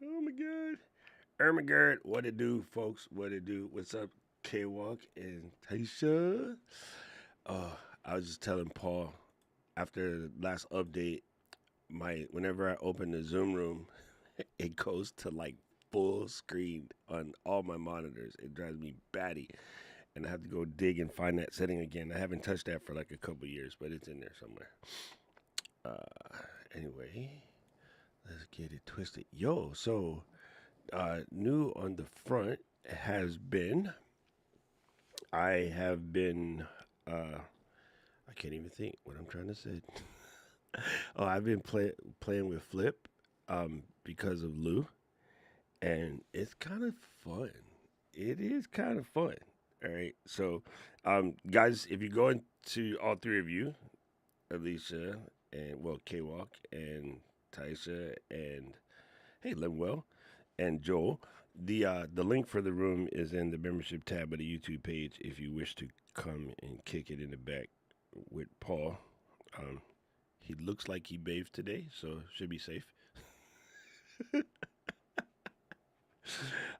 Oh my god. Ermagerd, what it do, folks? What it do? What's up, K Walk and Taisha? Uh, I was just telling Paul after the last update, my whenever I open the Zoom room, it goes to like full screen on all my monitors. It drives me batty, and I have to go dig and find that setting again. I haven't touched that for like a couple years, but it's in there somewhere. Anyway, let's get it twisted. Yo, so new on the front has been I have been I can't even think what I'm trying to say. Oh, I've been playing with Flip because of Lou, and it's kind of fun. It is kind of fun. All right, so guys, if you go into all three of you, Alicia and well K Walk and Taisha and hey Lemuel, and Joel. The link for the room is in the membership tab of the YouTube page if you wish to come and kick it in the back with Paul. Um, he looks like he bathed today, so should be safe.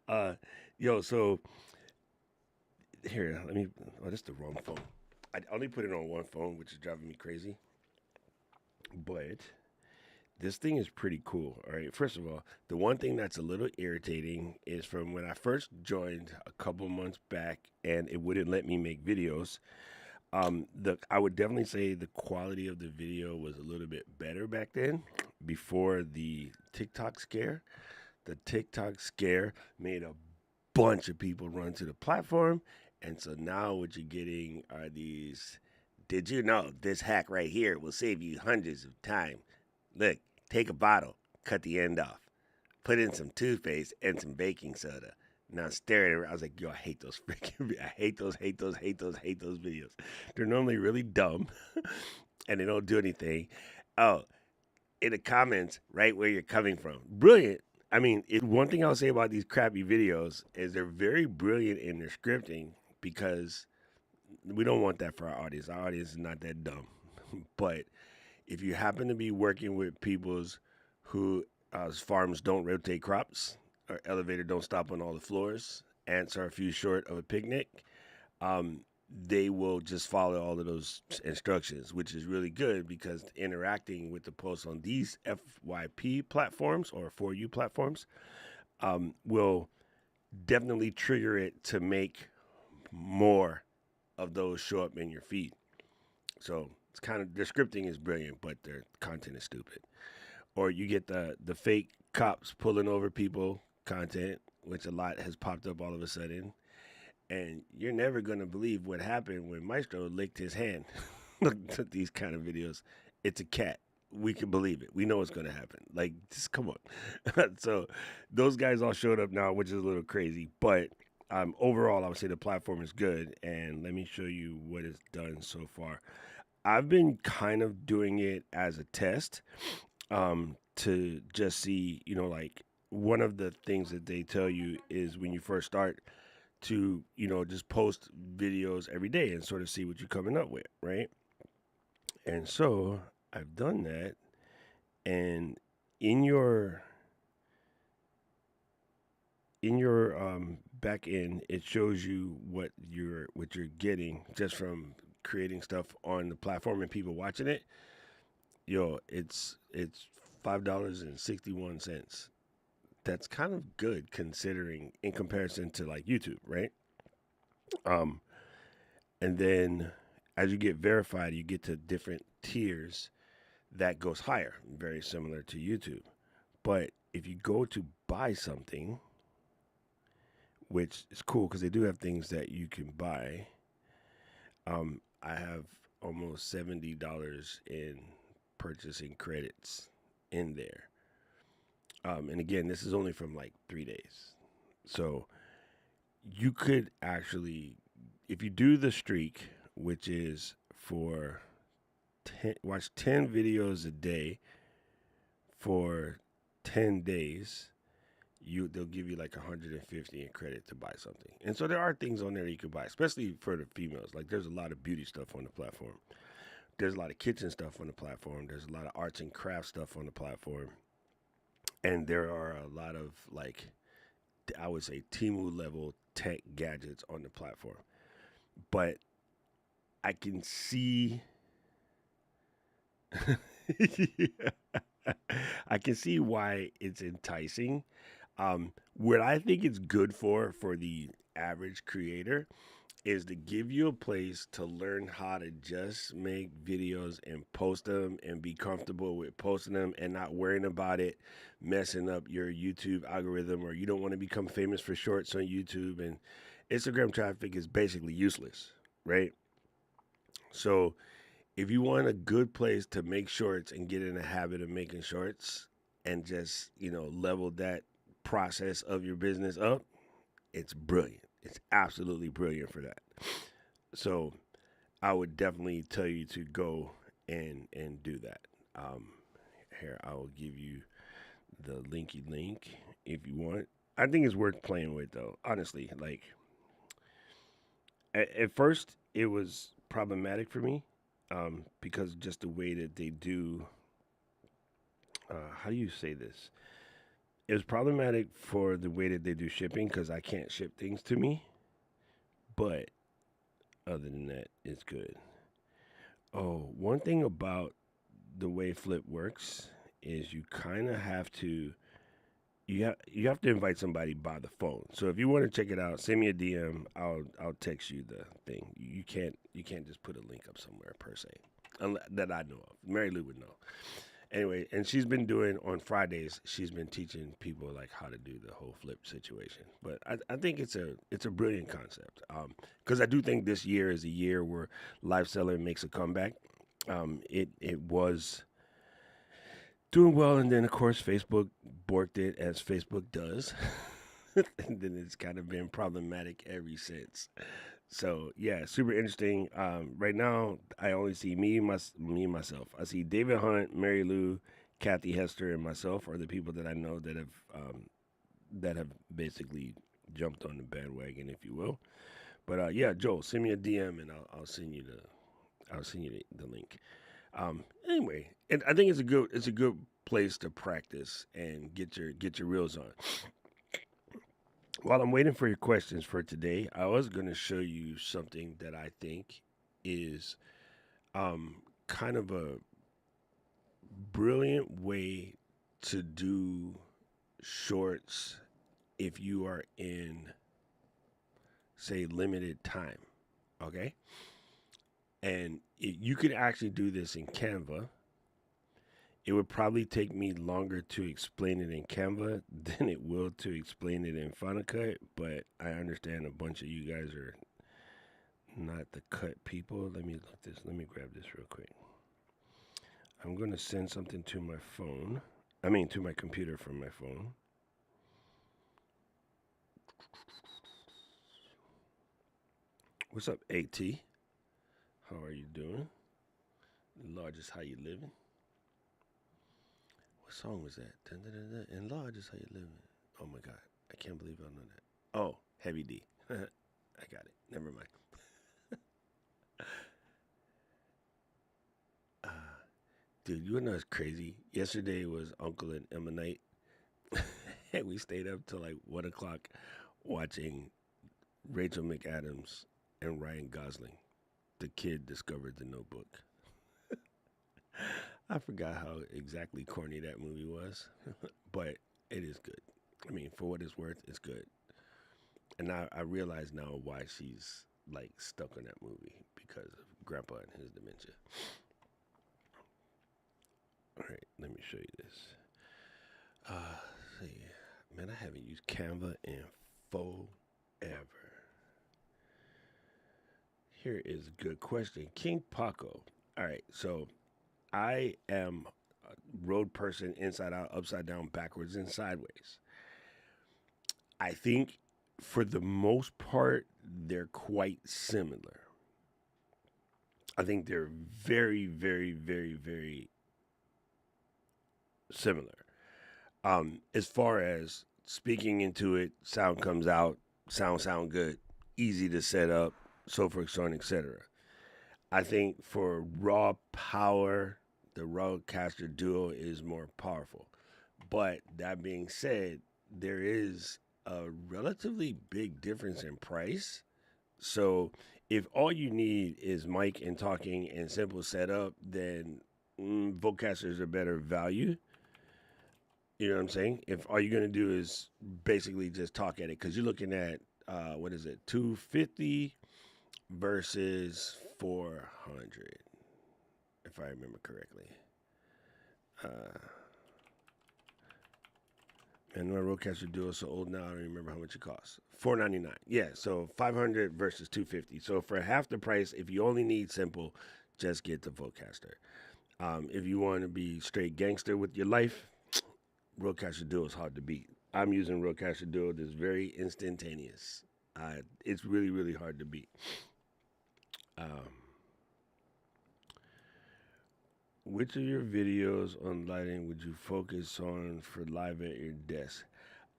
Uh, yo, so here, let me. Oh, that's the wrong phone. I only put it on one phone, which is driving me crazy. But this thing is pretty cool. All right. First of all, the one thing that's a little irritating is from when I first joined a couple months back, and it wouldn't let me make videos. The I would definitely say the quality of the video was a little bit better back then, before the TikTok scare. The TikTok scare made a bunch of people run to the platform, and so now what you're getting are these. Did you know this hack right here will save you hundreds of time? Look, take a bottle, cut the end off, put in some toothpaste and some baking soda. Now stare at it. I was like, yo, I hate those freaking. I hate those videos. They're normally really dumb, and they don't do anything. Oh, in the comments, right where you're coming from, brilliant. I mean, one thing I'll say about these crappy videos is they're very brilliant in their scripting because we don't want that for our audience. Our audience is not that dumb, but if you happen to be working with people's who farms don't rotate crops or elevator don't stop on all the floors, ants are a few short of a picnic, um, they will just follow all of those instructions, which is really good because interacting with the posts on these FYP platforms or for you platforms will definitely trigger it to make more of those show up in your feed. So it's kind of their scripting is brilliant, but their content is stupid. Or you get the fake cops pulling over people content, which a lot has popped up all of a sudden, and you're never gonna believe what happened when Maestro licked his hand. To these kind of videos, it's a cat. We can believe it. We know it's gonna happen. Like, just come on. So, those guys all showed up now, which is a little crazy. But overall, I would say the platform is good. And let me show you what it's done so far. I've been kind of doing it as a test to just see, like one of the things that they tell you is when you first start to, just post videos every day and sort of see what you're coming up with, right? And so I've done that. And in your back end, it shows you what you're getting just from creating stuff on the platform and people watching it. Yo, it's $5.61. That's kind of good considering in comparison to like YouTube, right? Um, and then as you get verified, you get to different tiers that goes higher, very similar to YouTube. But if you go to buy something, which is cool because they do have things that you can buy, I have almost $70 in purchasing credits in there. And again, this is only from like 3 days. So you could actually, if you do the streak, which is for watch 10 videos a day for 10 days, they'll give you like 150 in credit to buy something. And so there are things on there you can buy, especially for the females. Like there's a lot of beauty stuff on the platform. There's a lot of kitchen stuff on the platform. There's a lot of arts and crafts stuff on the platform. and there are a lot of like I would say Timu level tech gadgets on the platform. But I can see I can see why it's enticing. What I think it's good for the average creator is to give you a place to learn how to just make videos and post them and be comfortable with posting them and not worrying about it messing up your YouTube algorithm, or you don't want to become famous for shorts on YouTube, and Instagram traffic is basically useless, right? So if you want a good place to make shorts and get in the habit of making shorts and just, level that process of your business up, it's brilliant. It's absolutely brilliant for that. So I would definitely tell you to go and do that. Um, Here, I will give you the linky link if you want. I think it's worth playing with though. Honestly, like at first it was problematic for me because just the way that they do. How do you say this? It was problematic for the way that they do shipping because I can't ship things to me. But other than that, it's good. Oh, one thing about the way Flip works is you kind of have to you have to invite somebody by the phone. So if you want to check it out, send me a DM. I'll text you the thing. You can't just put a link up somewhere per se, that I know of. Mary Lou would know. Anyway, and she's been doing on Fridays. She's been teaching people like how to do the whole flip situation. But I think it's a brilliant concept because I do think this year is a year where live selling makes a comeback. It was doing well, and then of course Facebook borked it as Facebook does, and then it's kind of been problematic ever since. So yeah, super interesting. Right now, I only see me and myself. I see David Hunt, Mary Lou, Kathy Hester, and myself are the people that I know that have basically jumped on the bandwagon, if you will. But yeah, Joel, send me a DM and I'll send you the link. Anyway, and I think it's a good place to practice and get your reels on. While I'm waiting for your questions for today, I was going to show you something that I think is kind of a brilliant way to do shorts if you are in, say, limited time. Okay? And you could actually do this in Canva. It would probably take me longer to explain it in Canva than it will to explain it in Final Cut, but I understand a bunch of you guys are not the cut people. Let me grab this real quick. I'm going to send something to my phone. I mean, to my computer from my phone. What's up, AT? How are you doing? Largest, how you living? What song was that? Dun, dun, dun, dun. And largest, how you living? Oh my God, I can't believe I know that. Oh, Heavy D. I got it. Never mind. Uh, Dude, you know what's crazy? Yesterday was Uncle and Emma night, and we stayed up till like 1 o'clock watching Rachel McAdams and Ryan Gosling. The kid discovered the Notebook. I forgot how exactly corny that movie was, but it is good. I mean, for what it's worth, it's good. And I realize now why she's like stuck on that movie because of Grandpa and his dementia. All right, let me show you this. Uh, see, man, I haven't used Canva in forever. Here is a good question, King Paco. All right, so I am a road person inside out, upside down, backwards, and sideways. I think for the most part, they're quite similar. I think they're very, very, very, very similar. As far as speaking into it, sound comes out, sound good, easy to set up, so forth, so on, etc. I think for raw power, the Rodecaster Duo is more powerful. But that being said, there is a relatively big difference in price. So if all you need is mic and talking and simple setup, then Vocasters are better value. You know what I'm saying? If all you're gonna do is basically just talk at it, because you're looking at what is it, 250 versus 400, if I remember correctly. Uh, and my Rodecaster Duo is so old now, I don't remember how much it costs. $499. Yeah, so 500 versus 250. So for half the price, if you only need simple, just get the Vocaster. If you want to be straight gangster with your life, Rodecaster Duo is hard to beat. I'm using Rodecaster Duo. That's very instantaneous. It's really, really hard to beat. Um, which of your videos on lighting would you focus on for live at your desk?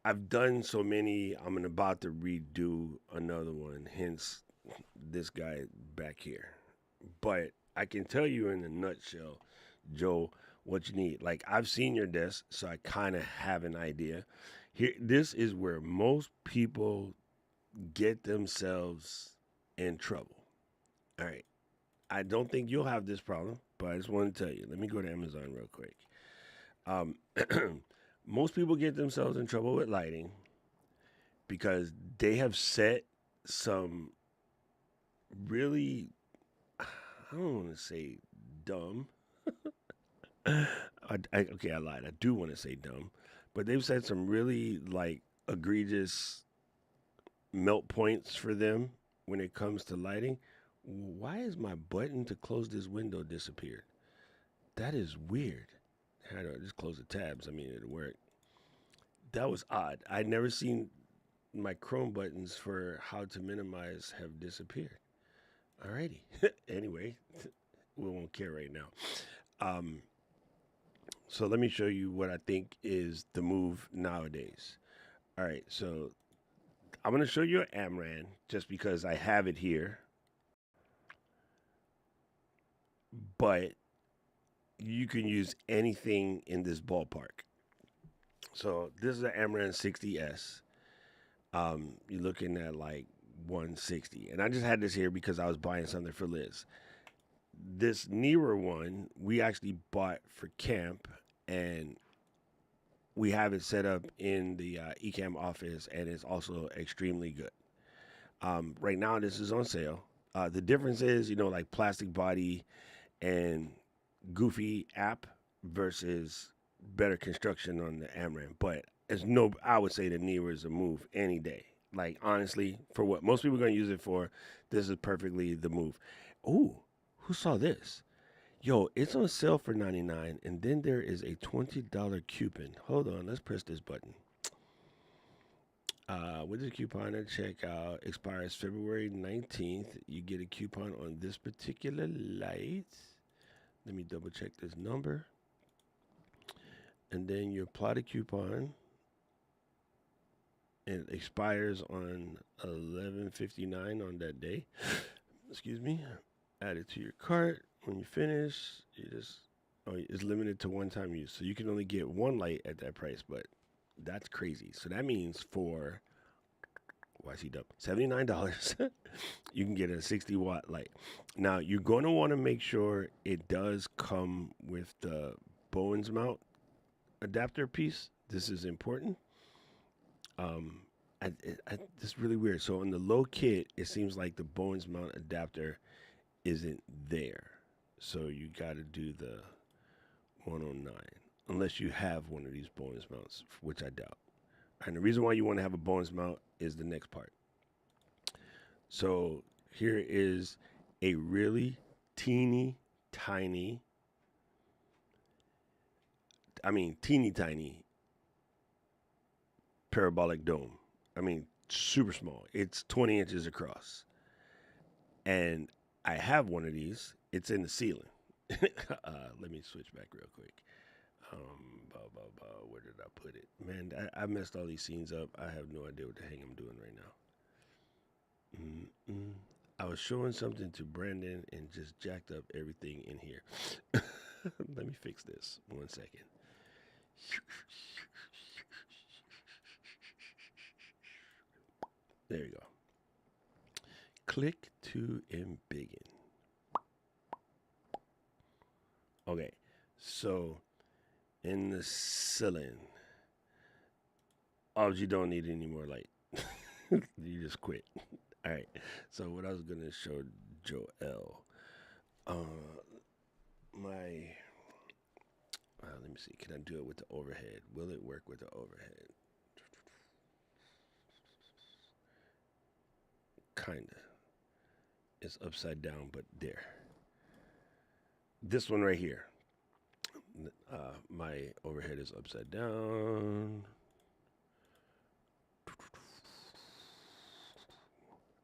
I've done so many, I'm about to redo another one, hence this guy back here. But I can tell you in a nutshell, Joe, what you need. Like, I've seen your desk, so I kind of have an idea. Here, this is where most people get themselves in trouble. All right. I don't think you'll have this problem, but I just want to tell you. Let me go to Amazon real quick. Um, most people get themselves in trouble with lighting because they have set some really, I don't want to say dumb. Okay, I lied. I do want to say dumb, but they've set some really like egregious melt points for them when it comes to lighting. Why is my button to close this window disappeared? That is weird. How do I just close the tabs? I mean, it'll work. That was odd. I'd never seen my Chrome buttons for how to minimize have disappeared. Alrighty. Anyway, we won't care right now. Um, so let me show you what I think is the move nowadays. All right, so I'm gonna show you an Amran just because I have it here, but you can use anything in this ballpark. So this is an Amran 60S. You're looking at like 160, and I just had this here because I was buying something for Liz. This newer one we actually bought for camp, and we have it set up in the Ecamm office, and it's also extremely good. Right now, this is on sale. The difference is, like plastic body and goofy app versus better construction on the Amran. But I would say the Nero is a move any day. Like, honestly, for what most people are going to use it for, this is perfectly the move. Ooh, who saw this? Yo, it's on sale for $99, and then there is a $20 coupon. Hold on, let's press this button. With the coupon at checkout expires February 19th. You get a coupon on this particular light. Let me double check this number. And then you apply the coupon. And it expires on 11/59 on that day. Excuse me. Add it to your cart. When you finish, it's limited to one-time use. So you can only get one light at that price, but that's crazy. So that means for $79, you can get a 60-watt light. Now, you're going to want to make sure it does come with the Bowens mount adapter piece. This is important. This is really weird. So in the low kit, it seems like the Bowens mount adapter isn't there. So you got to do the 109, unless you have one of these Bowens mounts, which I doubt. And the reason why you want to have a Bowens mount is the next part. So here is a really teeny tiny, teeny tiny parabolic dome. Super small. It's 20 inches across. And I have one of these. It's in the ceiling. Let me switch back real quick. Where did I put it? Man, I messed all these scenes up. I have no idea what the heck I'm doing right now. I was showing something to Brandon and just jacked up everything in here. Let me fix this. 1 second. There you go. Click to embiggen. Okay, so in the ceiling, oh, you don't need any more light. You just quit. All right. So what I was gonna show Joel, uh, my, let me see. Can I do it with the overhead? Will it work with the overhead? Kinda. It's upside down, but there. This one right here. My overhead is upside down.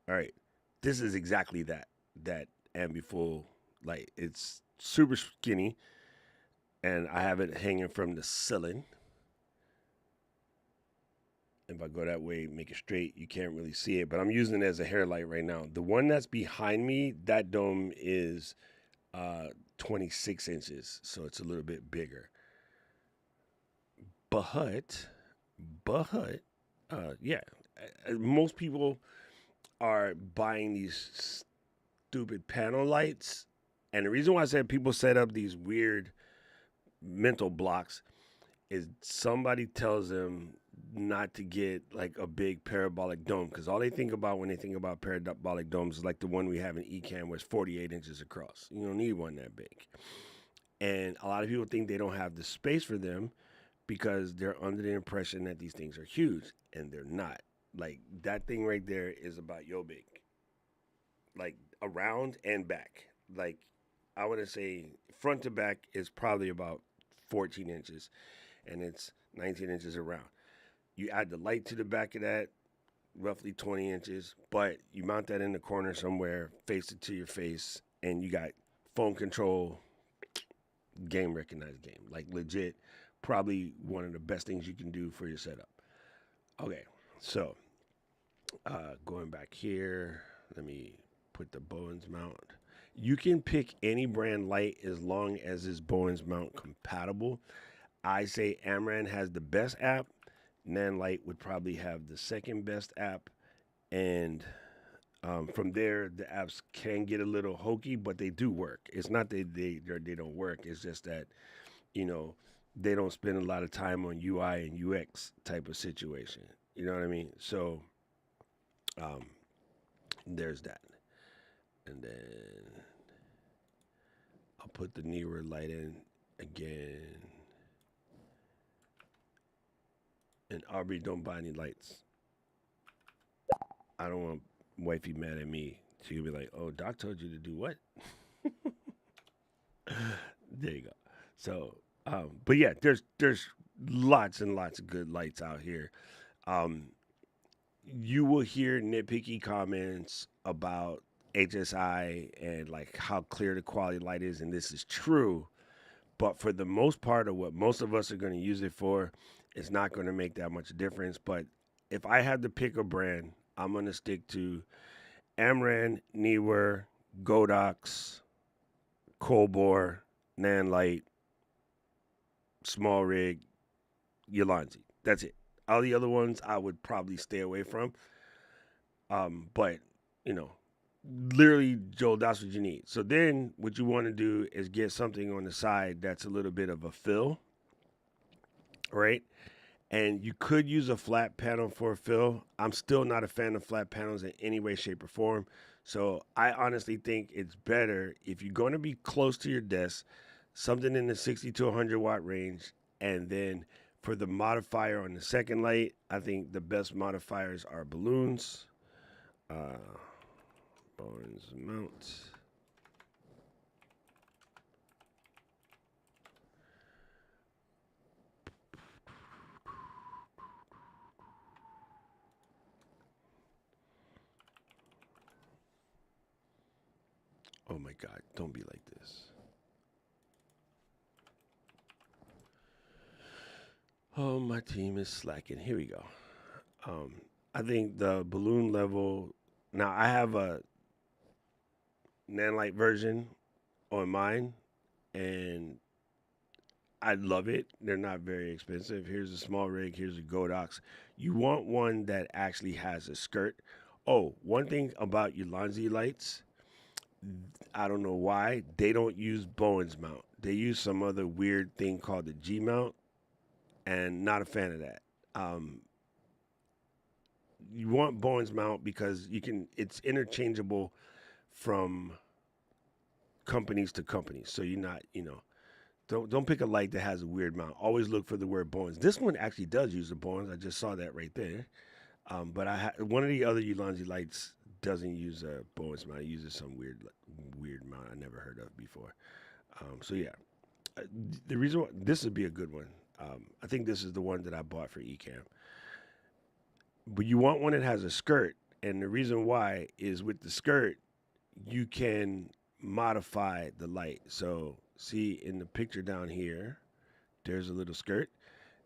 All right. This is exactly that. That ambifull light. It's super skinny, and I have it hanging from the ceiling. If I go that way, make it straight, you can't really see it, but I'm using it as a hair light right now. The one that's behind me, that dome is 26 inches, so it's a little bit bigger. But, yeah, most people are buying these stupid panel lights, and the reason why I said people set up these weird mental blocks is somebody tells them not to get like a big parabolic dome, because all they think about when they think about parabolic domes is like the one we have in Ecamm, where it's 48 inches across. You don't need one that big. And a lot of people think they don't have the space for them because they're under the impression that these things are huge, and they're not. Like that thing right there is about yo big, like around and back. Like I want to say front to back is probably about 14 inches, and it's 19 inches around. You add the light to the back of that, roughly 20 inches, but you mount that in the corner somewhere, face it to your face, and you got phone control, game recognized game. Like legit, probably one of the best things you can do for your setup. Okay, so going back here, let me put the Bowens mount. You can pick any brand light as long as it's Bowens mount compatible. I say Amran has the best app. Nanlite would probably have the second best app, and from there the apps can get a little hokey, but they do work. It's not that they don't work. It's just that you know they don't spend a lot of time on UI and UX type of situation. You know what I mean? So um, there's that, and then I'll put the Neewer light in again. And Aubrey, don't buy any lights. I don't want wifey mad at me. She could be like, "Oh, Doc told you to do what?" There you go. So, but yeah, there's lots and lots of good lights out here. Um, you will hear nitpicky comments about HSI and like how clear the quality light is, and this is true. But for the most part of what most of us are going to use it for, it's not going to make that much difference. But if I had to pick a brand, I'm going to stick to Amran, Neewer, Godox, Colbor, Nanlite, Small Rig, Ulanzi. That's it. All the other ones I would probably stay away from. But, you know, literally, Joel, that's what you need. So then what you want to do is get something on the side that's a little bit of a fill, right? And you could use a flat panel for a fill. I'm still not a fan of flat panels in any way, shape, or form. So I honestly think it's better if you're going to be close to your desk, something in the 60 to 100 watt range. And then for the modifier on the second light, I think the best modifiers are balloons, Bowens mount. Oh my God, don't be like this. Oh, my team is slacking. Here we go. I think the balloon level. Now I have a nanlite version on mine, and I love it. They're not very expensive. Here's a small rig. Here's a Godox. You want one that actually has a skirt. Oh, one thing about Ulanzi lights, I don't know why they don't use Bowen's mount. They use some other weird thing called the G mount, and not a fan of that. Um, you want Bowen's mount because you can. It's interchangeable from companies to companies, so you're not, don't pick a light that has a weird mount. Always look for the word Bowens. This one actually does use the Bowens. I just saw that right there. But one of the other Ulanzi lights doesn't use a Bowens mount. It uses some weird mount I never heard of before. So yeah, uh, the reason why, this would be a good one. I think this is the one that I bought for Ecamm. But you want one that has a skirt, and the reason why is with the skirt you can modify the light. So see in the picture down here, there's a little skirt.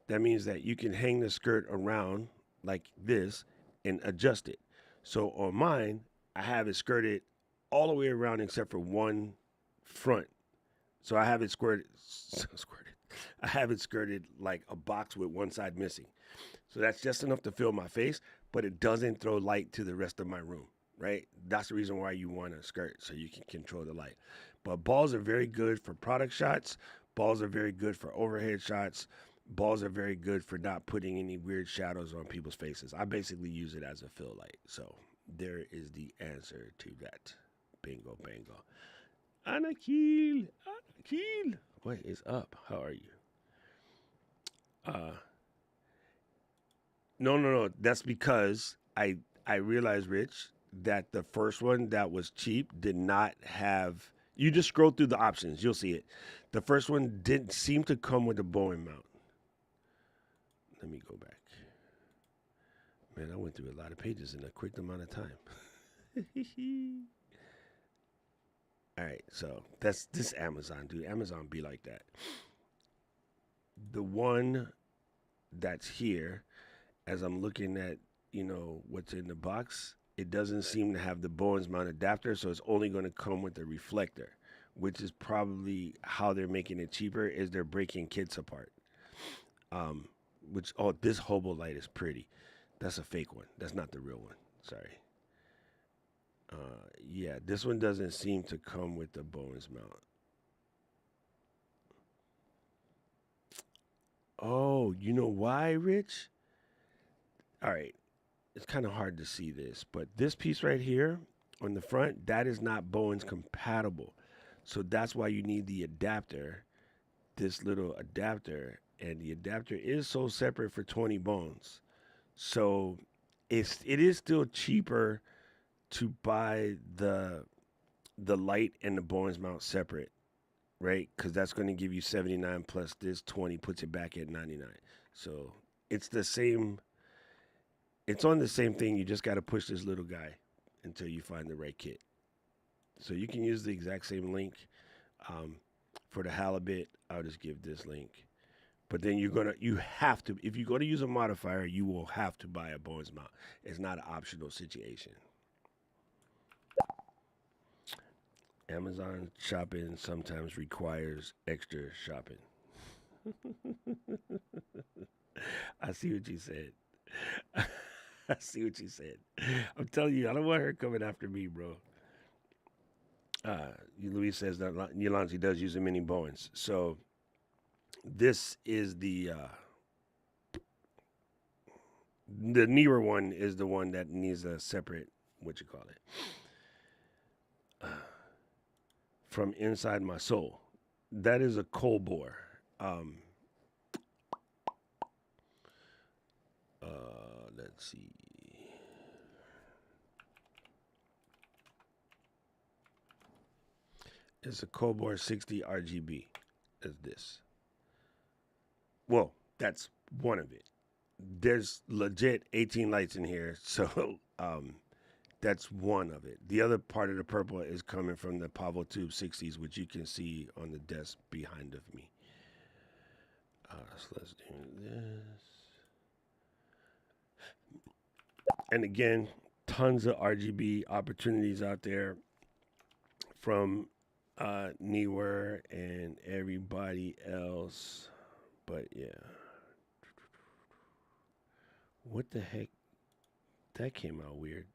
That means that you can hang the skirt around like this and adjust it. So on mine, I have it skirted all the way around except for one front. So I have it squirted. I have it skirted like a box with one side missing. So that's just enough to fill my face, but it doesn't throw light to the rest of my room, right? That's the reason why you want a skirt, so you can control the light. But balls are very good for product shots. Balls are very good for overhead shots. Balls are very good for not putting any weird shadows on people's faces. I basically use it as a fill light. So there is the answer to that. Bingo, bango. Anakil, Anakil. What is up? How are you? Uh, no. That's because I realized, Rich, that the first one that was cheap did not have. You just scroll through the options, you'll see it. The first one didn't seem to come with a Boeing mount. Let me go back. Man, I went through a lot of pages in a quick amount of time. All right, so that's this Amazon, dude. Amazon be like that. The one that's here, as I'm looking at, what's in the box, it doesn't seem to have the Bowens mount adapter, so it's only going to come with the reflector, which is probably how they're making it cheaper. Is they're breaking kits apart. Um, this hobo light is pretty. That's a fake one. That's not the real one. Sorry. Yeah, this one doesn't seem to come with the Bowens mount. Oh, you know why, Rich? All right, it's kind of hard to see this, but this piece right here on the front, that is not Bowens compatible. So that's why you need the adapter, this little adapter, and the adapter is so separate for 20 bones. So it is still cheaper to buy the light and the Bowens mount separate, right? Because that's going to give you 79 plus this 20 puts it back at 99. So it's the same. It's on the same thing. You just got to push this little guy until you find the right kit. So you can use the exact same link. For the halibut, I'll just give this link. But then you have to, if you're gonna use a modifier, you will have to buy a Bowens mount. It's not an optional situation. Amazon shopping sometimes requires extra shopping. I see what you said. I see what you said. I'm telling you, I don't want her coming after me, bro. Luis says that Yolanzi does use a mini Bowens. So this is the newer one is the one that needs a separate, what you call it, from inside my soul. That is a coal bore. Um, let's see. It's a Cobor 60 RGB. Is this? Well, that's one of it. There's legit 18 lights in here, so that's one of it. The other part of the purple is coming from the Pavo Tube 60s, which you can see on the desk behind of me. So let's do this. And again, tons of RGB opportunities out there from Newer and everybody else. But yeah. What the heck? That came out weird.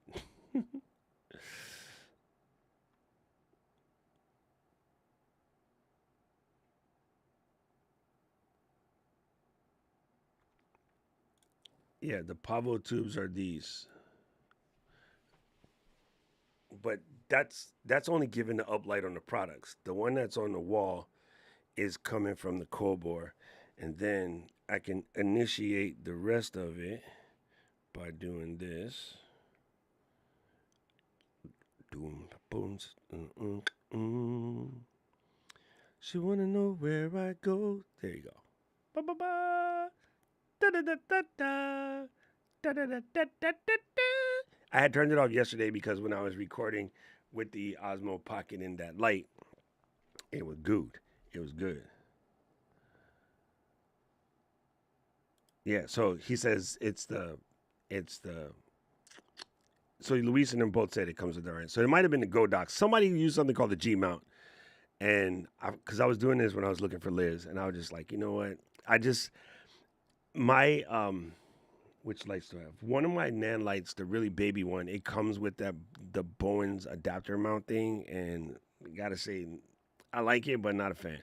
Yeah, the Pavo tubes are these. But that's only giving the uplight on the products. The one that's on the wall is coming from the Cobor. And then I can initiate the rest of it by doing this. Doom, booms, She wanna know where I go. There you go. Ba ba ba. Da da da da da. Da da da da da da da. I had turned it off yesterday because when I was recording with the Osmo Pocket in that light, it was good. It was good. Yeah. So he says it's the. So Luis and them both said it comes with the right. So it might have been the Go Dock. Somebody used something called the G mount, and because I was doing this when I was looking for Liz, and I was just like, you know what? I just my which lights do I have? One of my Nan lights, the really baby one, it comes with that the Bowens adapter mount thing, and gotta say, I like it, but not a fan.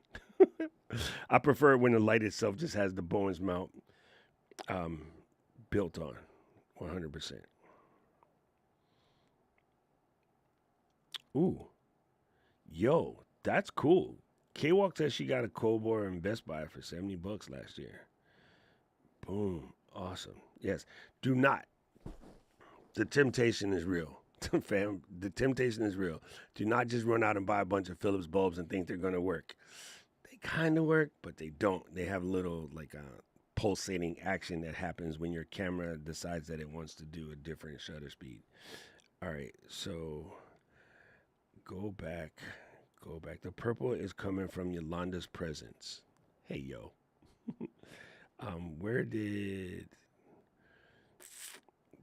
I prefer it when the light itself just has the Bowens mount um, built on, 100%. Ooh, yo, that's cool. K Walk says she got a Cobor in Best Buy for $70 last year. Boom, awesome. Yes, do not. The temptation is real. Fam, the temptation is real. Do not just run out and buy a bunch of Philips bulbs and think they're gonna work. They kind of work, but they don't. They have a little like pulsating action that happens when your camera decides that it wants to do a different shutter speed. All right, so go back, go back. The purple is coming from Yolanda's presence. Hey yo, where did?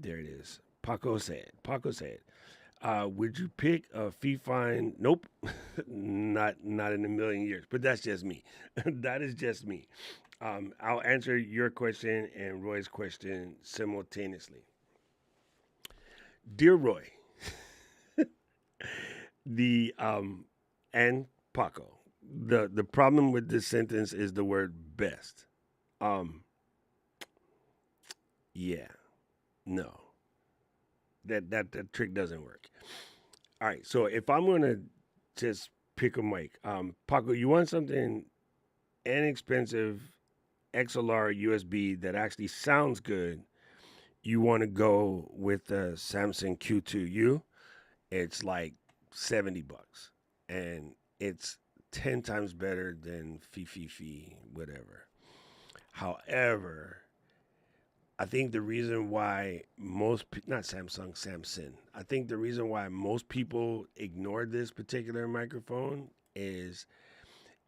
There it is. Paco said. Paco said. Would you pick a fee fine? Nope, not in a million years. But that's just me. That is just me. I'll answer your question and Roy's question simultaneously. Dear Roy, the and Paco, the problem with this sentence is the word best. Um, yeah, no, that trick doesn't work. All right, so if I'm gonna just pick a mic, Paco, you want something inexpensive XLR USB that actually sounds good, you want to go with the Samsung Q2U. It's like $70, and it's 10 times better than Fifi whatever. However, I think the reason why not Samsung, I think the reason why most people ignore this particular microphone is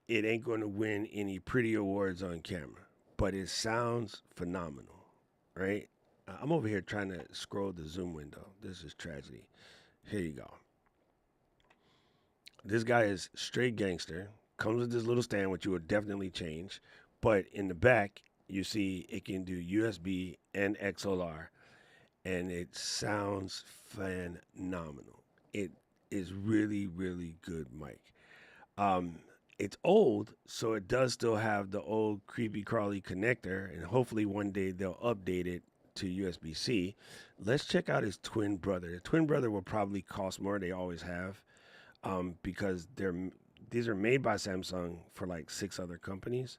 it ain't going to win any pretty awards on camera, but it sounds phenomenal, right? I'm over here trying to scroll the Zoom window. This is tragedy. Here you go. This guy is straight gangster. Comes with this little stand, which you would definitely change. But in the back, you see it can do USB and XLR, and it sounds phenomenal. It is really, really good mic. Um, it's old, so it does still have the old creepy crawly connector, and hopefully one day they'll update it to USB C. Let's check out his twin brother. The twin brother will probably cost more. They always have, because these are made by Samsung for like 6 other companies.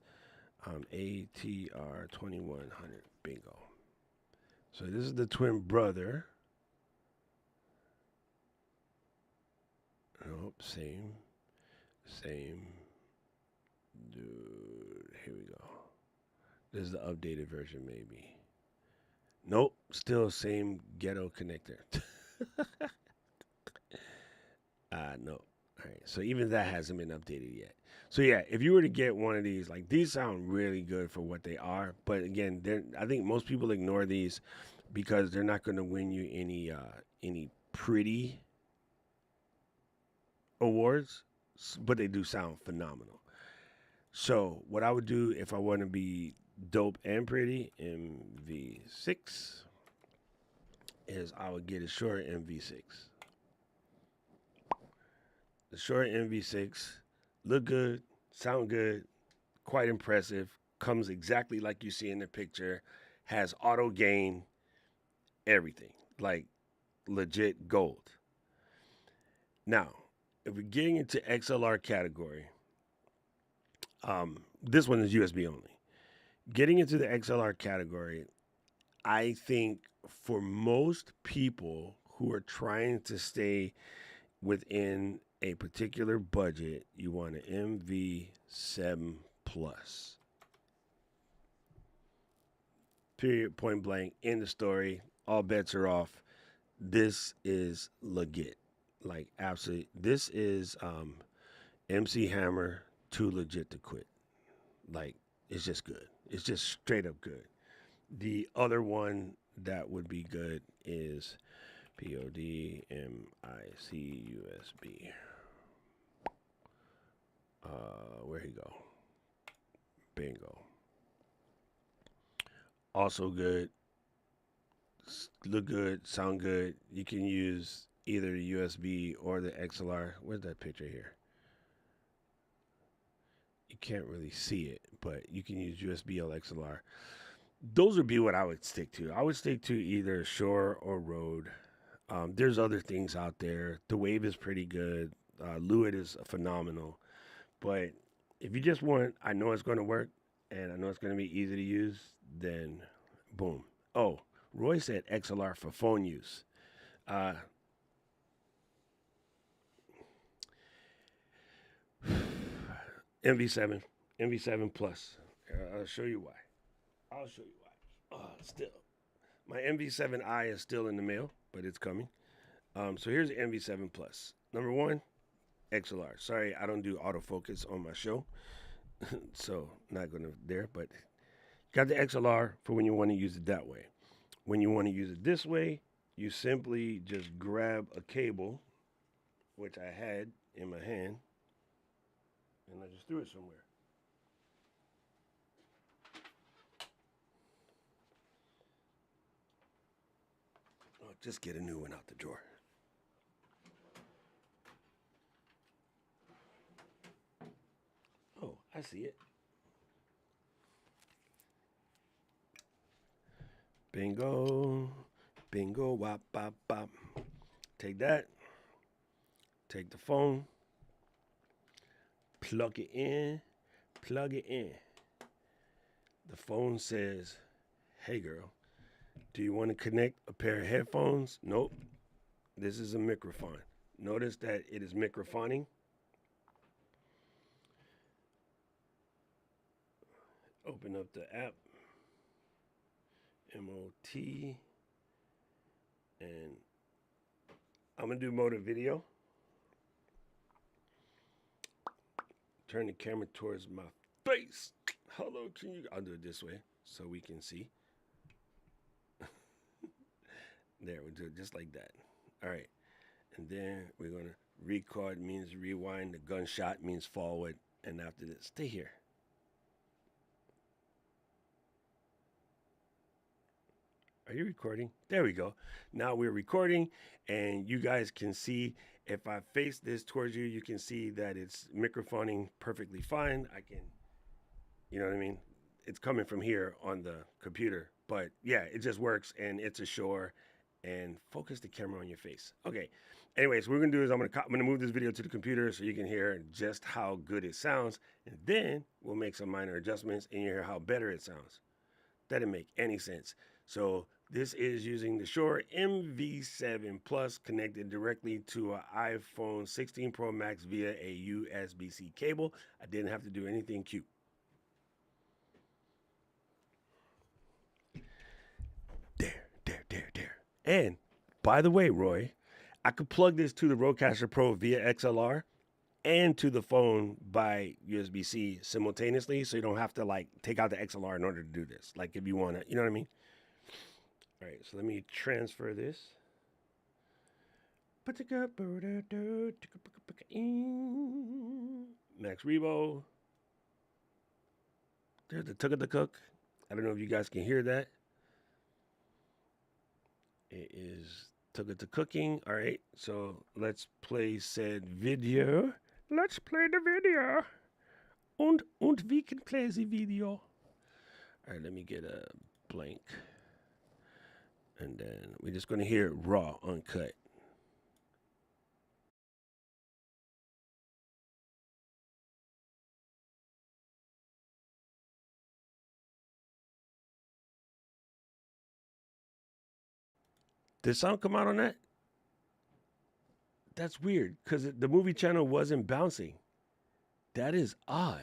ATR 2100, bingo. So this is the twin brother. Nope, same. Dude, here we go. This is the updated version, maybe. Nope, still same ghetto connector. No. All right, so even that hasn't been updated yet. So yeah, if you were to get one of these, like these sound really good for what they are, but again, I think most people ignore these because they're not going to win you any pretty awards. but they do sound phenomenal. So what I would do if I want to be dope and pretty, MV6, is I would get a Shure MV6. The Shure MV6 look good, sound good, quite impressive. Comes exactly like you see in the picture. Has auto gain, everything like legit gold. Now, if we're getting into XLR category, this one is USB only. Getting into the XLR category, I think for most people who are trying to stay within a particular budget, you want an MV7 Plus. Period, point blank, end the story. All bets are off. This is legit. Like, absolutely. This is MC Hammer too legit to quit. Like, it's just good. It's just straight up good. The other one that would be good is POD MIC USB. Where he go? Bingo. Also good. Look good. Sound good. You can use either the USB or the XLR. Where's that picture here? You can't really see it, but you can use USB or XLR. Those would be what I would stick to. I would stick to either Shure or Rode. There's other things out there. The Wave is pretty good. Lewitt is phenomenal. But if you just want, I know it's going to work and I know it's going to be easy to use, then boom. Oh, Roy said XLR for phone use. MV7, MV7 Plus. I'll show you why. I'll show you why. Still, my MV7i is still in the mail, but it's coming. So here's the MV7 Plus. Number one, XLR. Sorry, I don't do autofocus on my show, so not gonna there. But got the XLR for when you want to use it that way. When you want to use it this way, you simply just grab a cable, which I had in my hand, and I just threw it somewhere. Oh, just get a new one out the drawer. Oh, I see it. Bingo, bingo, wop, bop, bop. Take that. Take the phone. Plug it in. Plug it in. The phone says, "Hey girl, do you want to connect a pair of headphones?" Nope. This is a microphone. Notice that it is microphoning. Open up the app. MOT. And I'm going to do mode of video. Turn the camera towards my face. Hello, can you? I'll do it this way so we can see. There, we'll do it just like that. All right. And then we're going to record means rewind. The gunshot means forward. And after that, stay here. Are you recording? There we go. Now we're recording, and you guys can see if I face this towards you, you can see that it's microphoning perfectly fine. I can, you know what I mean? It's coming from here on the computer, but yeah, it just works, and it's a Shure. And focus the camera on your face. Okay. Anyways, what we're gonna do is I'm gonna move this video to the computer so you can hear just how good it sounds, and then we'll make some minor adjustments and you hear how better it sounds. That didn't make any sense. So this is using the Shure MV7 Plus connected directly to an iPhone 16 Pro Max via a USB-C cable. I didn't have to do anything cute. There. And by the way, Roy, I could plug this to the Rodecaster Pro via XLR and to the phone by USB-C simultaneously, so you don't have to like take out the XLR in order to do this. Like if you want to, you know what I mean? All right, so let me transfer this. Max Rebo. There's the Tugga the Cook. I don't know if you guys can hear that. It is Tugga the Cooking. All right, so let's play said video. Let's play the video. Und we can play the video. All right, let me get a blank. And then we're just going to hear it raw, uncut. Did sound come out on that? That's weird because the movie channel wasn't bouncing. That is odd.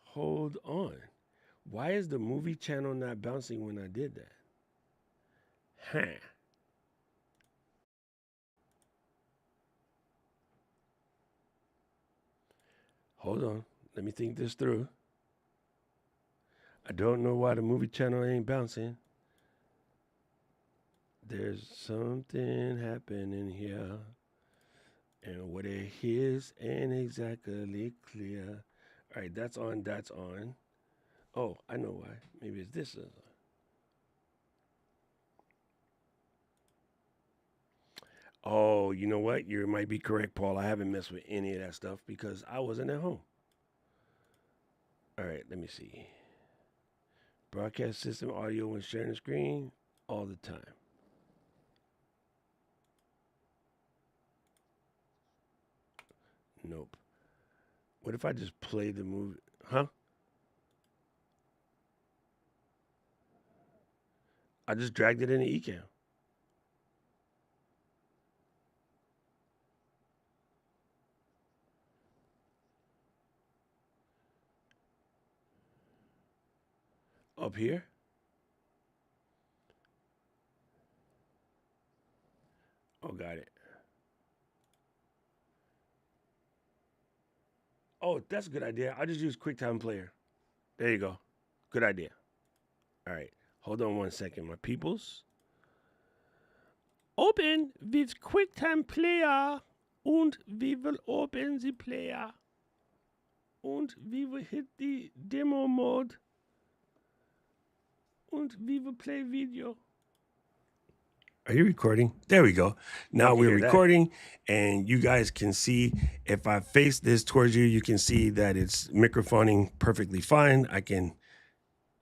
Hold on. Why is the movie channel not bouncing when I did that? Huh. Hold on. Let me think this through. I don't know why the movie channel ain't bouncing. There's something happening here. And what it is ain't exactly clear. All right, that's on, that's on. Oh, I know why. Maybe it's this. Oh, you know what? You might be correct, Paul. I haven't messed with any of that stuff because I wasn't at home. All right, let me see. Broadcast system audio when sharing the screen all the time. Nope. What if I just play the movie? Huh? I just dragged it into Ecamm. Up here? Oh, got it. Oh, that's a good idea. I'll just use QuickTime Player. There you go. Good idea. All right. Hold on one second, my peoples. Open with QuickTime Player und we will open the player. Und we will hit the demo mode. Und we will play video. Are you recording? There we go. Now we're recording, and you guys can see if I face this towards you, you can see that it's microphoning perfectly fine. I can,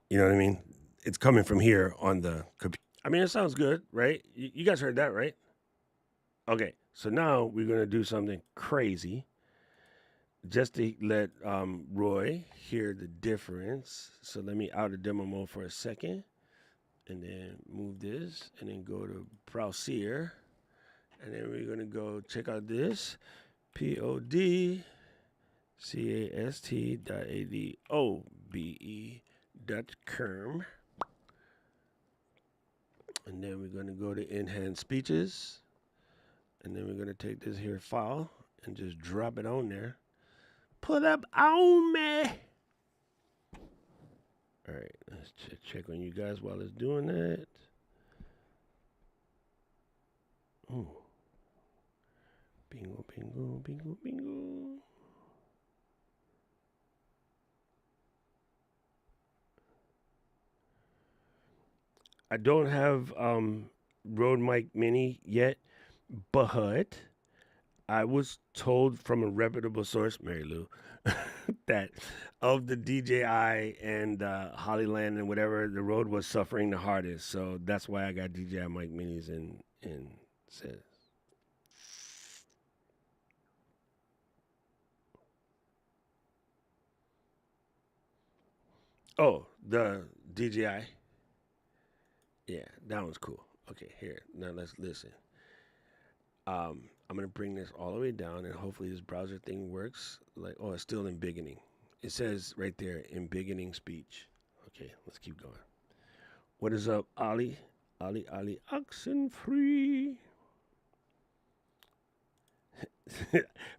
you know what I mean? It's coming from here on the computer. I mean, it sounds good, right? You guys heard that, right? Okay, so now we're going to do something crazy just to let Roy hear the difference. So let me out of demo mode for a second. And then move this, and then go to Browser, and then we're gonna go check out this podcast.adobe.com, and then we're gonna go to enhance speeches, and then we're gonna take this here file and just drop it on there. Put up on me. All right, let's check on you guys while it's doing that. Ooh. Bingo, bingo, bingo, bingo. I don't have Rode Mic Mini yet, but I was told from a reputable source, Mary Lou, that of the DJI and Hollyland and whatever, the Rode was suffering the hardest. So that's why I got DJI Mic Minis and says. Oh, the DJI. Yeah, that one's cool. Okay, here. Now let's listen. I'm gonna bring this all the way down, and hopefully this browser thing works. Like, oh, it's still in beginning. It says right there in beginning speech. Okay, let's keep going. What is up, Ali? Ali, Oxenfree.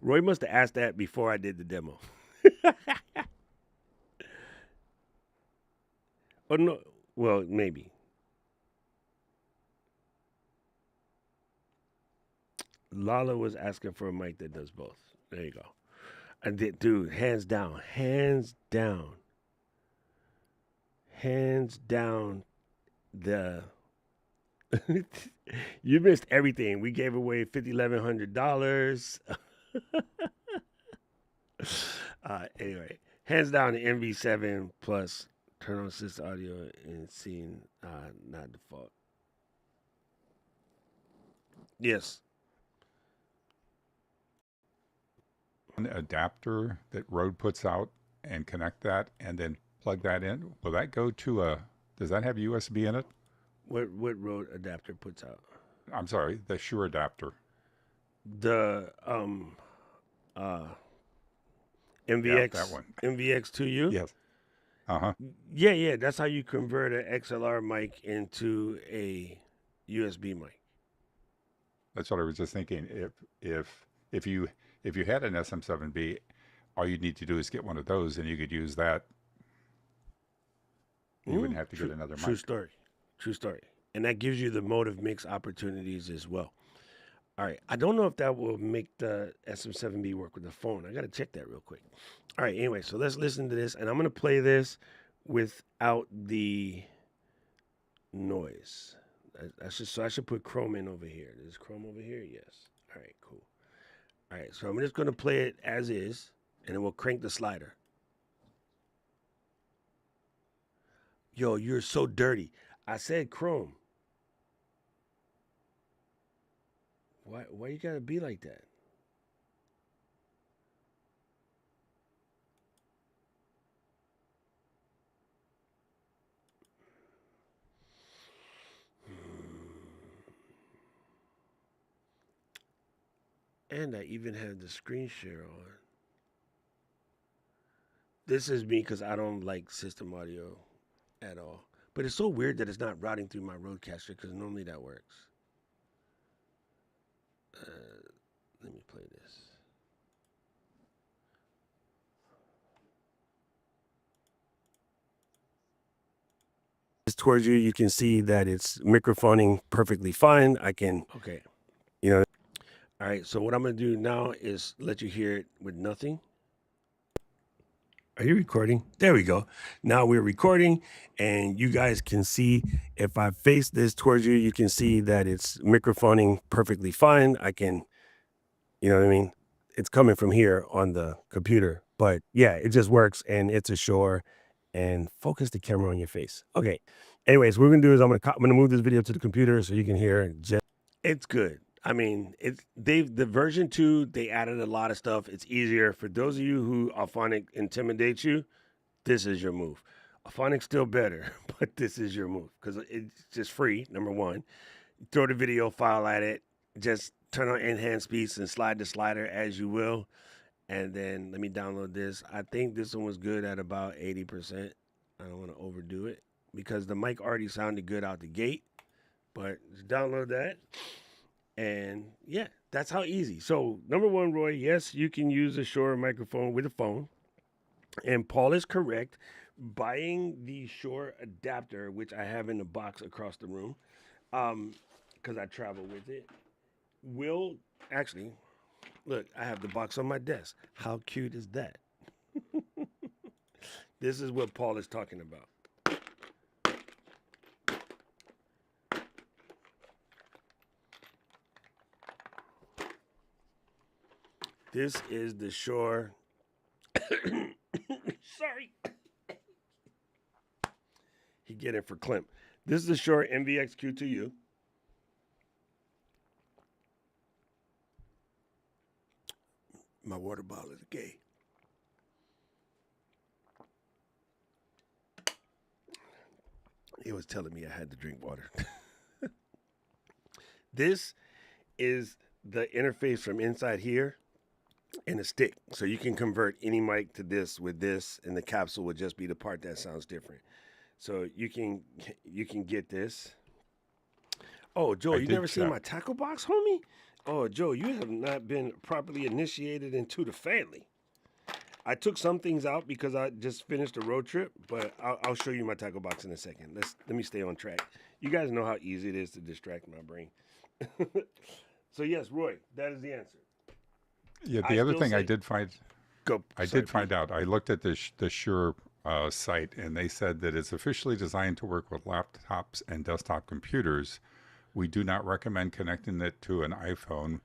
Roy must have asked that before I did the demo. Oh no, well maybe. Lala was asking for a mic that does both. There you go. I did, dude. Hands down. Hands down. Hands down. The you missed everything. We gave away $5,100. Anyway, hands down the MV7 plus turn on system audio and seeing not default. Yes. An adapter that Rode puts out and connect that and then plug that in. Will that go to a? Does that have USB in it? What Rode adapter puts out? I'm sorry, the Shure adapter. The Yeah, MVX that one. MVX2U. Yes. Uh-huh. Yeah. That's how you convert an XLR mic into a USB mic. That's what I was just thinking. If you had an SM7B, all you'd need to do is get one of those, and you could use that. You wouldn't have to get another True mic. story. And that gives you the motive mix opportunities as well. All right. I don't know if that will make the SM7B work with the phone. I got to check that real quick. All right. Anyway, so let's listen to this. And I'm going to play without the noise. I should put Chrome in over here. Is Chrome over here? Yes. All right, cool. All right. So I'm just going to play it as is, and then we'll crank the slider. Yo, you're so dirty. I said Chrome. Why you gotta be like that? And I even have the screen share on. This is me because I don't like system audio at all. But it's so weird that it's not routing through my Rodecaster because normally that works. Let me play this. Towards you can see that it's microphoning perfectly fine. Okay. All right, so what I'm going to do now is let you hear it with nothing. Are you recording? There we go. Now we're recording, and you guys can see if I face this towards you can see that it's microphoning perfectly fine. You know what I mean? It's coming from here on the computer, but yeah, it just works, and it's a Shure. And focus the camera on your face. Okay. Anyways, what we're gonna do is I'm gonna move this video to the computer so you can hear. It's good. I mean, the version 2, they added a lot of stuff. It's easier for those of you who Auphonic intimidates you. This is your move. Auphonic's still better, but this is your move because it's just free. Number one, throw the video file at it. Just turn on enhanced speeds and slide the slider as you will. And then let me download this. I think this one was good at about 80%. I don't want to overdo it because the mic already sounded good out the gate. But just download that. And yeah, that's how easy. So number one, Roy, yes, you can use a Shure microphone with a phone. And Paul is correct. Buying the Shure adapter, which I have in the box across the room, because I travel with it, will actually, look, I have the box on my desk. How cute is that? This is what Paul is talking about. This is the Shure. Sorry. He get it for Klimt. This is the Shure MVX Q2U. My water bottle is gay. He was telling me I had to drink water. This is the interface from inside here and a stick. So you can convert any mic to this with this, and the capsule would just be the part that sounds different. So you can get this. Oh, Joe, you never seen my tackle box, homie? Oh, Joe, you have not been properly initiated into the family. I took some things out because I just finished a road trip, but I'll show you my tackle box in a second. Let me stay on track. You guys know how easy it is to distract my brain. So yes, Roy, that is the answer. Yeah, I the other still thing I say did find go. I Sorry, did Pete. find out. I looked at the Shure site, and they said that it's officially designed to work with laptops and desktop computers. We do not recommend connecting it to an iPhone,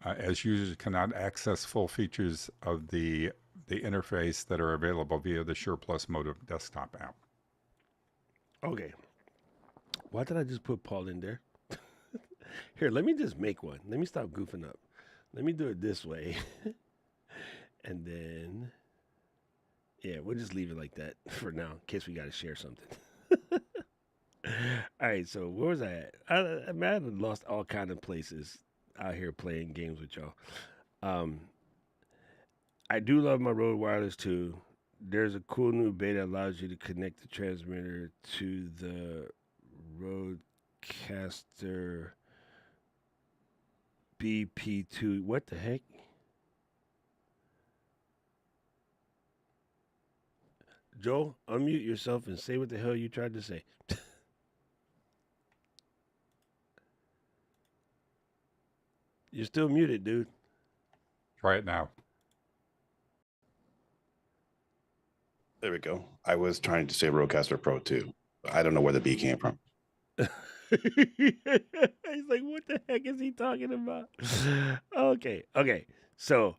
as users cannot access full features of the interface that are available via the Shure Plus Motive desktop app. Okay. Why did I just put Paul in there? Here, let me just make one. Let me stop goofing up. Let me do it this way, and then yeah, we'll just leave it like that for now, in case we got to share something. All right, so where was I at? I had lost all kind of places out here playing games with y'all. Um, I do love my Rode Wireless too. There's a cool new beta that allows you to connect the transmitter to the Rodecaster BP2. What the heck? Joe, unmute yourself and say what the hell you tried to say. You're still muted, dude. Try it now. There we go. I was trying to say Rodecaster Pro 2. I don't know where the B came from. He's like, what the heck is he talking about? Okay. So,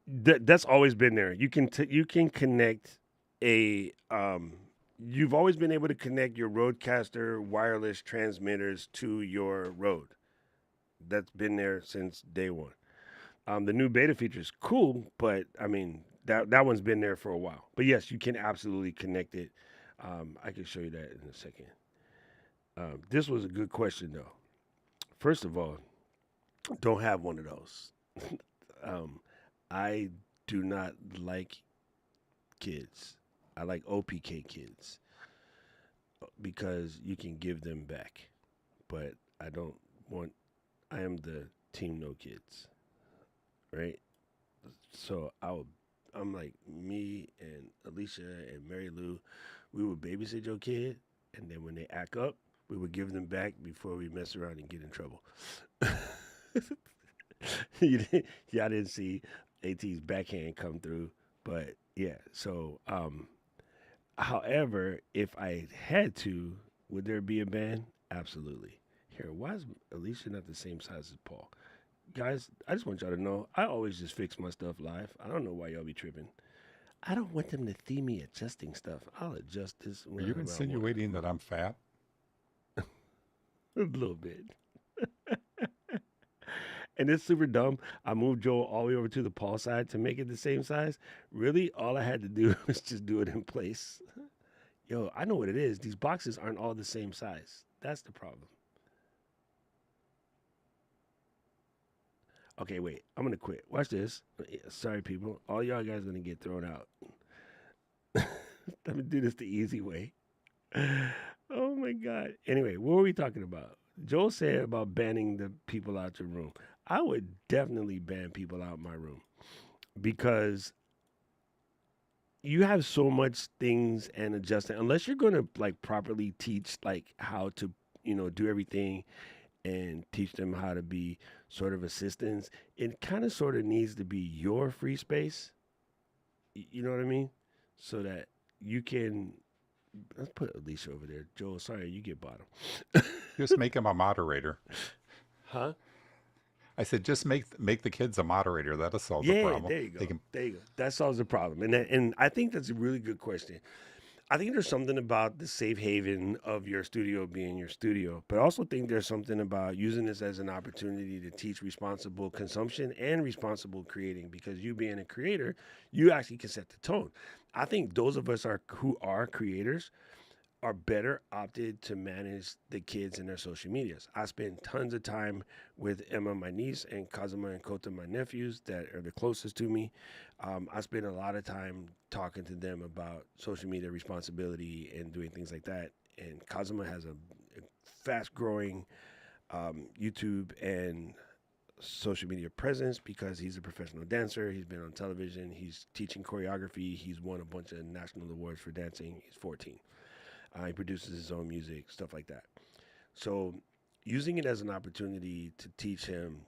that's always been there. You can connect a You've always been able to connect your Rodecaster wireless transmitters to your Rode. That's been there since day one. The new beta feature is cool, but I mean that one's been there for a while. But yes, you can absolutely connect it. I can show you that in a second. This was a good question though. First of all, don't have one of those. I do not like kids. I like OPK kids because you can give them back, but I don't want. I am the team no kids, right? So I'm like me and Alicia and Mary Lou, we would babysit your kid, and then when they act up, we would give them back before we mess around and get in trouble. Y'all didn't see AT's backhand come through, but yeah. So, however, if I had to, would there be a ban? Absolutely. Here, why is Alicia not the same size as Paul? Guys, I just want y'all to know I always just fix my stuff live. I don't know why y'all be tripping. I don't want them to see me adjusting stuff. I'll adjust this Are you insinuating that I'm fat? a little bit. And it's super dumb. I moved Joel all the way over to the Paul side to make it the same size. Really, all I had to do was just do it in place. Yo, I know what it is. These boxes aren't all the same size. That's the problem. Okay, wait. I'm gonna quit. Watch this. Sorry, people. All y'all guys gonna get thrown out. I'm gonna do this the easy way. Oh my god. Anyway, what were we talking about? Joel said about banning the people out your room. I would definitely ban people out my room because you have so much things and adjusting. Unless you're gonna like properly teach like how to do everything and teach them how to be sort of assistants, it kind of sort of needs to be your free space. You know what I mean? So that you can. Let's put Alicia over there. Joel, sorry, you get bottom. Just make him a moderator. Huh? I said, just make the kids a moderator. That'll solve the Yeah, problem. there you go. They can. There you go. That solves the problem. And I think that's a really good question. I think there's something about the safe haven of your studio being your studio, but I also think there's something about using this as an opportunity to teach responsible consumption and responsible creating because you being a creator, you actually can set the tone. I think those of us who are creators are better opted to manage the kids and their social medias. I spend tons of time with Emma, my niece, and Kazuma and Kota, my nephews that are the closest to me. I spend a lot of time talking to them about social media responsibility and doing things like that. And Kazuma has a fast growing YouTube and social media presence because he's a professional dancer. He's been on television. He's teaching choreography. He's won a bunch of national awards for dancing. He's 14. He produces his own music, stuff like that. So using it as an opportunity to teach him,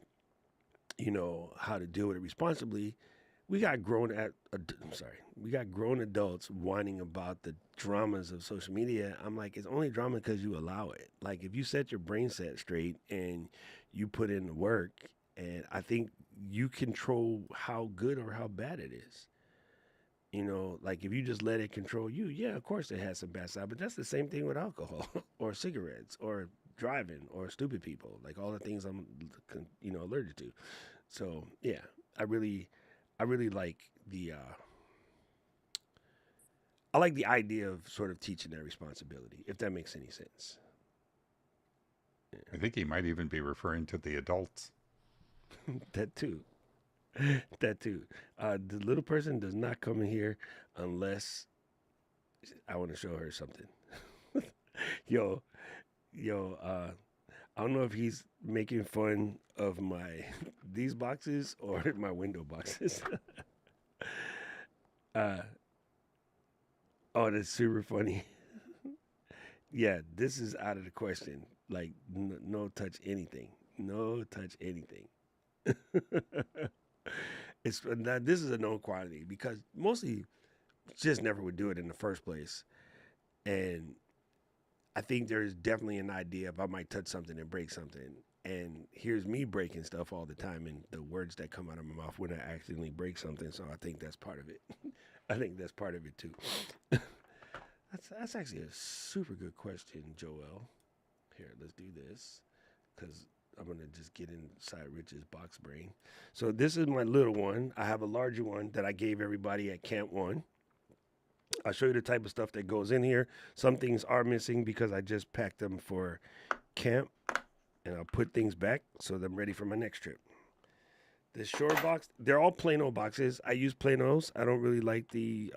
how to deal with it responsibly. We got we got grown adults whining about the dramas of social media. I'm like, it's only drama because you allow it. Like, if you set your brain set straight and you put in the work, and I think you control how good or how bad it is. Like, if you just let it control you, yeah, of course it has some bad side, but that's the same thing with alcohol or cigarettes or driving or stupid people, like all the things I'm, allergic to. So yeah, I really like I like the idea of sort of teaching that responsibility, if that makes any sense. I think he might even be referring to the adults. That too. That too. The little person does not come in here unless I want to show her something. yo, I don't know if he's making fun of my these boxes or my window boxes. uh, oh, that's super funny. Yeah, this is out of the question. Like, no touch anything. No touch anything. It's now, this is a known quantity because mostly just never would do it in the first place. And I think there's definitely an idea if I might touch something and break something. And here's me breaking stuff all the time and the words that come out of my mouth when I accidentally break something. So I think that's part of it. I think that's part of it too. That's actually a super good question, Joel. Here, let's do this because I'm gonna just get inside Rich's box brain. So this is my little one. I have a larger one that I gave everybody at Camp One. I'll show you the type of stuff that goes in here. Some things are missing because I just packed them for camp, and I'll put things back so that I'm ready for my next trip. This Shore box, they're all Plano boxes. I use Planos. I don't really like the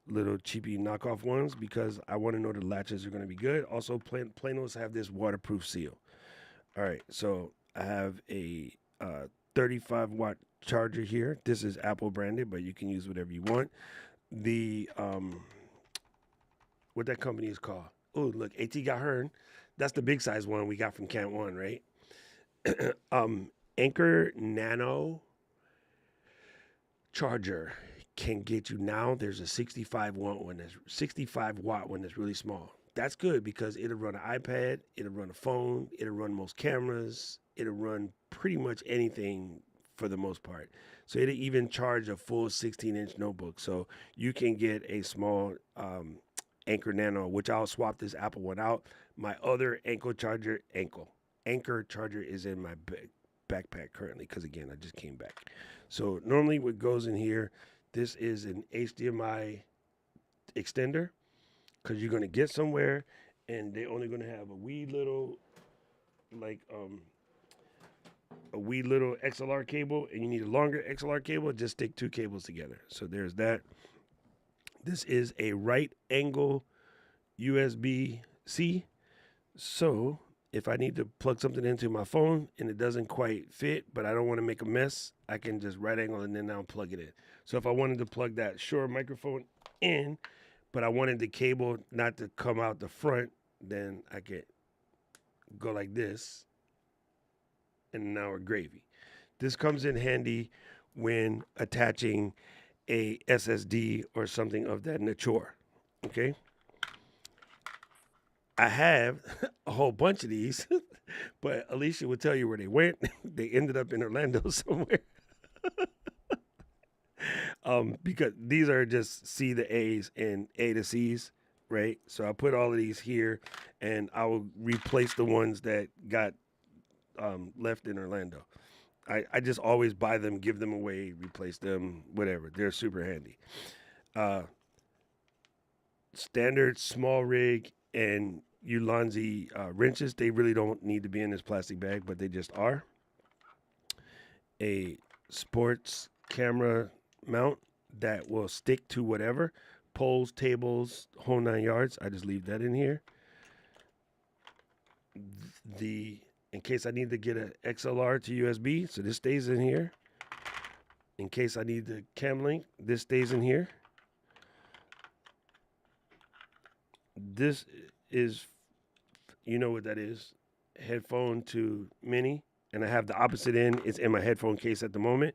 little cheapy knockoff ones because I want to know the latches are going to be good. Also, Planos have this waterproof seal. All right, so I have a 35-watt charger here. This is Apple branded, but you can use whatever you want. The what that company is called? Oh, look, AT got Hearn. That's the big size one we got from Camp One, right? Anchor Nano charger can get you now. There's a 65-watt one that's really small. That's good because it'll run an iPad, it'll run a phone, it'll run most cameras, it'll run pretty much anything for the most part. So it'll even charge a full 16-inch notebook. So you can get a small Anchor Nano, which I'll swap this Apple one out. My other Anchor charger is in my backpack currently because, again, I just came back. So normally what goes in here, this is an HDMI extender because you're going to get somewhere and they're only going to have a wee little XLR cable, and you need a longer XLR cable. Just stick two cables together. So there's that. This is a right angle USB-C. So if I need to plug something into my phone and it doesn't quite fit, but I don't want to make a mess, I can just right angle and then now plug it in. So if I wanted to plug that Shure microphone in, but I wanted the cable not to come out the front, then I could go like this, and now we're gravy. This comes in handy when attaching a SSD or something of that nature. Okay. I have a whole bunch of these, but Alicia will tell you where they went. They ended up in Orlando somewhere. Because these are just C to A's and A to C's, right? So I put all of these here, and I will replace the ones that got left in Orlando. I just always buy them, give them away, replace them, whatever. They're super handy. Standard small rig and Ulanzi wrenches, they really don't need to be in this plastic bag, but they just are. A sports camera mount that will stick to whatever. Poles, tables, whole 9 yards. I just leave that in here. In case I need to get an XLR to USB, so this stays in here. In case I need the cam link, this stays in here. This is You know what that is? Headphone to mini, and I have the opposite end. It's in my headphone case at the moment.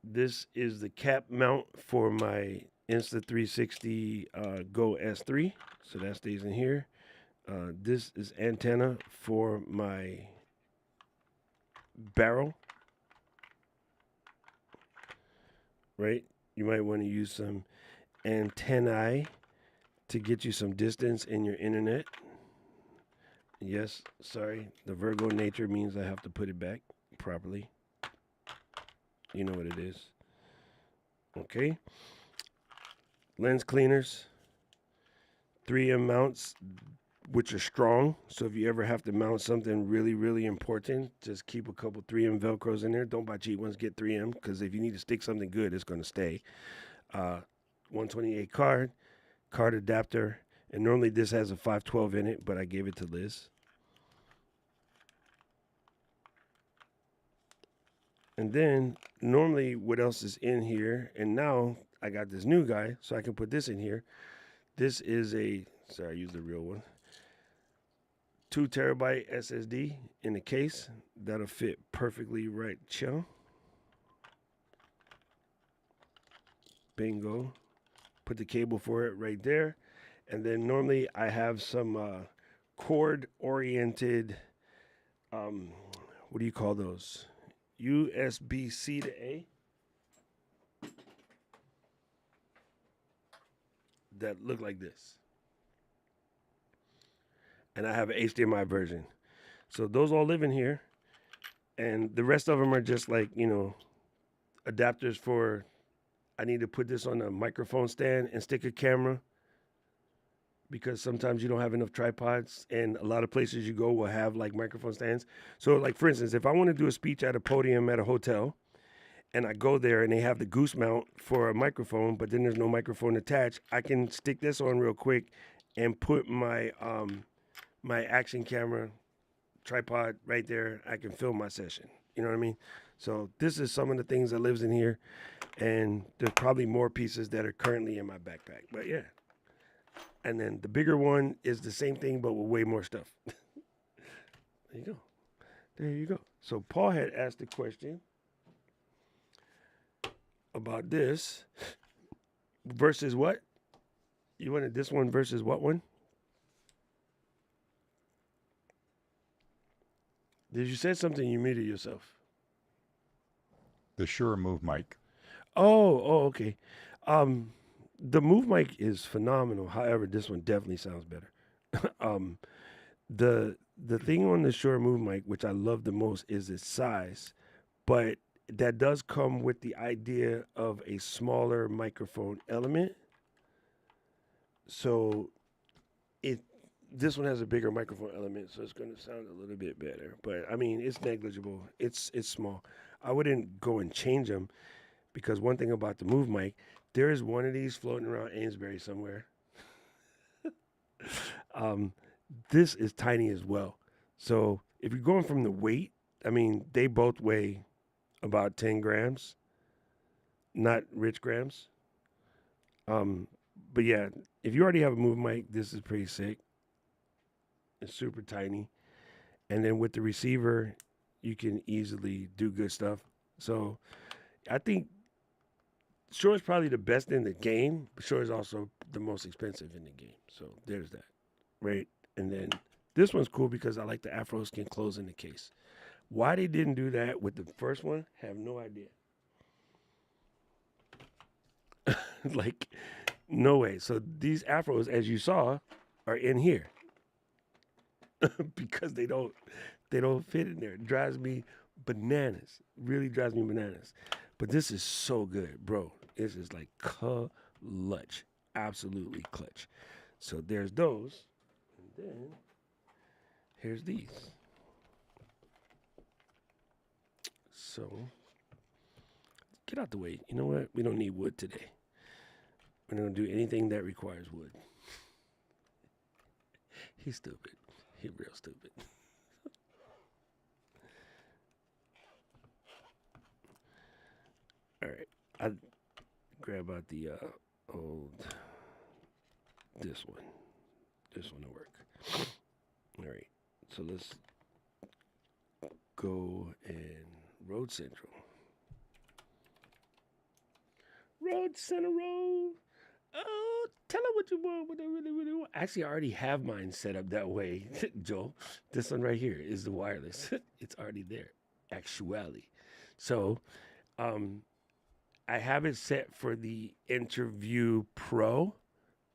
This is the cap mount for my Insta360 Go S3, so that stays in here. This is antenna for my barrel, right? You might want to use some antennae to get you some distance in your internet. Yes, sorry, the Virgo nature means I have to put it back properly. You know what it is. Okay. Lens cleaners, 3M mounts, which are strong. So if you ever have to mount something really, really important, just keep a couple 3M Velcros in there. Don't buy cheap ones, get 3M, because if you need to stick something good, it's going to stay. 128 card adapter, and normally this has a 512 in it, but I gave it to Liz. And then normally what else is in here, and now I got this new guy, so I can put this in here. This is a, sorry, I used the real one, 2 terabyte SSD in the case. That'll fit perfectly right, chill. Bingo. Put the cable for it right there. And then normally I have some cord oriented, what do you call those? USB-C to A. That look like this. And I have an HDMI version. So those all live in here. And the rest of them are just like, you know, adapters for, I need to put this on a microphone stand and stick a camera, because sometimes you don't have enough tripods, and a lot of places you go will have like microphone stands. So like, for instance, if I want to do a speech at a podium at a hotel and I go there and they have the goose mount for a microphone, but then there's no microphone attached, I can stick this on real quick and put my my action camera tripod right there. I can film my session. You know what I mean? So this is some of the things that lives in here, and there's probably more pieces that are currently in my backpack. But yeah. And then the bigger one is the same thing, but with way more stuff. There you go. There you go. So Paul had asked a question about this versus what? You wanted this one versus what one? Did you say something? You muted yourself. The Shure Move mic. Oh, okay. The Move mic is phenomenal. However, this one definitely sounds better. The thing on the Shure Move mic, which I love the most, is its size, but that does come with the idea of a smaller microphone element. So this one has a bigger microphone element, so it's going to sound a little bit better. But I mean, it's negligible. It's small. I wouldn't go and change them, because one thing about the Move mic, there is one of these floating around Amesbury somewhere. This is tiny as well. So if you're going from the weight, I mean, they both weigh about 10 grams, not rich grams. But yeah, if you already have a Move mic, this is pretty sick. It's super tiny. And then with the receiver, you can easily do good stuff. So I think Shure is probably the best in the game, but Shure is also the most expensive in the game. So there's that, right? And then this one's cool because I like the Afro Skin close in the case. Why they didn't do that with the first one, have no idea. Like, no way. So these Afros, as you saw, are in here because they don't fit in there. It drives me bananas. Really drives me bananas. But this is so good, bro. This is like clutch. Absolutely clutch. So there's those. And then here's these. So get out the way. You know what? We don't need wood today. We're not going to do anything that requires wood. He's stupid. He's real stupid. All right. I grab out the old, this one. This one will work. All right. So let's go and Road Central. Road Central. Oh, tell them what you want, what they really want. Actually, I already have mine set up that way, Joel. This one right here is the wireless. It's already there, actually. So, I have it set for the Interview Pro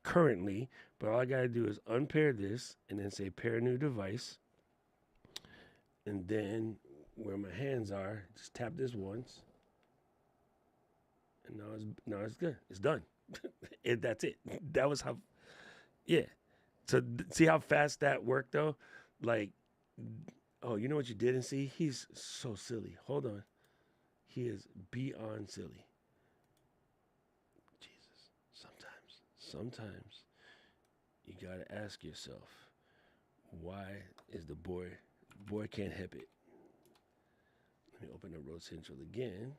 currently, but all I gotta do is unpair this and then say pair new device. And then where my hands are, just tap this once. And now it's good. It's done. That's it. That was how, yeah. So see how fast that worked though? Like, oh, you know what you didn't see? He's so silly. Hold on. He is beyond silly. Jesus. Sometimes you gotta ask yourself, why is the boy can't help it? Let me open up Road Central again.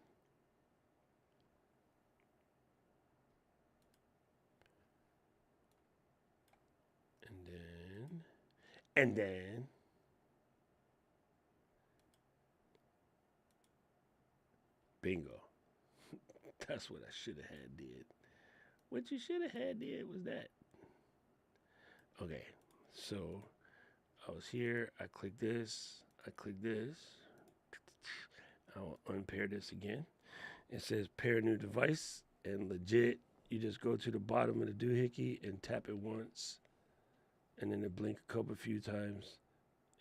And then bingo. That's what I should have had did. What you should have had did was that. Okay, so I was here. I click this. I'll unpair this again. It says pair new device, and legit, you just go to the bottom of the doohickey and tap it once, and then it blink a few times,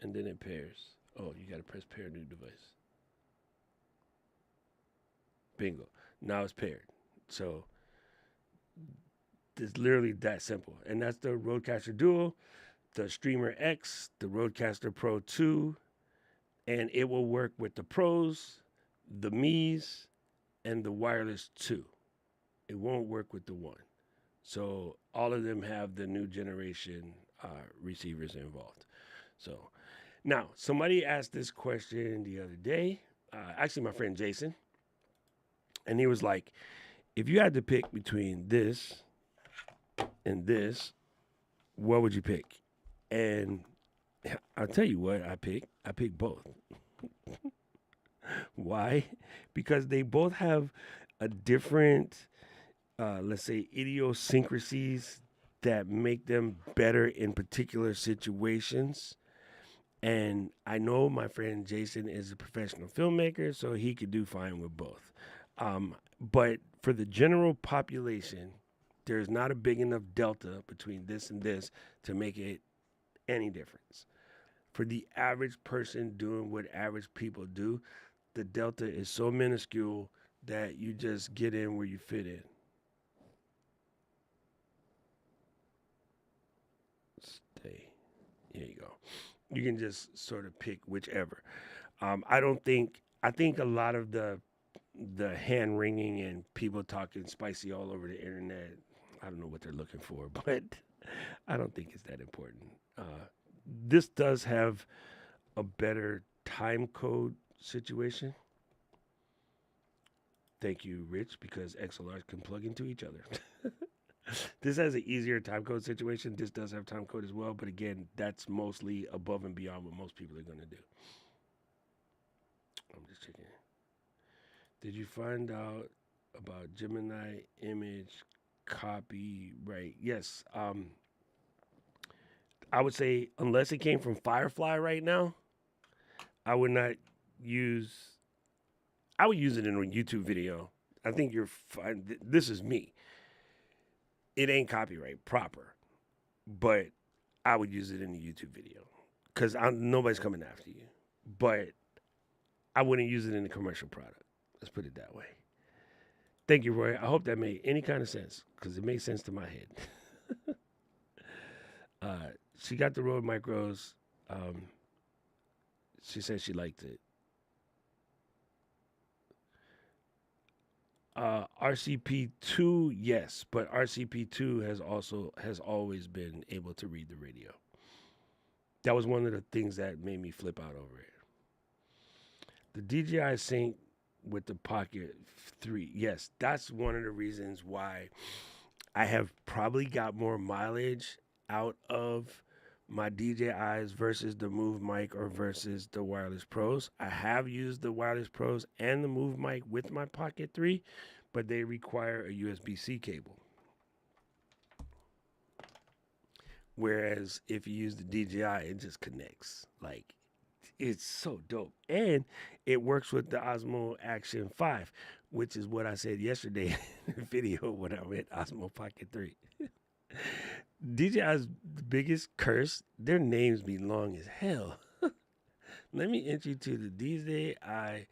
and then it pairs. Oh, you gotta press pair new device. Bingo. Now it's paired. So it's literally that simple. And that's the Rodecaster Duo, the Streamer X, the Rodecaster Pro 2, and it will work with the Pros, the Mi's, and the Wireless 2. It won't work with the 1. So all of them have the new generation receivers involved. So now, somebody asked this question the other day, actually my friend Jason, and he was like, if you had to pick between this and this, what would you pick? And I'll tell you what I pick. I pick both. Why? Because they both have a different, let's say, idiosyncrasies that make them better in particular situations. And I know my friend Jason is a professional filmmaker, so he could do fine with both. But for the general population, there's not a big enough delta between this and this to make it any difference. For the average person doing what average people do, the delta is so minuscule that you just get in where you fit in. Stay. Here you go. You can just sort of pick whichever. I think a lot of the hand wringing and people talking spicy all over the internet, I don't know what they're looking for, but I don't think it's that important. This does have a better time code situation. Thank you, Rich, because XLRs can plug into each other. This has an easier time code situation. This does have time code as well, but again, that's mostly above and beyond what most people are going to do. I'm just checking. Did you find out about Gemini image copyright? Yes. I would say unless it came from Firefly right now, I would not use. I would use it in a YouTube video. I think you're fine. This is me. It ain't copyright proper, but I would use it in a YouTube video because nobody's coming after you. But I wouldn't use it in a commercial product. Let's put it that way. Thank you, Roy. I hope that made any kind of sense because it made sense to my head. She got the Rode Micros. She said she liked it. RCP2, yes, but RCP2 has always been able to read the radio. That was one of the things that made me flip out over it. The DJI Sync with the Pocket 3, yes, that's one of the reasons why I have probably got more mileage out of my DJIs versus the Move Mic or versus the Wireless Pros. I have used the Wireless Pros and the Move Mic with my Pocket 3, but they require a USB-C cable. Whereas if you use the DJI, it just connects. Like, it's so dope. And it works with the Osmo Action 5, which is what I said yesterday in the video when I went Osmo Pocket 3. DJI's biggest curse, their names be long as hell. Let me enter you to the DJI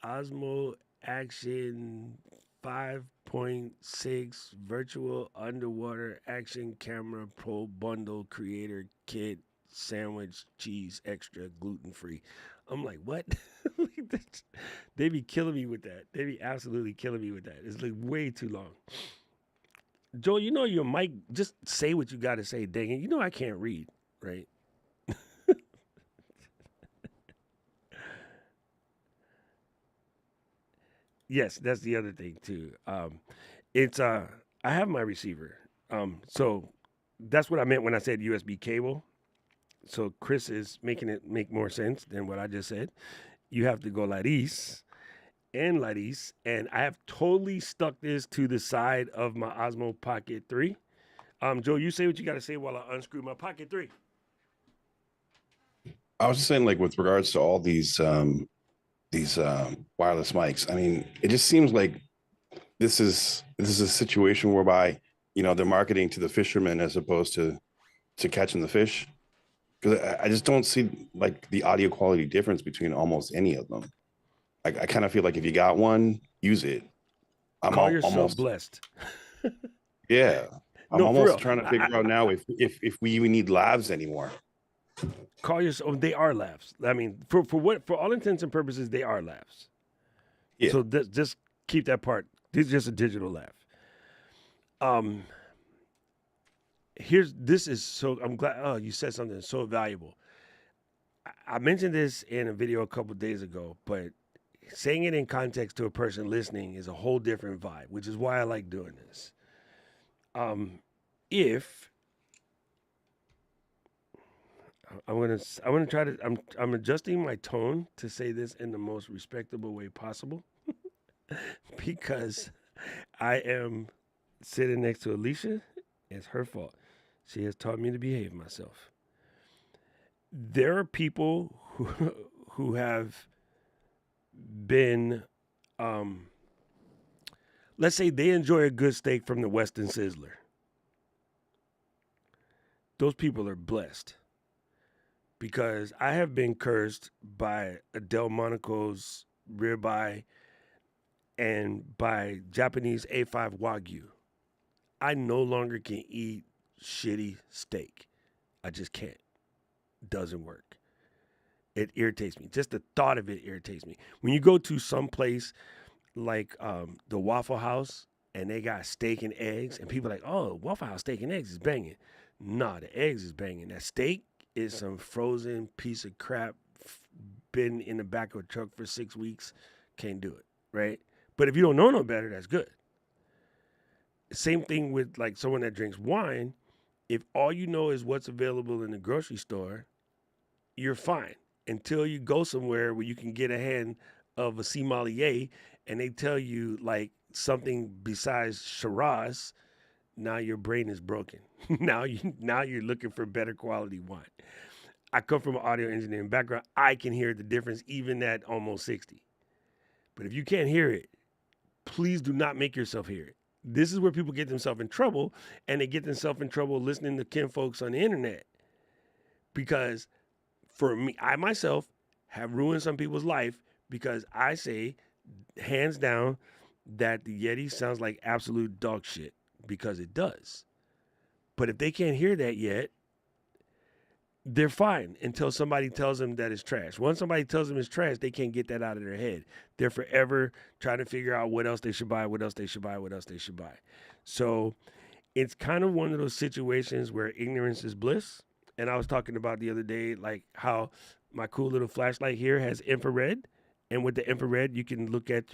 Osmo Action 5.6 Virtual Underwater Action Camera Pro Bundle Creator Kit Sandwich Cheese Extra Gluten Free. I'm like, what? They be killing me with that. They be absolutely killing me with that. It's like way too long. Joel, you know your mic, just say what you got to say, dang it. You know I can't read, right? Yes, that's the other thing too. It's I have my receiver. So that's what I meant when I said USB cable. So Chris is making it make more sense than what I just said. You have to go like this and like this, and I have totally stuck this to the side of my Osmo Pocket 3. Joe, you say what you got to say while I unscrew my Pocket 3. I was just saying, like, with regards to all these wireless mics, I mean, it just seems like this is a situation whereby, you know, they're marketing to the fishermen as opposed to catching the fish. Because I just don't see like the audio quality difference between almost any of them. I kind of feel like if you got one, use it. Call yourself almost blessed. Yeah. I'm No, for real. almost trying to figure out now if we even need labs anymore. Call yourself. They are laughs. I mean, for all intents and purposes, they are laughs. Yeah. So just keep that part. This is just a digital laugh. This is so. I'm glad. Oh, you said something so valuable. I mentioned this in a video a couple days ago, but saying it in context to a person listening is a whole different vibe, which is why I like doing this. If I'm gonna try to, I'm adjusting my tone to say this in the most respectable way possible, because I am sitting next to Alicia. It's her fault. She has taught me to behave myself. There are people who have been, let's say they enjoy a good steak from the Weston Sizzler. Those people are blessed, because I have been cursed by a Delmonico's ribeye and by Japanese A5 Wagyu. I no longer can eat shitty steak. I just can't. Doesn't work. It irritates me. Just the thought of it irritates me. When you go to some place like the Waffle House and they got steak and eggs, and people are like, oh, Waffle House steak and eggs is banging. Nah, the eggs is banging. That steak is some frozen piece of crap, been in the back of a truck for 6 weeks. Can't do it, right? But if you don't know no better, that's good. Same thing with like someone that drinks wine. If all you know is what's available in the grocery store, you're fine until you go somewhere where you can get a hand of a sommelier and they tell you like something besides Shiraz. Now your brain is broken. now you're looking for better quality wine. I come from an audio engineering background. I can hear the difference even at almost 60. But if you can't hear it, please do not make yourself hear it. This is where people get themselves in trouble, and they get themselves in trouble listening to kin folks on the internet. Because for me, I myself have ruined some people's life because I say, hands down, that the Yeti sounds like absolute dog shit, because it does. But if they can't hear that yet, they're fine until somebody tells them that it's trash. Once somebody tells them it's trash, they can't get that out of their head. They're forever trying to figure out what else they should buy, what else they should buy, what else they should buy. So it's kind of one of those situations where ignorance is bliss. And I was talking about the other day, like how my cool little flashlight here has infrared. And with the infrared, you can look at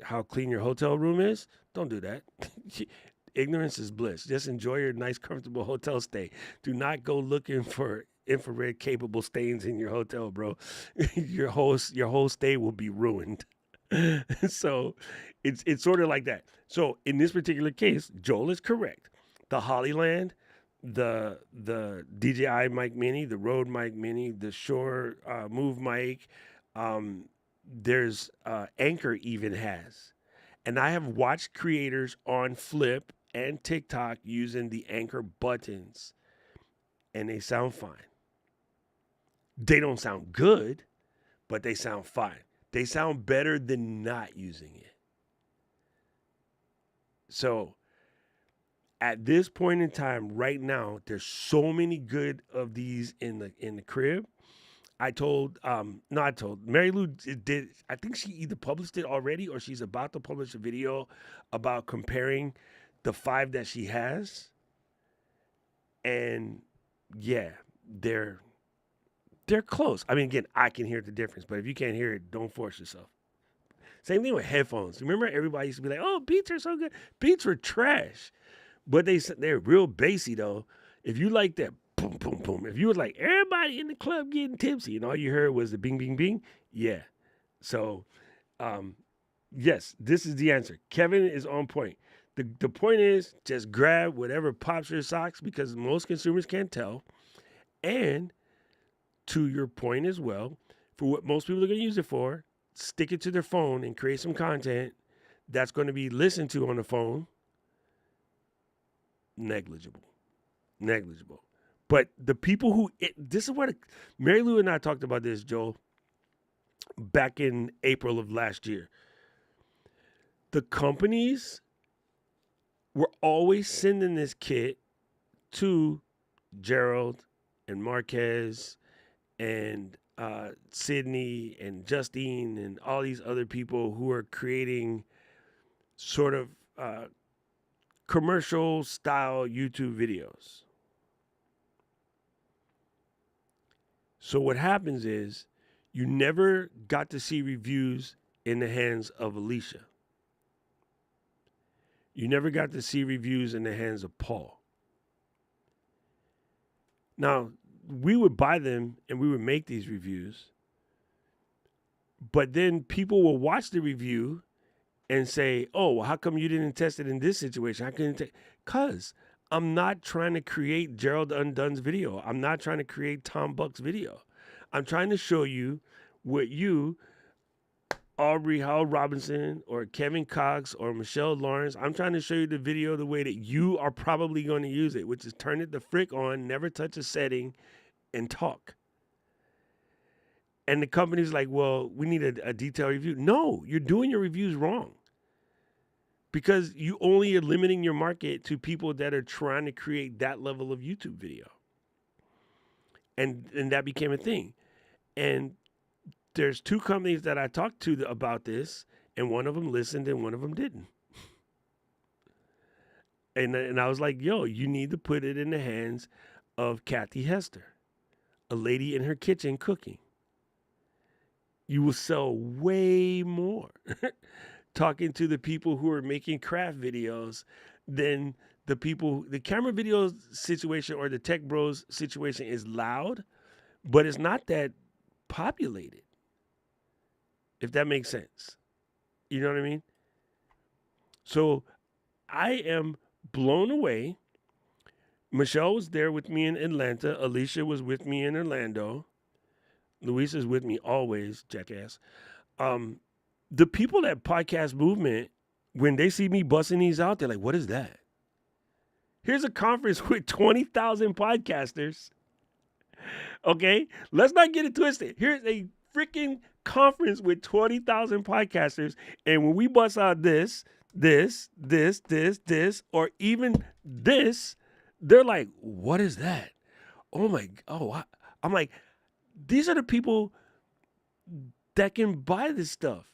how clean your hotel room is. Don't do that. Ignorance is bliss. Just enjoy your nice, comfortable hotel stay. Do not go looking for infrared capable stains in your hotel, bro. your whole stay will be ruined. So it's sort of like that. So in this particular case, Joel is correct. The Hollyland, the DJI Mic Mini, the Rode Mic Mini, the Shure Move Mic, there's Anchor even has. And I have watched creators on Flip and TikTok using the Anchor buttons, and they sound fine. They don't sound good, but they sound fine. They sound better than not using it. So at this point in time, right now, there's so many good of these in the crib. Mary Lou did, I think she either published it already or she's about to publish a video about comparing the 5 that she has. And yeah, they're close. I mean, again, I can hear the difference, but if you can't hear it, don't force yourself. Same thing with headphones. Remember, everybody used to be like, "Oh, Beats are so good." Beats were trash, but they're real bassy though. If you like that boom, boom, boom. If you was like everybody in the club getting tipsy and all you heard was the bing, bing, bing, yeah. So, yes, this is the answer. Kevin is on point. The point is just grab whatever pops your socks because most consumers can't tell. And to your point as well, for what most people are going to use it for, stick it to their phone and create some content that's going to be listened to on the phone. Negligible. But the people who, this is what, Mary Lou and I talked about this, Joel, back in April of last year. The companies were always sending this kit to Gerald and Marquez and Sydney and Justine and all these other people who are creating sort of commercial style YouTube videos. So what happens is you never got to see reviews in the hands of Alicia. You never got to see reviews in the hands of Paul. Now, we would buy them and we would make these reviews, but then people will watch the review and say, "Oh, well, how come you didn't test it in this situation? How couldn't you?" Because I'm not trying to create Gerald Undone's video. I'm not trying to create Tom Buck's video. I'm trying to show you what you, Aubrey Howell Robinson, or Kevin Cox, or Michelle Lawrence, I'm trying to show you the video the way that you are probably going to use it, which is turn it the frick on, never touch a setting, and talk. And the company's like, "Well, we need a detailed review." No, you're doing your reviews wrong. Because you only are limiting your market to people that are trying to create that level of YouTube video. And that became a thing. And there's 2 companies that I talked to about this, and one of them listened and one of them didn't. And I was like, "Yo, you need to put it in the hands of Kathy Hester, a lady in her kitchen cooking. You will sell way more talking to the people who are making craft videos than the people." The camera videos situation or the tech bros situation is loud, but it's not that populated, if that makes sense. You know what I mean? So I am blown away. Michelle was there with me in Atlanta. Alicia was with me in Orlando. Luisa's with me always, jackass. The people at Podcast Movement, when they see me busting these out, they're like, "What is that?" Here's a conference with 20,000 podcasters. Okay? Let's not get it twisted. Here's a freaking conference with 20,000 podcasters. And when we bust out this, or even this, they're like, "What is that?" I'm like, these are the people that can buy this stuff.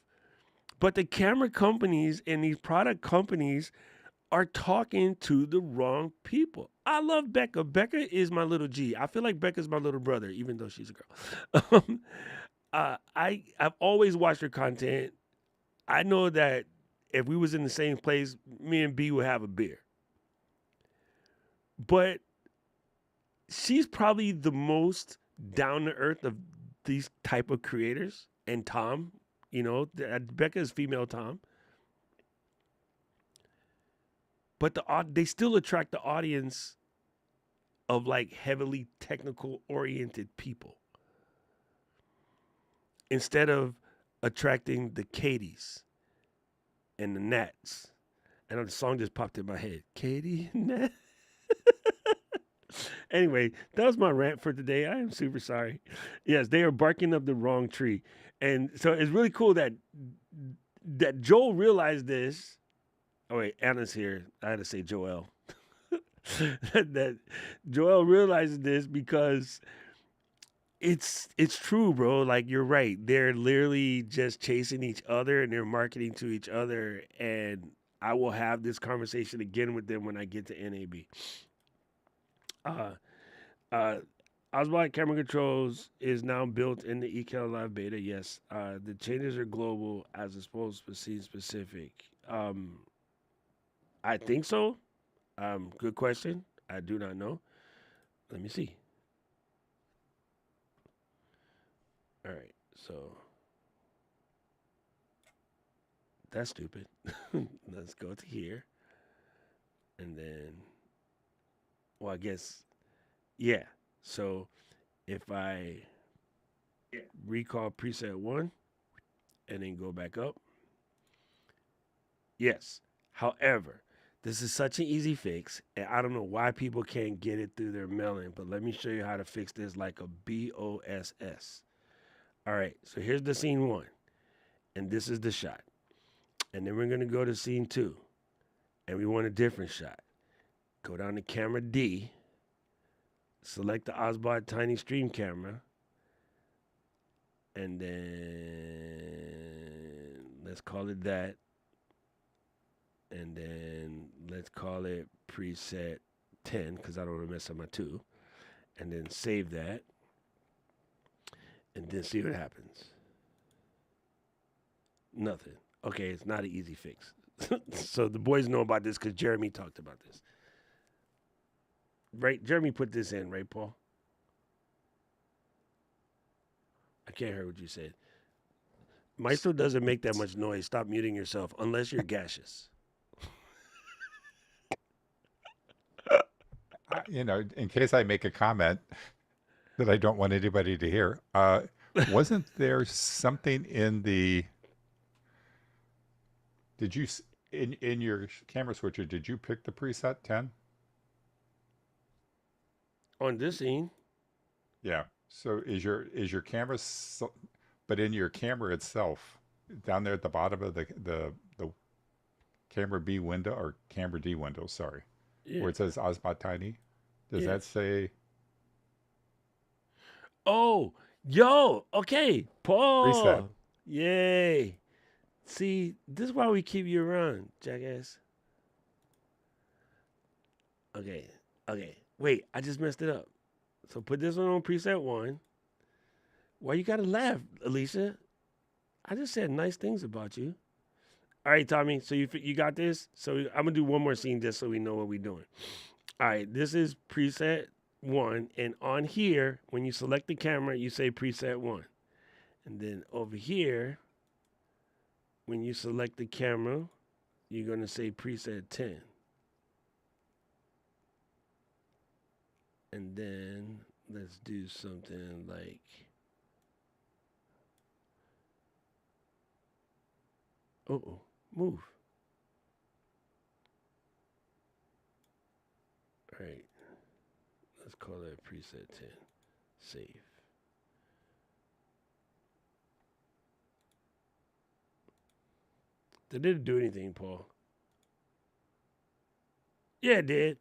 But the camera companies and these product companies are talking to the wrong people. I love Becca. Becca is my little G. I feel like Becca's my little brother, even though she's a girl. I've always watched her content. I know that if we was in the same place, me and B would have a beer. but she's probably the most down to earth of these type of creators. And Tom, Becca is female Tom, but they still attract the audience of like heavily technical oriented people instead of attracting the Katies and the Nats. And the song just popped in my head. Katie and Nat. Anyway, that was my rant for today. I am super sorry. Yes, they are barking up the wrong tree. And so it's really cool that Joel realized this. Oh wait, Anna's here. I had to say Joel. that Joel realizes this because it's true, bro. Like you're right. They're literally just chasing each other and they're marketing to each other. And I will have this conversation again with them when I get to NAB. Osbot Camera Controls is now built in the eCal Live Beta. Yes, the changes are global as opposed to scene specific. I think so. Good question. I do not know. Let me see. All right, so that's stupid. Let's go to here, and then, well, I guess, yeah. So if I recall preset 1 and then go back up, yes. However, this is such an easy fix, and I don't know why people can't get it through their melon, but let me show you how to fix this like a BOSS. All right, so here's the scene 1, and this is the shot. And then we're going to go to scene 2, and we want a different shot. Go down to camera D, select the Osbot Tiny Stream camera, and then let's call it that. And then let's call it preset 10 because I don't want to mess up my 2. And then save that. And then see what happens. Nothing. Okay, it's not an easy fix. So the boys know about this because Jeremy talked about this. Right? Jeremy put this in, right, Paul? I can't hear what you said. Maestro doesn't make that much noise. Stop muting yourself unless you're gaseous. In case I make a comment that I don't want anybody to hear, wasn't there something in the? Did you in your camera switcher? Did you pick the preset 10? On this scene? Yeah. So is your camera, but in your camera itself, down there at the bottom of the camera B window or camera D window, sorry. Yeah. Where it says Osbot Tiny, does that say? Oh, yo, okay, Paul. Reset. Yay. See, this is why we keep you around, jackass. Okay. Wait, I just messed it up. So put this one on preset 1. Why you gotta laugh, Alicia? I just said nice things about you. All right, Tommy. So you got this. So I'm gonna do one more scene just so we know what we're doing. All right, this is preset 1, and on here, when you select the camera, you say preset 1, and then over here, when you select the camera, you're gonna say preset 10, and then let's do something like. Move. All right. Let's call that preset 10. Save. Did it do anything, Paul? Yeah, it did.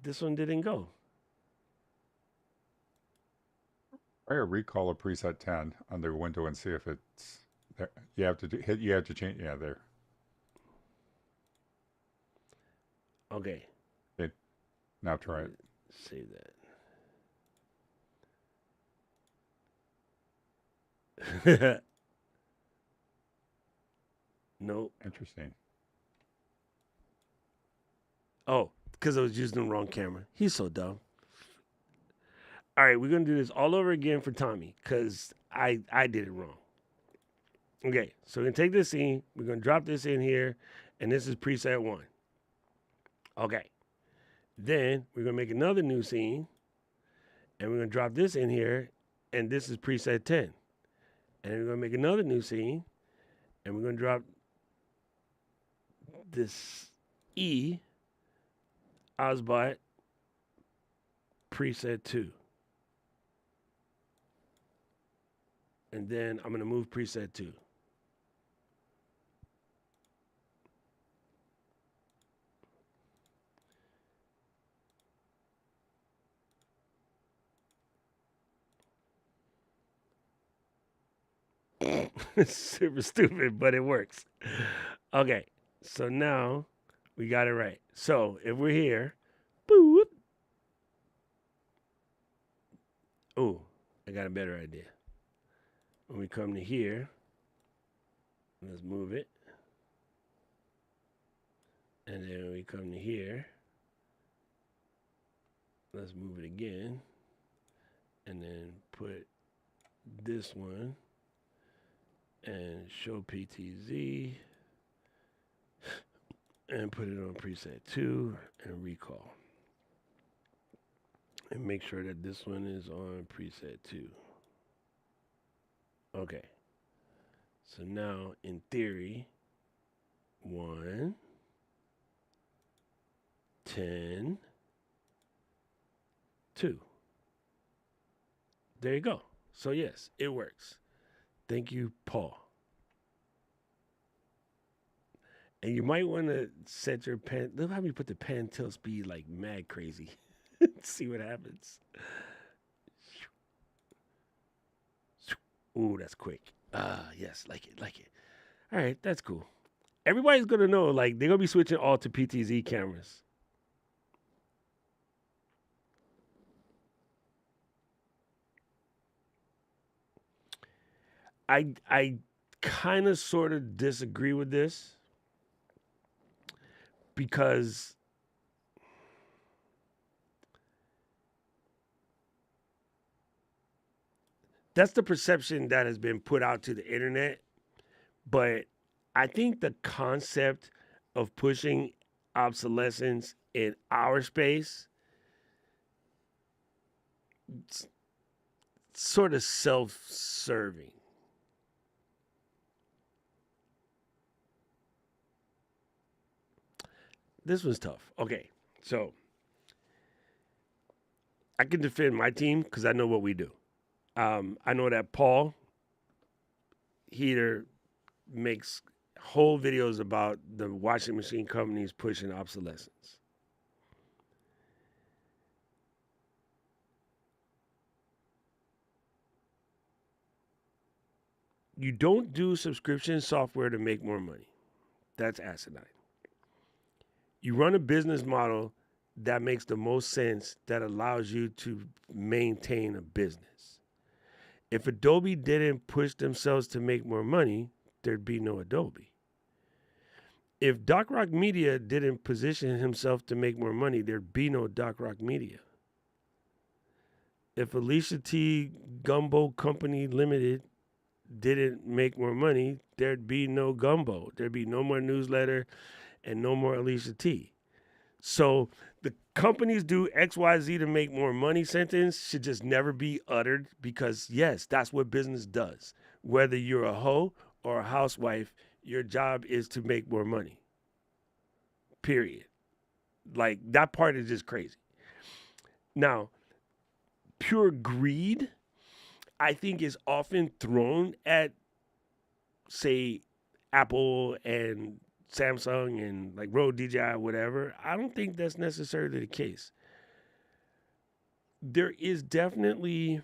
This one didn't go. Try a recall of preset 10 on their window and see if it's there. You have to change. Yeah, there. Okay. Now try it. Save that. Nope. Interesting. Oh, because I was using the wrong camera. He's so dumb. All right, we're gonna do this all over again for Tommy because I did it wrong. Okay, so we're gonna take this scene, we're gonna drop this in here, and this is preset 1. Okay. Then we're gonna make another new scene, and we're gonna drop this in here, and this is preset 10. And then we're gonna make another new scene, and we're gonna drop this E Osbot preset 2. And then I'm gonna move preset 2. It's super stupid, but it works. Okay, so now we got it right. So if we're here, boop. Oh, I got a better idea. When we come to here, let's move it. And then when we come to here, let's move it again. And then put this one and show PTZ and put it on preset 2 and recall. And make sure that this one is on preset 2. Okay. So now, in theory, 1, 10, 2. There you go. So yes, it works. Thank you, Paul. And you might want to set your pen. Look how you put the pen tilt speed like mad crazy. See what happens. Ooh, that's quick. Yes, like it. All right, that's cool. Everybody's gonna know, like, they're gonna be switching all to PTZ cameras. I kind of sort of disagree with this because that's the perception that has been put out to the internet. But I think the concept of pushing obsolescence in our space sort of self-serving. This was tough. Okay, so I can defend my team because I know what we do. I know that Paul Heater makes whole videos about the washing machine companies pushing obsolescence. You don't do subscription software to make more money. That's asinine. You run a business model that makes the most sense, that allows you to maintain a business. If Adobe didn't push themselves to make more money, there'd be no Adobe. If Doc Rock Media didn't position himself to make more money, there'd be no Doc Rock Media. If Alicia T. Gumbo Company Limited didn't make more money, there'd be no Gumbo. There'd be no more newsletter and no more Alicia T. So the companies do XYZ to make more money sentence should just never be uttered because, yes, that's what business does. Whether you're a hoe or a housewife, your job is to make more money. Period. Like, that part is just crazy. Now, pure greed, I think, is often thrown at, say, Apple and Samsung and like Rode DJI, whatever. I don't think that's necessarily the case. There is definitely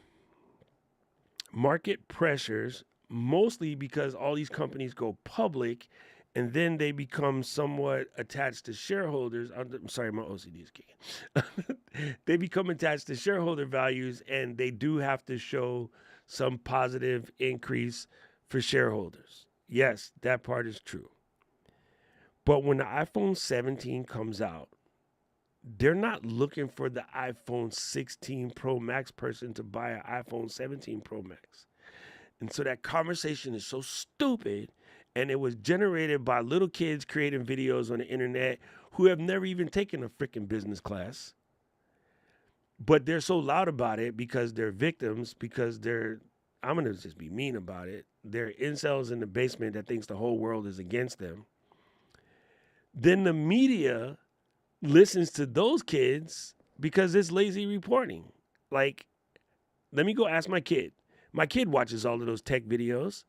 market pressures, mostly because all these companies go public and then they become somewhat attached to shareholders. I'm sorry, my OCD is kicking. They become attached to shareholder values and they do have to show some positive increase for shareholders. Yes, that part is true. But when the iPhone 17 comes out, they're not looking for the iPhone 16 Pro Max person to buy an iPhone 17 Pro Max. And so that conversation is so stupid, and it was generated by little kids creating videos on the internet who have never even taken a freaking business class. But they're so loud about it because they're victims, because I'm going to just be mean about it. They're incels in the basement that thinks the whole world is against them. Then the media listens to those kids because it's lazy reporting. Like, let me go ask my kid. My kid watches all of those tech videos.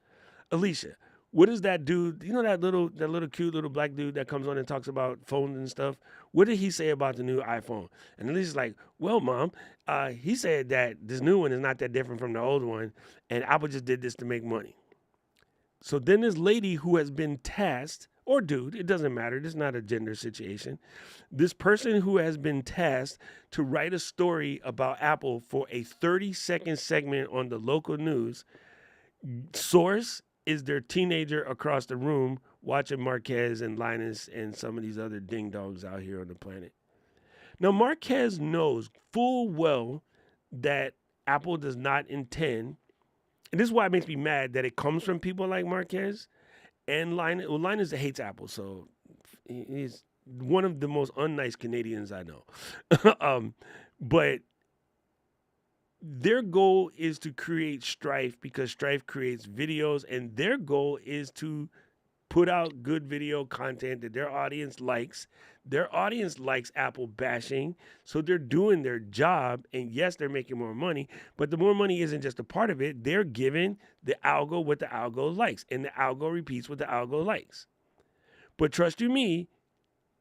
Alicia, what does that dude, you know that little cute little black dude that comes on and talks about phones and stuff? What did he say about the new iPhone? And Alicia's like, well, Mom, he said that this new one is not that different from the old one, and Apple just did this to make money. So then this lady who has been tasked, or dude, it doesn't matter, this is not a gender situation. This person who has been tasked to write a story about Apple for a 30-second segment on the local news, source is their teenager across the room watching Marquez and Linus and some of these other ding-dongs out here on the planet. Now, Marquez knows full well that Apple does not intend, and this is why it makes me mad that it comes from people like Marquez and Linus. Well, Linus hates Apple, so he's one of the most unnice Canadians I know. But their goal is to create strife because strife creates videos, and their goal is to put out good video content that their audience likes. Their audience likes Apple bashing, so they're doing their job, and yes, they're making more money, but the more money isn't just a part of it. They're giving the algo what the algo likes, and the algo repeats what the algo likes. But trust you me,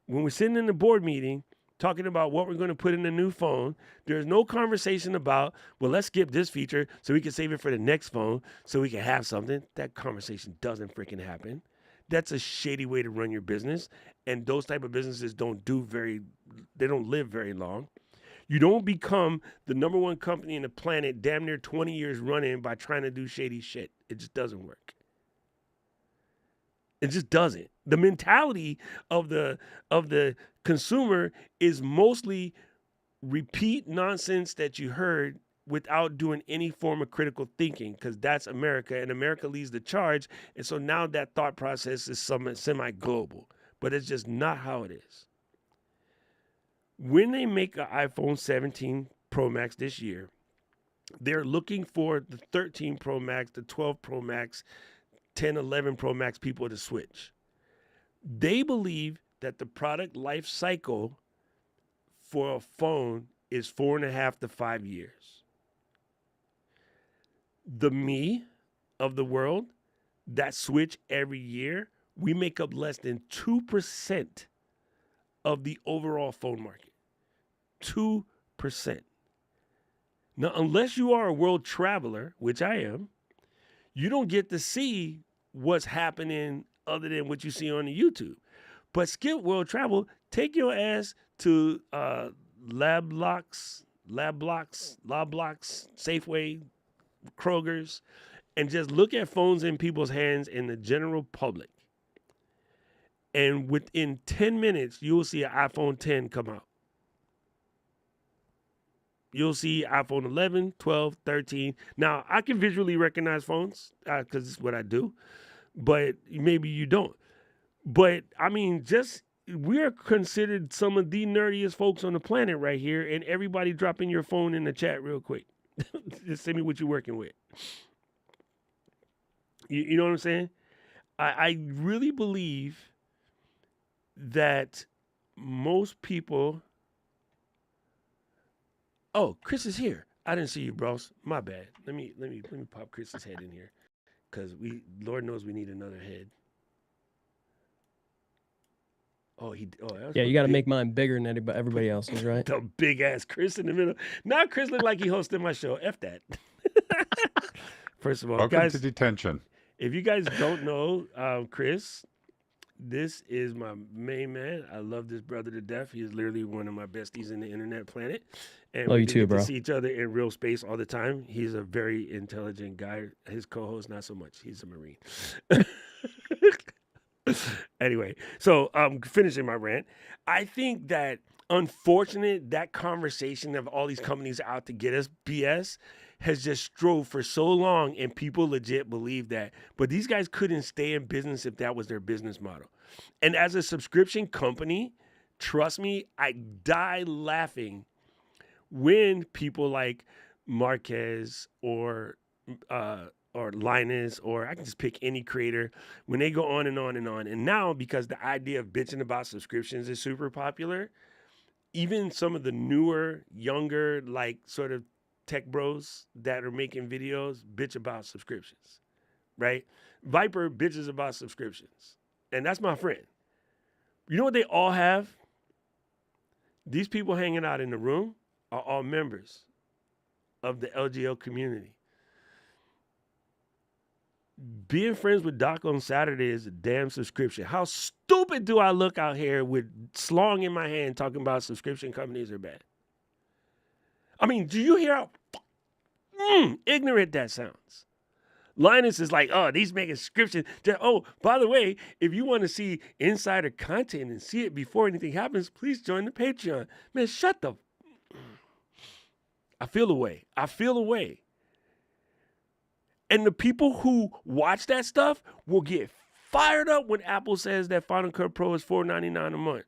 when we're sitting in the board meeting talking about what we're going to put in the new phone, there's no conversation about, well, let's skip this feature so we can save it for the next phone so we can have something. That conversation doesn't freaking happen. That's a shady way to run your business, and those type of businesses don't live very long. You don't become the number one company in the planet damn near 20 years running by trying to do shady shit. It just doesn't work. It just doesn't. The mentality of the consumer is mostly repeat nonsense that you heard without doing any form of critical thinking, because that's America, and America leads the charge. And so now that thought process is semi-global, but it's just not how it is. When they make an iPhone 17 Pro Max this year, they're looking for the 13 Pro Max, the 12 Pro Max, 10, 11 Pro Max people to switch. They believe that the product life cycle for a phone is 4.5 to 5 years. The me of the world that switch every year, we make up less than 2% of the overall phone market. 2%. Now, unless you are a world traveler, which I am, you don't get to see what's happening other than what you see on the YouTube. But skip world travel, take your ass to Lab-Blocks, Safeway, Kroger's, and just look at phones in people's hands in the general public. And within 10 minutes, you'll see an iPhone 10 come out. You'll see iPhone 11, 12, 13. Now, I can visually recognize phones because it's what I do, but maybe you don't. But, I mean, we're considered some of the nerdiest folks on the planet right here, and everybody dropping your phone in the chat real quick. Just send me what you're working with. You know what I'm saying? I really believe that most people... Oh, Chris is here. I didn't see you, bros. My bad. Let me pop Chris's head in here, because Lord knows we need another head. Yeah, you got to make mine bigger than everybody else's, right? The big ass Chris in the middle. Now Chris look like he hosted my show. F that. First of all, welcome guys, to detention. If you guys don't know Chris, this is my main man. I love this brother to death. He is literally one of my besties in the internet planet. And love we you too, bro. To see each other in real space all the time. He's a very intelligent guy. His co-host, not so much. He's a Marine. Anyway, so finishing my rant. I think that unfortunate that conversation of all these companies out to get us BS has just strove for so long, and people legit believe that. But these guys couldn't stay in business if that was their business model. And as a subscription company, trust me, I die laughing when people like Marquez or Linus, or I can just pick any creator, when they go on and on and on. And now, because the idea of bitching about subscriptions is super popular, even some of the newer, younger, like sort of tech bros that are making videos bitch about subscriptions, right? Viper bitches about subscriptions. And that's my friend. You know what they all have? These people hanging out in the room are all members of the LGL community. Being friends with Doc on Saturday is a damn subscription. How stupid do I look out here with slong in my hand talking about subscription companies are bad? I mean, do you hear how ignorant that sounds? Linus is like, oh, these making subscriptions. Oh, by the way, if you want to see insider content and see it before anything happens, please join the Patreon. Man, shut the... I feel away. And the people who watch that stuff will get fired up when Apple says that Final Cut Pro is $4.99 a month.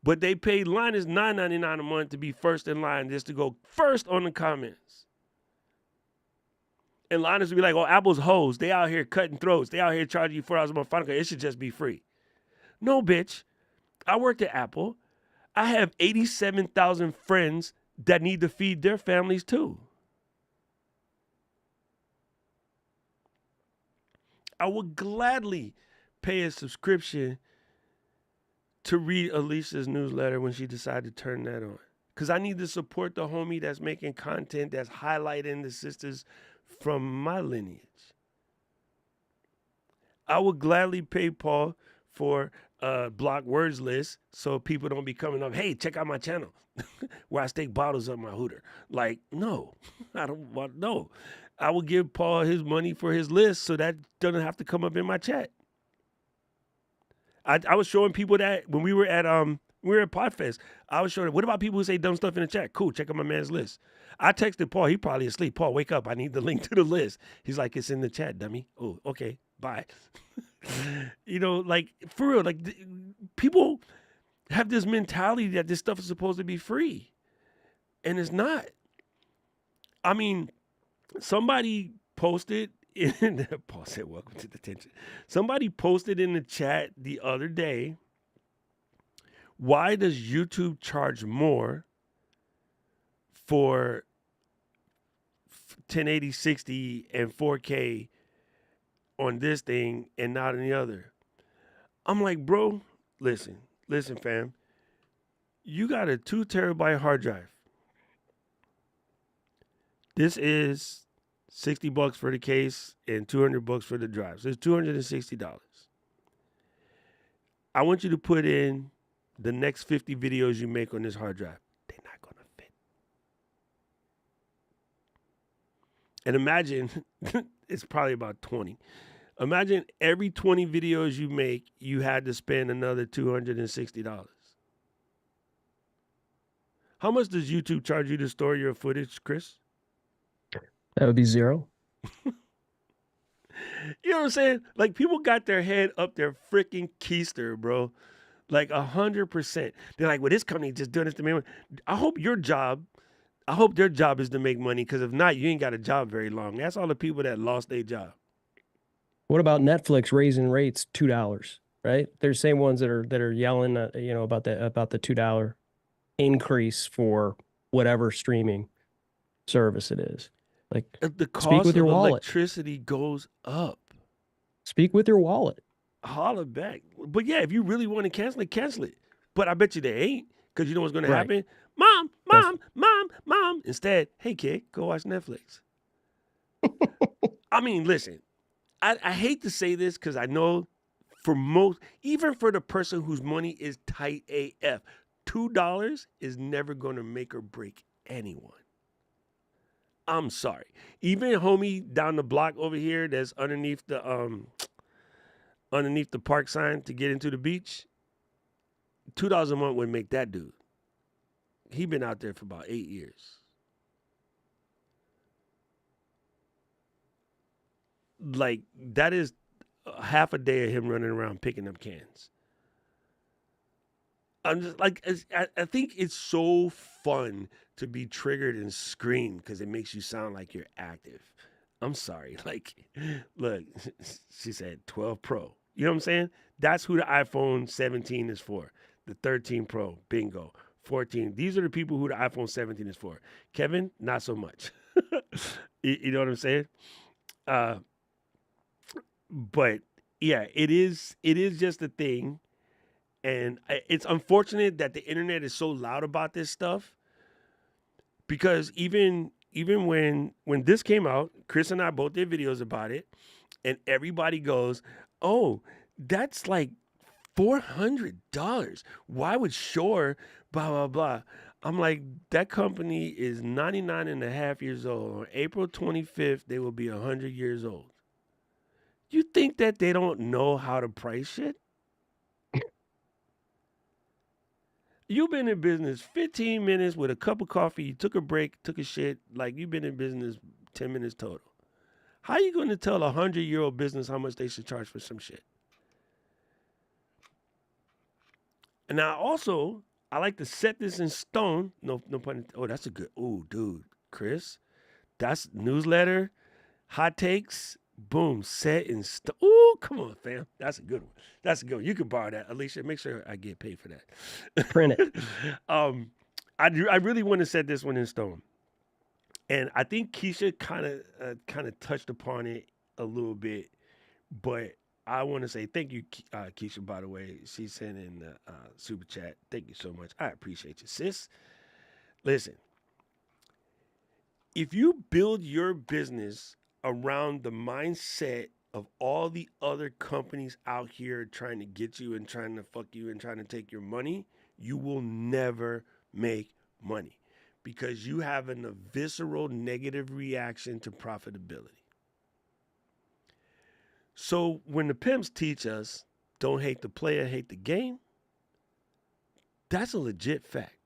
But they paid Linus $9.99 a month to be first in line, just to go first on the comments. And Linus will be like, oh, Apple's hoes. They out here cutting throats. They out here charging you $4 a month Final Cut. It should just be free. No, bitch. I worked at Apple. I have 87,000 friends that need to feed their families too. I would gladly pay a subscription to read Alicia's newsletter when she decided to turn that on. Because I need to support the homie that's making content that's highlighting the sisters from my lineage. I would gladly pay Paul for a block words list so people don't be coming up, hey, check out my channel where I stake bottles up my hooter. Like, no, I don't want, no. I will give Paul his money for his list so that doesn't have to come up in my chat. I was showing people that when we were at Podfest, I was showing, what about people who say dumb stuff in the chat? Cool, check out my man's list. I texted Paul, he probably asleep. Paul, wake up, I need the link to the list. He's like, it's in the chat, dummy. Oh, okay, bye. You know, like, for real, like, people have this mentality that this stuff is supposed to be free. And it's not. I mean, somebody posted in Paul said, welcome to the tension. Somebody posted in the chat the other day, why does YouTube charge more for 1080, 60, and 4K on this thing and not on the other? I'm like, bro, listen, fam. You got a 2 terabyte hard drive. This is $60 for the case and $200 for the drive. So it's $260. I want you to put in the next 50 videos you make on this hard drive. They're not going to fit. And imagine, it's probably about 20. Imagine every 20 videos you make, you had to spend another $260. How much does YouTube charge you to store your footage, Chris? That would be $0. You know what I'm saying? Like, people got their head up their freaking keister, bro. Like 100%. They're like, well, this company just doing this to me. I hope their job is to make money, because if not, you ain't got a job very long. That's all the people that lost their job. What about Netflix raising rates $2? Right? They're the same ones that are yelling, about the $2 increase for whatever streaming service it is. Like, the cost of electricity goes up. Speak with your wallet. Holler back. But yeah, if you really want to cancel it, cancel it. But I bet you they ain't, because you know what's going to happen? Mom. Instead, hey, kid, go watch Netflix. I mean, listen, I hate to say this, because I know for most, even for the person whose money is tight AF, $2 is never going to make or break anyone. I'm sorry. Even homie down the block over here that's underneath the underneath the park sign to get into the beach, $2 a month would make that dude. He been out there for about 8 years. Like, that is half a day of him running around picking up cans. I'm just like, I think it's so fun to be triggered and scream because it makes you sound like you're active. I'm sorry. Like, look, she said 12 Pro. You know what I'm saying? That's who the iPhone 17 is for. The 13 Pro, bingo. 14. These are the people who the iPhone 17 is for. Kevin, not so much. You know what I'm saying? But yeah, it is just a thing. And it's unfortunate that the internet is so loud about this stuff, because even when this came out, Chris and I both did videos about it, and everybody goes, "Oh, that's like $400. Why would Shure blah blah blah?" I'm like, that company is 99 and a half years old. On April 25th, they will be 100 years old. You think that they don't know how to price shit? You've been in business 15 minutes with a cup of coffee. You took a break, took a shit. Like, you've been in business 10 minutes total. How are you going to tell a 100-year-old business how much they should charge for some shit? And now also, I like to set this in stone. No pun. Oh, that's a good. Oh, dude, Chris, that's newsletter, hot takes. Boom, set in stone. Ooh, come on, fam. That's a good one. That's a good one. You can borrow that, Alicia. Make sure I get paid for that. Print it. I really want to set this one in stone, and I think Keisha kind of touched upon it a little bit, but I want to say thank you, Keisha. By the way, she sent in the super chat. Thank you so much. I appreciate you, sis. Listen, if you build your business around the mindset of all the other companies out here trying to get you and trying to fuck you and trying to take your money, you will never make money, because you have a visceral negative reaction to profitability. So when the pimps teach us, don't hate the player, hate the game, that's a legit fact.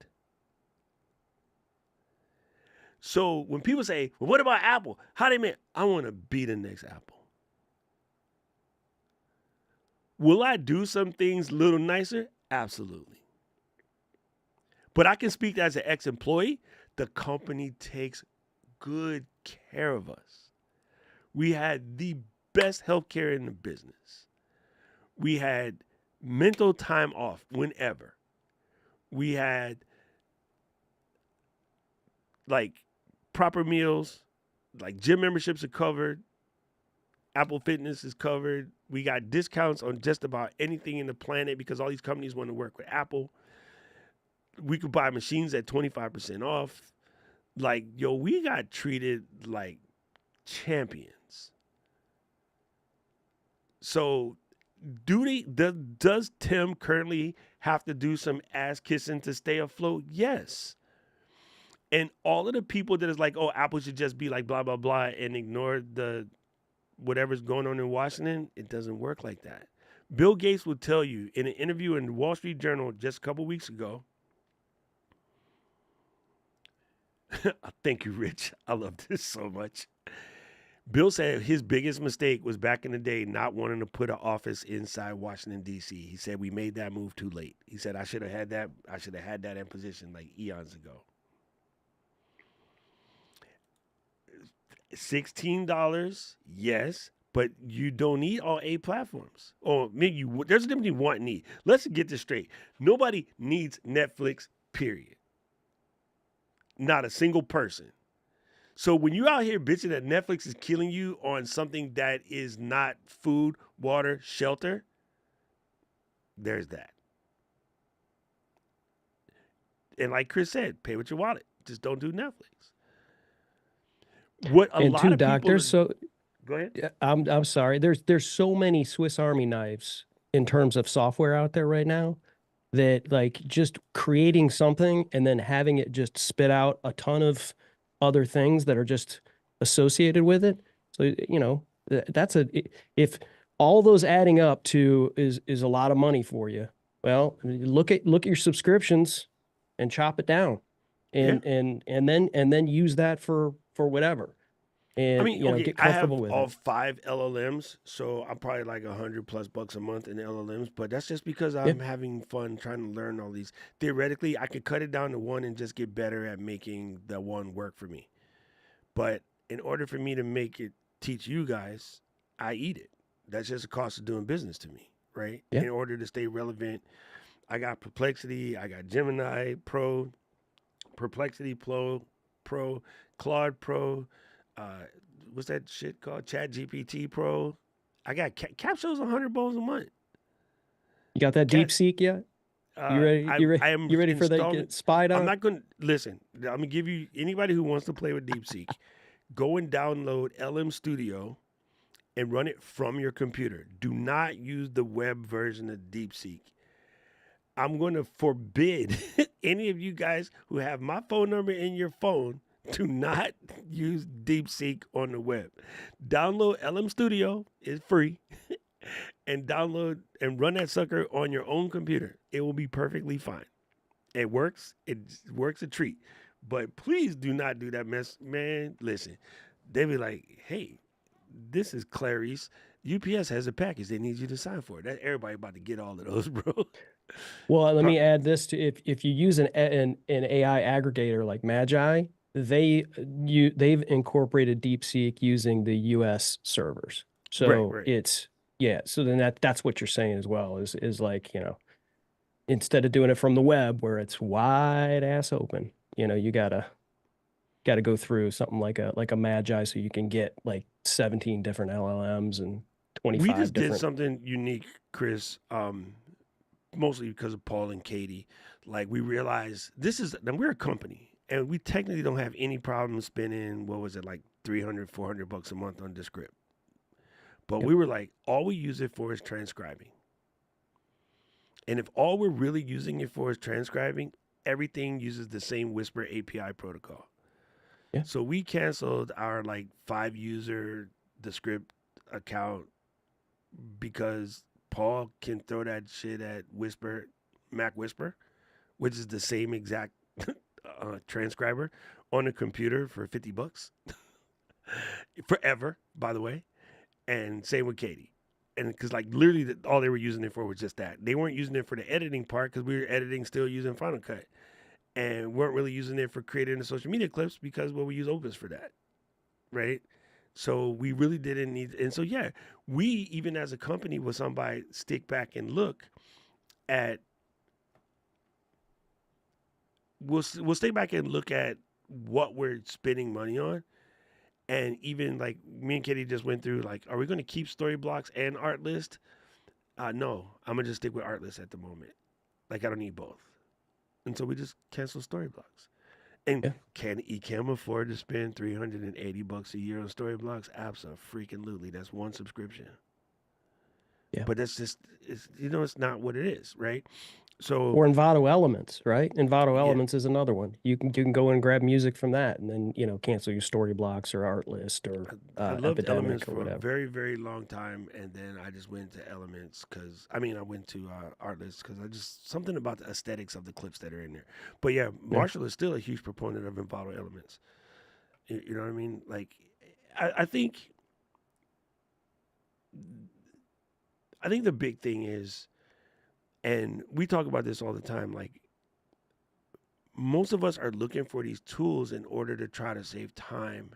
So when people say, well, what about Apple? How they make? I want to be the next Apple. Will I do some things a little nicer? Absolutely. But I can speak as an ex-employee. The company takes good care of us. We had the best healthcare in the business. We had mental time off whenever. We had like proper meals, like gym memberships are covered. Apple Fitness is covered. We got discounts on just about anything in the planet because all these companies want to work with Apple. We could buy machines at 25% off. Like, yo, we got treated like champions. So does Tim currently have to do some ass kissing to stay afloat? Yes. And all of the people that is like, oh, Apple should just be like blah, blah, blah, and ignore the whatever's going on in Washington, it doesn't work like that. Bill Gates will tell you in an interview in the Wall Street Journal just a couple weeks ago. Thank you, Rich. I love this so much. Bill said his biggest mistake was back in the day not wanting to put an office inside Washington, D.C. He said we made that move too late. He said I should have had that in position like eons ago. $16, yes, but you don't need all 8 platforms. Or maybe there's a difference between want and need. Let's get this straight. Nobody needs Netflix, period. Not a single person. So when you're out here bitching that Netflix is killing you on something that is not food, water, shelter, there's that. And like Chris said, pay with your wallet. Just don't do Netflix. What a And lot two of doctors. people. So Go ahead. I'm sorry. There's so many Swiss Army knives in terms of software out there right now that like just creating something and then having it just spit out a ton of other things that are just associated with it. So, you know, that's if all those adding up to is a lot of money for you. Well, look at your subscriptions and chop it down, Yeah. and then use that for whatever, I and mean, okay, get I have comfortable with all it. 5 LLMs, so I'm probably like 100+ bucks a month in LLMs, but that's just because Yeah, I'm having fun trying to learn all these. Theoretically, I could cut it down to one and just get better at making the one work for me. But in order for me to make it teach you guys, I eat it. That's just a cost of doing business to me, right? yeah. In order to stay relevant, I got Perplexity, I got Gemini Pro, Perplexity Pro, Claude Pro, uh, what's that shit called? Chat GPT Pro. I got Capsho's 100 bones a month. You got that Cat, deep seek yet? You ready? You ready? I am You ready for that? installing. Get spied I'm on? not going to listen. I'm gonna give you anybody who wants to play with DeepSeek, go and download LM Studio and run it from your computer. Do not use the web version of DeepSeek. I'm going to forbid any of you guys who have my phone number in your phone to not use DeepSeek on the web. Download LM Studio, it's free, and download and run that sucker on your own computer. It will be perfectly fine. It works. It works a treat. But please do not do that mess, man. Listen, they be like, "Hey, this is Clarice. UPS has a package. They need you to sign for it." That everybody about to get all of those, bro. Well, let Pro- me add this to if you use an AI aggregator like Magi, they've incorporated DeepSeek using the US servers. Right, So right. it's yeah, so then that's what you're saying as well is like, instead of doing it from the web where it's wide ass open, you gotta go through something like a Magi so you can get like 17 different LLMs and We 25 just did different. something unique, Chris. Mostly because of Paul and Katie. Like we realized this is now we're a company and we technically don't have any problem spending what was it like 300, 400 bucks a month on Descript. But Yep. we were like, all we use it for is transcribing. And if all we're really using it for is transcribing, everything uses the same Whisper API protocol. Yeah. So we canceled our like 5 user Descript account because Paul can throw that shit at Whisper, Mac Whisper, which is the same exact transcriber on a computer for 50 bucks forever, by the way. And same with Katie. And because like literally all they were using it for was just that. They weren't using it for the editing part because we were editing still using Final Cut, and weren't really using it for creating the social media clips because well we use Opus for that, right? So we really didn't need. And so yeah, we even as a company with somebody stick back and look at. We'll stay back and look at what we're spending money on. And even like me and Katie just went through, like, are we going to keep Storyblocks and Artlist? No, I'm gonna just stick with Artlist at the moment. Like I don't need both, and so we just cancel Storyblocks. And Yeah. can Ecamm afford to spend $380 a year on Storyblocks? Absolutely. That's one subscription. Yeah. But that's just it's not what it is, right? So Or Envato Elements, right? Envato yeah, Elements is another one. You can go and grab music from that, and then cancel your story blocks or Artlist or I loved Elements Epidemic or for a whatever. very, very long time, and then I just went to Elements because I went to Artlist because I just something about the aesthetics of the clips that are in there. But yeah, Yeah. Marshall is still a huge proponent of Envato Elements. You know what I mean? Like, I think the big thing is, and we talk about this all the time, like most of us are looking for these tools in order to try to save time.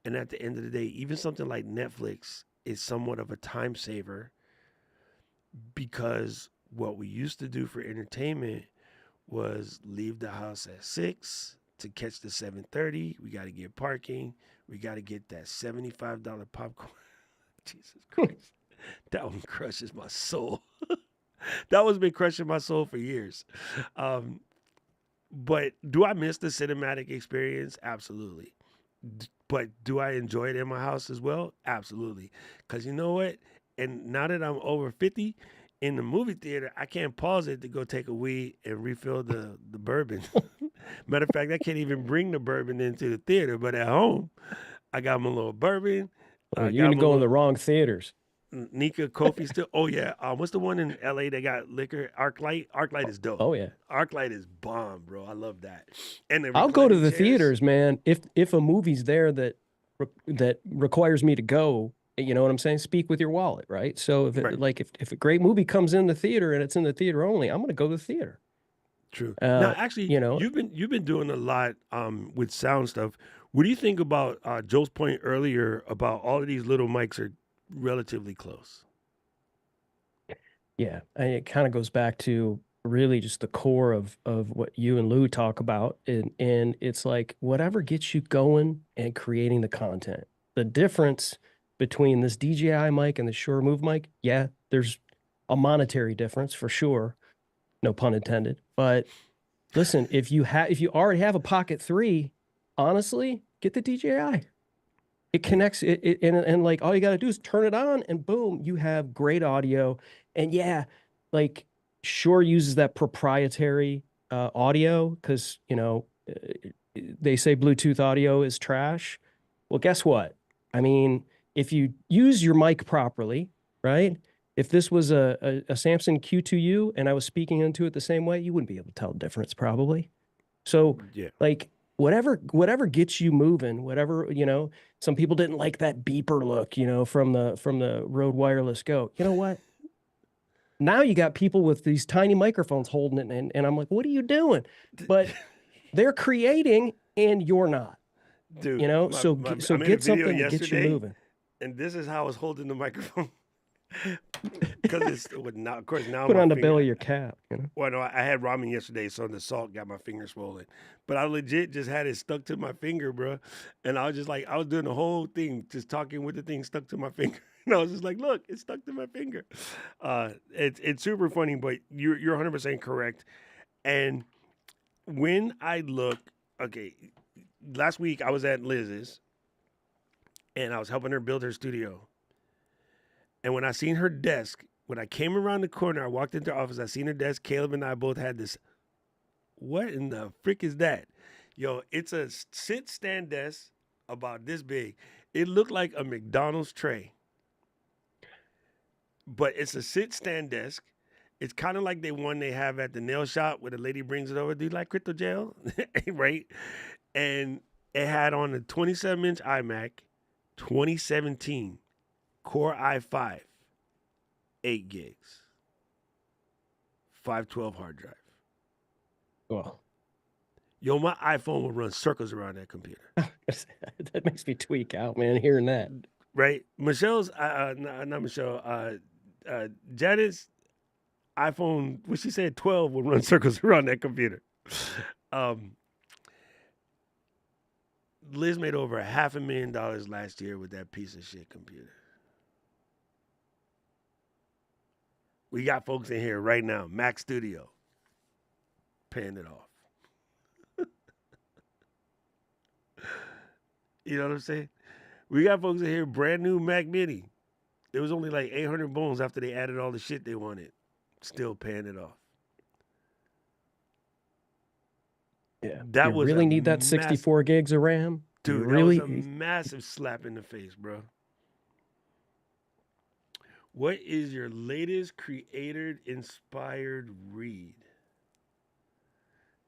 And at the end of the day, even something like Netflix is somewhat of a time saver because what we used to do for entertainment was leave the house at 6 to catch the 7:30. We got to get parking. We got to get that $75 popcorn. Jesus Christ. That one crushes my soul. That one's been crushing my soul for years. But do I miss the cinematic experience? Absolutely. But do I enjoy it in my house as well? Absolutely. Because you know what? And now that I'm over 50, in the movie theater, I can't pause it to go take a wee and refill the bourbon. Matter of fact, I can't even bring the bourbon into the theater. But at home, I got my little bourbon. Oh, I you're got gonna my go in the little wrong theaters. Nika Kofi still. Oh yeah. What's the one in LA that got liquor? ArcLight. ArcLight is dope. Oh yeah. ArcLight is bomb, bro. I love that. And the I'll go to reclining the chairs. theaters, man. If a movie's there that requires me to go, you know what I'm saying? Speak with your wallet, right? So if Right. it, like if a great movie comes in the theater and it's in the theater only, I'm gonna go to the theater. True. Now, Uh, actually, you know, you've been doing a lot with sound stuff. What do you think about Joe's point earlier about all of these little mics are relatively close? yeah, and it kind of goes back to really just the core of what you and Lou talk about, and it's like whatever gets you going and creating the content. The difference between this DJI mic and the Shure Move mic, yeah, there's a monetary difference for sure, no pun intended. But listen, if you already have a Pocket 3, honestly, get the DJI. It connects it and like all you got to do is turn it on and boom, you have great audio. And yeah, like Shure uses that proprietary audio because they say Bluetooth audio is trash. Well, guess what? I mean, if you use your mic properly, right? If this was a Samsung Q2U and I was speaking into it the same way, you wouldn't be able to tell the difference probably. So Yeah. like whatever gets you moving, whatever, some people didn't like that beeper look, from the Rode Wireless Go. You know what? Now you got people with these tiny microphones holding it, and I'm like, what are you doing? But they're creating and you're not, Dude, so I made a get video something that gets you yesterday, moving. and this is how I was holding the microphone because it's with now. Of course, now Put my on the finger. belly of your cap, Well, no, I had ramen yesterday, so the salt got my finger swollen. But I legit just had it stuck to my finger, bro. And I was just like, I was doing the whole thing, just talking with the thing stuck to my finger. And I was just like, look, it's stuck to my finger. It's super funny, but you're 100% correct. And when I look, okay, last week I was at Liz's, and I was helping her build her studio. And when I seen her desk, when I came around the corner, I walked into her office, I seen her desk. Caleb and I both had this. What in the frick is that? Yo, it's a sit stand desk about this big. It looked like a McDonald's tray, but it's a sit stand desk. It's kind of like the one they have at the nail shop where the lady brings it over. Do you like crypto gel? Right? And it had on a 27-inch iMac, 2017 Core i5, 8 gigs, 512 hard drive. Well, Yo, my iPhone will run circles around that computer. that makes me tweak out, man, hearing that. Right? Michelle's, not Michelle, Janet's iPhone, what she said, 12 will run circles around that computer. Liz made over $500,000 last year with that piece of shit computer. We got folks in here right now, Mac Studio, paying it off. You know what I'm saying? We got folks in here, brand new Mac Mini. It was only like 800 bones after they added all the shit they wanted. Still paying it off. Yeah. That you was really a need that 64 gigs of RAM. Dude, you that really was a massive slap in the face, bro. What is your latest creator-inspired read?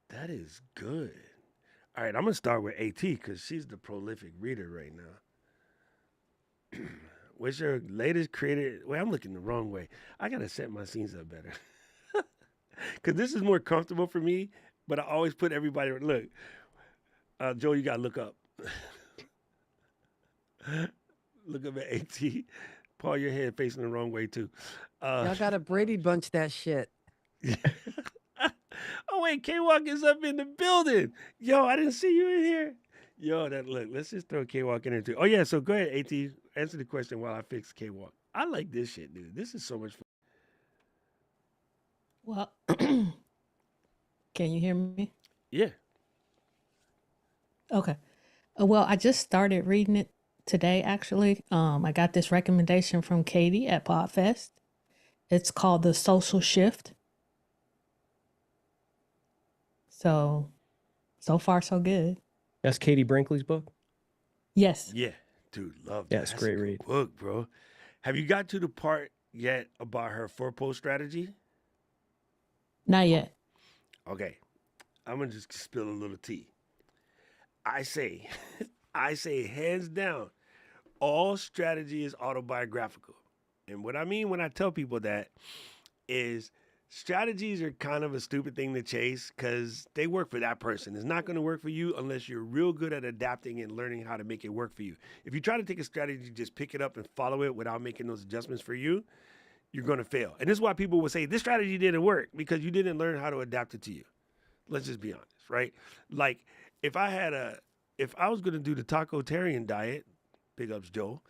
That is good. All right, I'm going to start with AT because she's the prolific reader right now. What's your latest creator? Wait, I'm looking the wrong way. I got to set my scenes up better. Because this is more comfortable for me, but I always put everybody, look, Joe, you got to look up. Look up at AT. Paul, your head facing the wrong way, too. Y'all got to Brady Bunch that shit. Oh, wait, K-Walk is up in the building. Yo, I didn't see you in here. Yo, look, let's just throw K-Walk in there, too. Oh, yeah, so go ahead, AT. Answer the question while I fix K-Walk. I like this shit, dude. This is so much fun. Well, can you hear me? Yeah. Okay. Well, I just started reading it today, actually. I got this recommendation from Katie at Podfest. It's called The Social Shift. So far, so good. That's Katie Brinkley's book. Yes. Yeah. Dude, love that. Yeah, it's a That's great good read. book, bro. Have you got to the part yet about her 4-post strategy? Not yet. Okay, I'm gonna just spill a little tea. I say, I say, hands down, all strategy is autobiographical. And what I mean when I tell people that is strategies are kind of a stupid thing to chase because they work for that person. It's not going to work for you unless you're real good at adapting and learning how to make it work for you. If you try to take a strategy, just pick it up and follow it without making those adjustments for you, you're going to fail. And this is why people will say this strategy didn't work because you didn't learn how to adapt it to you. Let's just be honest, right? Like if I was going to do the tacotarian diet, big ups Joe,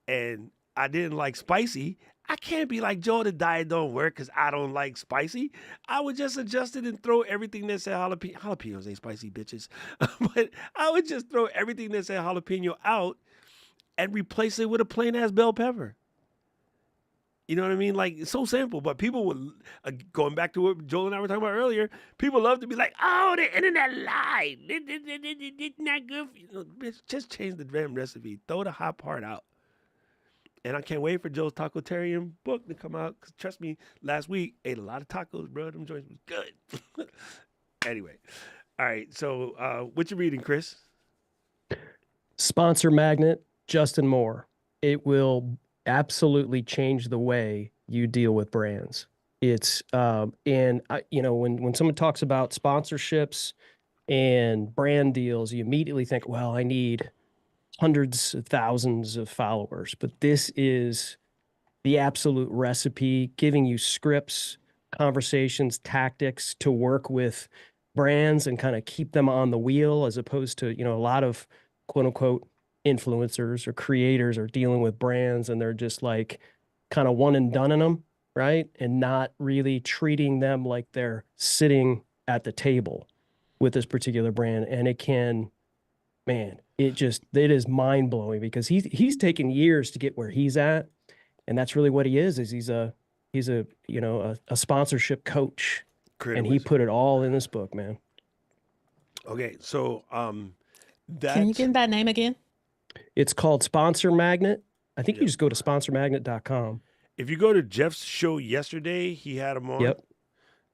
and I didn't like spicy, I can't be like, Joe, the diet don't work because I don't like spicy. I would just adjust it and throw everything that said jalapeno. Jalapenos ain't spicy, bitches. But I would just throw everything that said jalapeno out and replace it with a plain ass bell pepper. You know what I mean? Like, it's so simple. But people would, going back to what Joel and I were talking about earlier, people love to be like, oh, the internet lied. It's not good for you. No, bitch, just change the damn recipe. Throw the hot part out. And I can't wait for Joe's Tacotarian book to come out. Because trust me, last week, ate a lot of tacos, bro. Them joints was good. Anyway. All right. So what you reading, Chris? Sponsor Magnet, Justin Moore. It will absolutely change the way you deal with brands. It's and I, you know, when someone talks about sponsorships and brand deals, you immediately think, well, I need hundreds of thousands of followers, but this is the absolute recipe, giving you scripts, conversations, tactics to work with brands and kind of keep them on the wheel, as opposed to, you know, a lot of quote unquote influencers or creators are dealing with brands and they're just like kind of one and done in them, right? And not really treating them like they're sitting at the table with this particular brand. And it can, man, it is mind blowing because he's taken years to get where he's at. And that's really what he is he's a, you know, a sponsorship coach. And he put it all in this book, man. Okay. So, Can you give that name again? It's called Sponsor Magnet. I think you just go to sponsormagnet.com. If you go to Jeff's show yesterday, he had him on. Yep.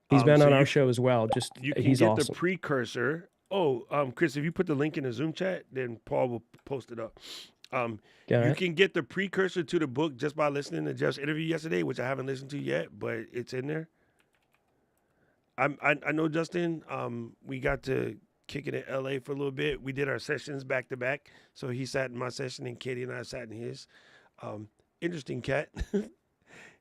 He's been so on our show as well. Just you can he's get awesome. the precursor. Oh, Chris, if you put the link in the Zoom chat, then Paul will post it up. You can get the precursor to the book just by listening to Jeff's interview yesterday, which I haven't listened to yet, but it's in there. I know, Justin, we got to kick it in LA for a little bit. We did our sessions back to back. So he sat in my session and Katie and I sat in his. Interesting cat.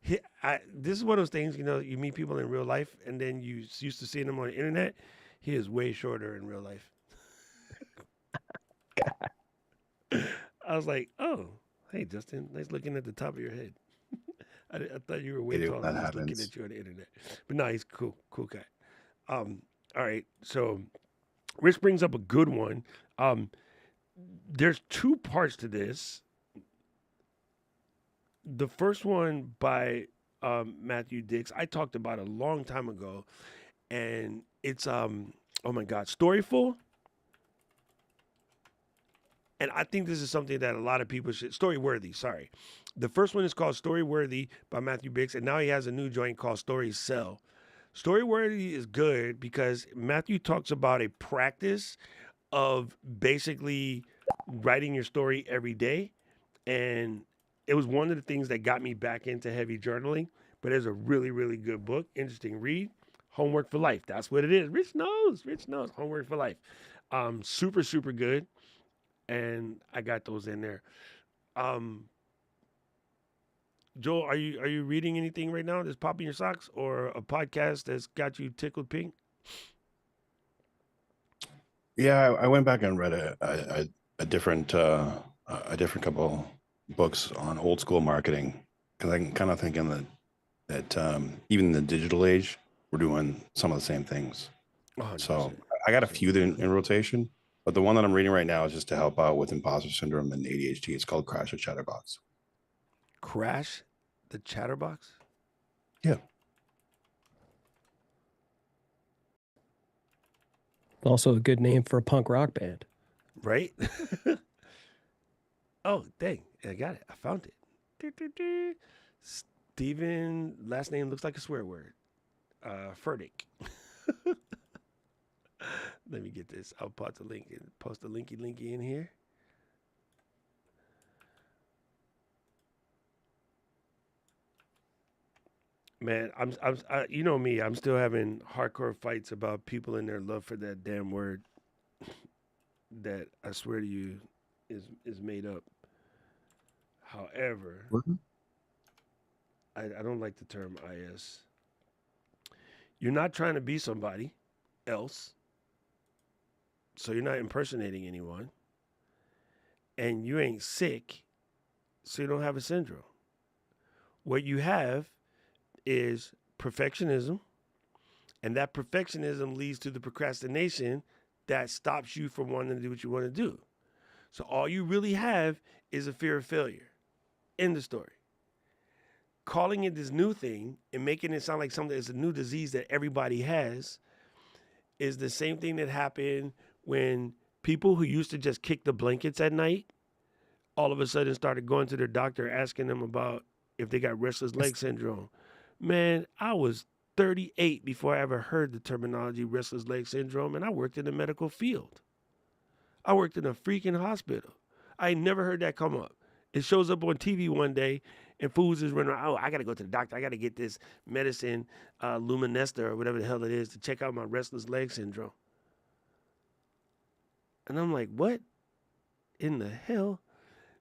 This is one of those things, you know, you meet people in real life and then you used to seeing them on the internet. He is way shorter in real life. I was like, oh, hey, Justin, nice looking at the top of your head. I thought you were way taller than just looking at you on the internet. But no, he's cool cat. All right, so Rich brings up a good one. There's two parts to this. The first one by Matthew Dix, I talked about a long time ago, and it's oh my God, Storyful. And I think this is something that a lot of people should, Storyworthy, sorry. The first one is called Storyworthy by Matthew Dix, and now he has a new joint called Story Sell. Storyworthy is good because Matthew talks about a practice of basically writing your story every day. And it was one of the things that got me back into heavy journaling, but it's a really, really good book. Interesting read. Homework for Life. That's what it is. Rich knows. Homework for Life. Super, super good. And I got those in there. Joel, are you reading anything right now that's popping your socks, or a podcast that's got you tickled pink? Yeah, I went back and read a different couple books on old school marketing, because I'm kind of thinking that even in the digital age, we're doing some of the same things. 100%. So I got a few in rotation, but the one that I'm reading right now is just to help out with imposter syndrome and ADHD. It's called Crash the Chatterbox. Crash the Chatterbox? Yeah. Also a good name for a punk rock band. Right? Oh, dang. I got it. I found it. Steven, last name looks like a swear word. Furtick. Let me get this. I'll post the linky in here. Man, you know me. I'm still having hardcore fights about people and their love for that damn word that I swear to you is made up. However, I don't like the term IS. You're not trying to be somebody else, so you're not impersonating anyone, and you ain't sick, so you don't have a syndrome. What you have is perfectionism, and that perfectionism leads to the procrastination that stops you from wanting to do what you want to do. So all you really have is a fear of failure. End of story. Calling it this new thing and making it sound like something that's a new disease that everybody has is the same thing that happened when people who used to just kick the blankets at night all of a sudden started going to their doctor asking them about if they got restless leg syndrome. Man, I was 38 before I ever heard the terminology restless leg syndrome, and I worked in the medical field. I worked in a freaking hospital. I never heard that come up. It shows up on TV one day, and fools is running around, oh, I got to go to the doctor. I got to get this medicine, Luminesta or whatever the hell it is, to check out my restless leg syndrome. And I'm like, what in the hell?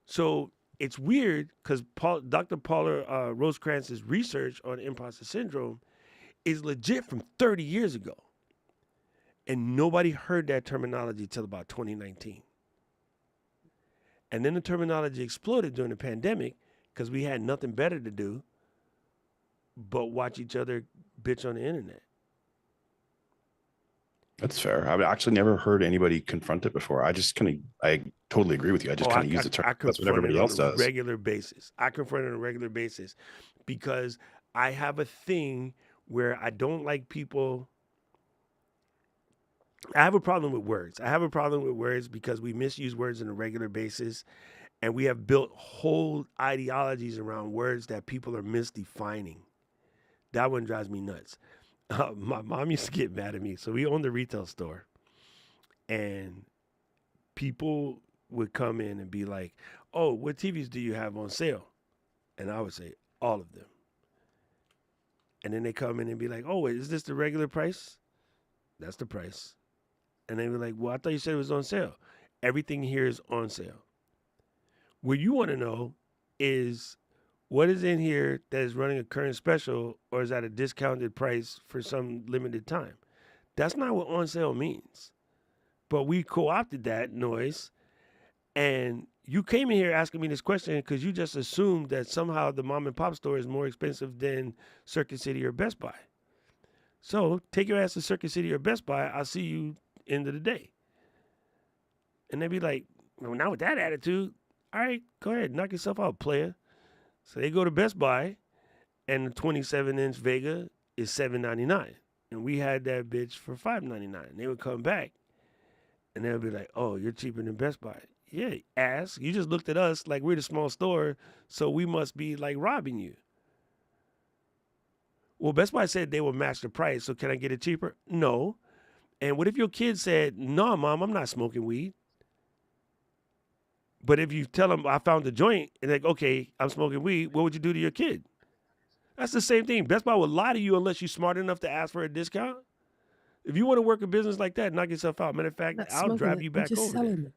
So it's weird because Dr. Paula Rosecrance's research on imposter syndrome is legit from 30 years ago. And nobody heard that terminology till about 2019. And then the terminology exploded during the pandemic because we had nothing better to do but watch each other bitch on the internet. That's fair. I've actually never heard anybody confront it before. I totally agree with you. I just kind of use the term. That's what everybody else does. Regular basis. I confront it on a regular basis because I have a thing where I don't like people. I have a problem with words. I have a problem with words because we misuse words on a regular basis, and we have built whole ideologies around words that people are misdefining. That one drives me nuts. My mom used to get mad at me. So we owned a retail store, and people would come in and be like, oh, what TVs do you have on sale? And I would say, all of them. And then they come in and be like, oh, wait, is this the regular price? That's the price. And they were like, well, I thought you said it was on sale. Everything here is on sale. What you want to know is what is in here that is running a current special or is at a discounted price for some limited time. That's not what on sale means. But we co-opted that noise, and you came in here asking me this question because you just assumed that somehow the mom and pop store is more expensive than Circuit City or Best Buy. So take your ass to Circuit City or Best Buy. I'll see you end of the day. And they'd be like, well, now with that attitude, all right, go ahead, knock yourself out, player. So they go to Best Buy, and the 27-inch Vega is $799. And we had that bitch for $599. They would come back, and they would be like, oh, you're cheaper than Best Buy. Yeah, ass. You just looked at us like we're the small store, so we must be, like, robbing you. Well, Best Buy said they will match the price, so can I get it cheaper? No. And what if your kid said, no, Mom, I'm not smoking weed? But if you tell them I found the joint and like, okay, I'm smoking weed, what would you do to your kid? That's the same thing. Best Buy will lie to you unless you're smart enough to ask for a discount. If you want to work a business like that, knock yourself out. Matter of fact, I'll drive you back over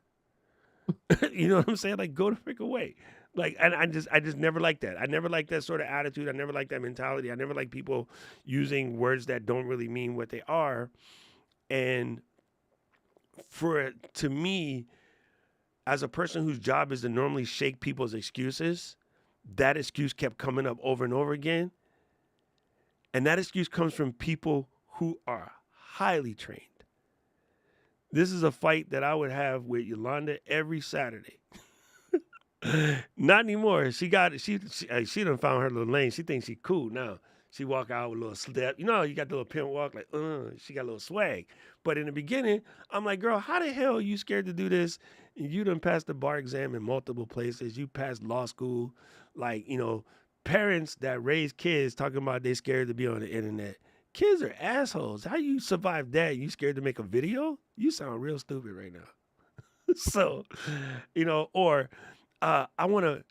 there. You know what I'm saying? Like, go the frick away. Like, and I just never liked that. I never liked that sort of attitude. I never liked that mentality. I never liked people using words that don't really mean what they are. And to me, as a person whose job is to normally shake people's excuses, that excuse kept coming up over and over again. And that excuse comes from people who are highly trained. This is a fight that I would have with Yolanda every Saturday. Not anymore. She done found her little lane. She thinks she's cool now. She walk out with a little step. You know, you got the little pimp walk, like, she got a little swag. But in the beginning, I'm like, girl, how the hell are you scared to do this? You done passed the bar exam in multiple places. You passed law school. Like, you know, parents that raise kids talking about they scared to be on the internet. Kids are assholes. How you survive that? You scared to make a video? You sound real stupid right now. So, you know, or I wanna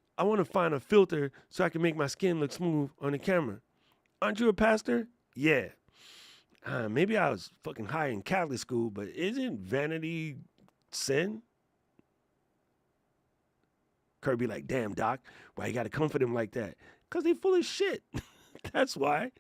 find a filter so I can make my skin look smooth on the camera. Aren't you a pastor? Yeah. Maybe I was fucking high in Catholic school, but isn't vanity sin? Kirby like, damn, Doc, why you got to comfort him like that? Because they full of shit. That's why.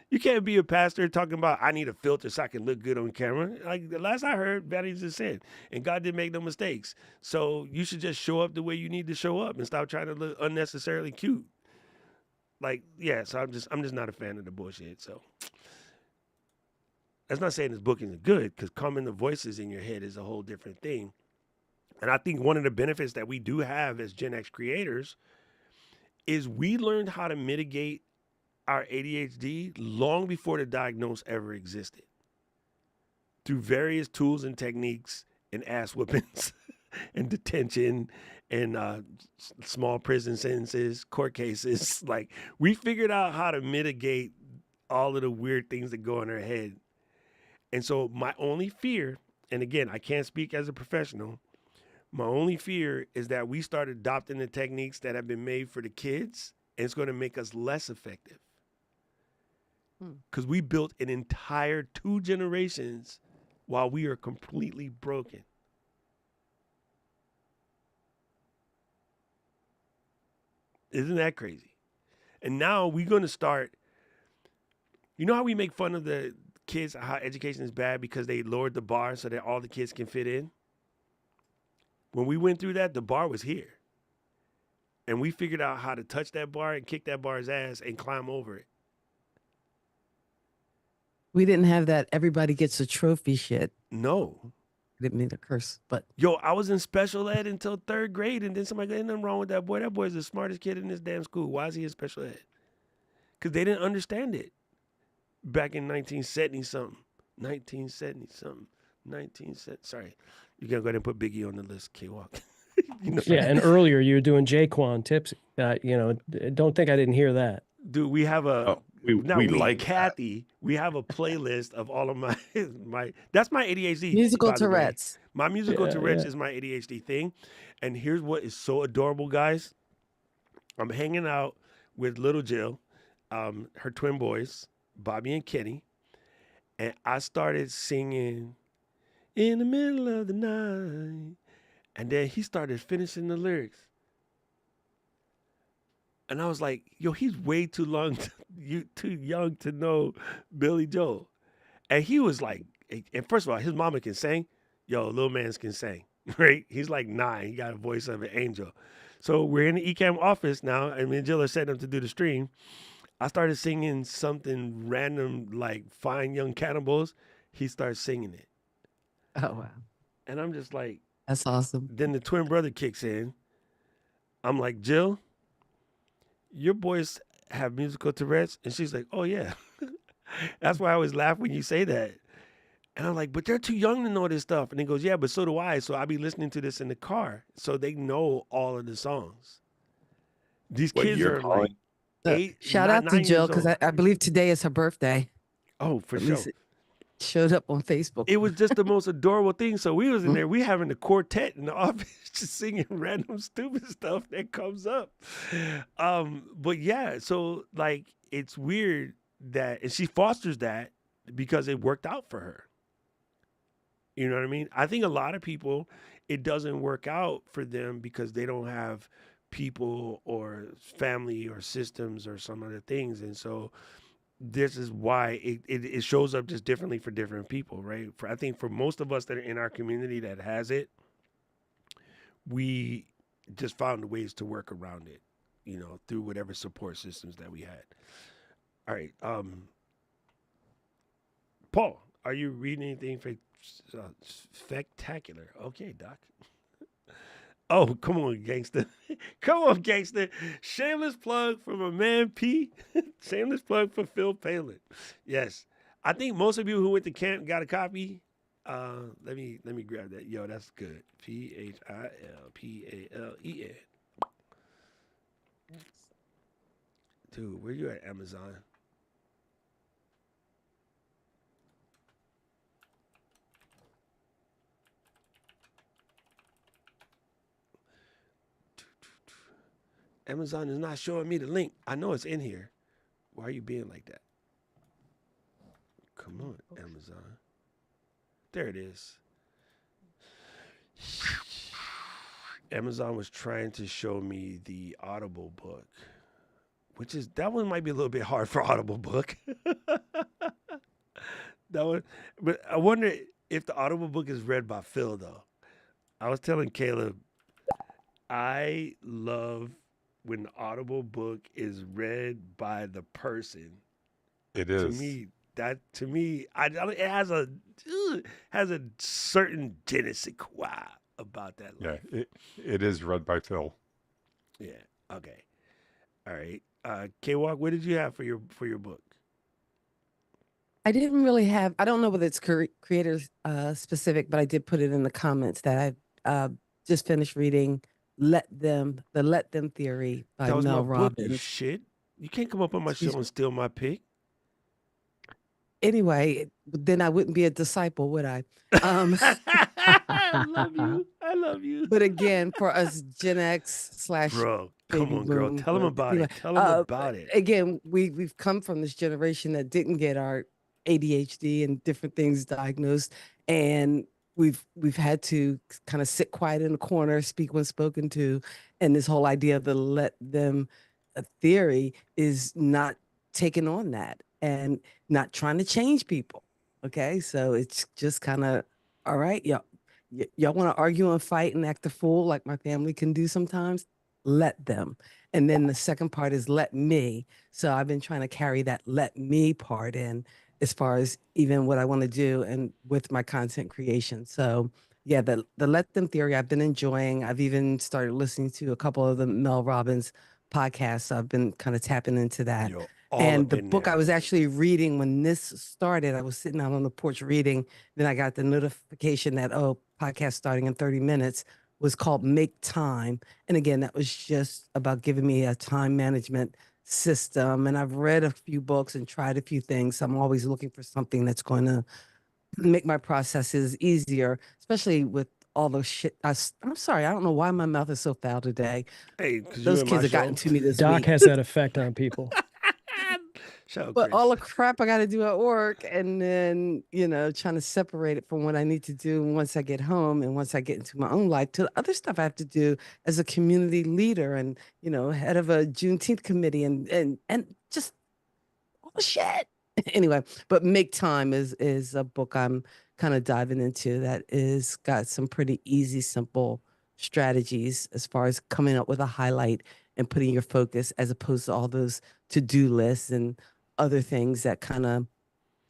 You can't be a pastor talking about, I need a filter so I can look good on camera. Like, the last I heard, vanity's a sin. And God didn't make no mistakes. So you should just show up the way you need to show up and stop trying to look unnecessarily cute. Like, yeah, so I'm just not a fan of the bullshit. So that's not saying this book isn't good, because calming the voices in your head is a whole different thing. And I think one of the benefits that we do have as Gen X creators is we learned how to mitigate our ADHD long before the diagnosis ever existed, through various tools and techniques and ass whoopings and detention and small prison sentences, court cases. Like, we figured out how to mitigate all of the weird things that go in our head. And so my only fear, and again, I can't speak as a professional, my only fear is that we start adopting the techniques that have been made for the kids, and it's going to make us less effective. Because we built an entire 2 generations while we are completely broken. Isn't that crazy? And now we're going to start, you know how we make fun of the kids, how education is bad because they lowered the bar so that all the kids can fit in? When we went through that, the bar was here. And we figured out how to touch that bar and kick that bar's ass and climb over it. We didn't have that everybody gets a trophy shit. No. Didn't mean to curse, but Yo, I was in special ed until 3rd grade, and then somebody go, ain't nothing wrong with that boy. That boy's the smartest kid in this damn school. Why is he in special ed? Because they didn't understand it back in 1970-something. 1970. Sorry. You're going to go ahead and put Biggie on the list, K-Walk. You know, Yeah, and earlier you were doing Jaquan Tipsy. You know, don't think I didn't hear that. dude, we have a... we like Kathy. We have a playlist of all of my that's my ADHD. musical by the way. Tourette's. My musical Yeah, Tourette's yeah. is my ADHD thing. And here's what is so adorable, guys. I'm hanging out with little Jill, her twin boys, Bobby and Kenny, and I started singing in the middle of the night. And then he started finishing the lyrics. And I was like, yo, he's way too too young to know Billy Joel. And he was like, and first of all, his mama can sing. Yo, little mans can sing, right? He's like 9. He got a voice of an angel. So we're in the ECAM office now, and me and Jill are setting up to do the stream. I started singing something random like Fine Young Cannibals. He starts singing it. Oh wow, And I'm just like, that's awesome. then the twin brother kicks in. I'm like, Jill, your boys have musical Tourette's? And she's like, oh, yeah. That's why I always laugh when you say that. And I'm like, but they're too young to know this stuff. And he goes, yeah, but so do I. So I'll be listening to this in the car. So they know all of the songs. These What kids you're are calling- like 8, Shout 9 out to years Jill because old. I believe today is her birthday. Oh, for At sure. least it showed up on Facebook. It was just the most adorable thing. So we was in there, we having the quartet in the office, just singing random stupid stuff that comes up. But yeah, so like it's weird that, and she fosters that because it worked out for her. You know what I mean? I think a lot of people, it doesn't work out for them because they don't have people or family or systems or some other things. And so this is why it shows up just differently for different people, right? I think for most of us that are in our community that has it, we just found ways to work around it, you know, through whatever support systems that we had. All right. Paul, are you reading anything spectacular? Okay, Doc. Oh, come on, gangster. Come on, gangster. Shameless plug for my man P. Shameless plug for Phil Palin. Yes. I think most of you who went to camp got a copy. Let me grab that. Yo, that's good. PHILPALEN. Dude, where you at, Amazon? Amazon is not showing me the link. I know it's in here. Why are you being like that? Come on, Amazon. There it is. Amazon was trying to show me the Audible book, which is that one might be a little bit hard for Audible book. That one, but I wonder if the Audible book is read by Phil though. I was telling Caleb, I love when the Audible book is read by the person. It To is. me, it has a certain je ne sais quoi about that Yeah, life. it is read by Phil. Yeah. Okay. All right. K-Walk, what did you have for your book? I didn't really have, I don't know whether it's creator specific, but I did put it in the comments that I just finished reading the Let Them Theory by That was my Mel book, you Robbins. shit. You can't come up on my Excuse show and steal my pick. Anyway, then I wouldn't be a disciple, would I? I love you. I love you. But again, for us Gen X slash Bro, come baby on, girl. Tell them boom. about Anyway, it. Tell them about it. again, we've come from this generation that didn't get our ADHD and different things diagnosed, and we've had to kind of sit quiet in the corner, speak when spoken to, and this whole idea of the let them theory is not taking on that and not trying to change people. Okay, so it's just kind of all right, y'all want to argue and fight and act a fool like my family can do sometimes. Let them. And then the second part is let me. So I've been trying to carry that let me part in as far as even what I want to do and with my content creation. So yeah, the let them theory I've been enjoying. I've even started listening to a couple of the Mel Robbins podcasts. So I've been kind of tapping into that. Yo, all And up the in book I there. was actually reading when this started, I was sitting out on the porch reading. Then I got the notification that, oh, podcast starting in 30 minutes was called Make Time. And again, that was just about giving me a time management system. And I've read a few books and tried a few things. So I'm always looking for something that's going to make my processes easier, especially with all the shit. I'm sorry, I don't know why my mouth is so foul today. Hey, because you Those in my kids have show. gotten to me this Doc week. has that effect on people. Shout out, But Chris. all the crap I got to do at work, and then trying to separate it from what I need to do once I get home and once I get into my own life to the other stuff I have to do as a community leader and head of a Juneteenth committee and just all the shit. Anyway, but Make Time is a book I'm kind of diving into that is got some pretty easy, simple strategies as far as coming up with a highlight and putting your focus as opposed to all those to-do lists and other things that kind of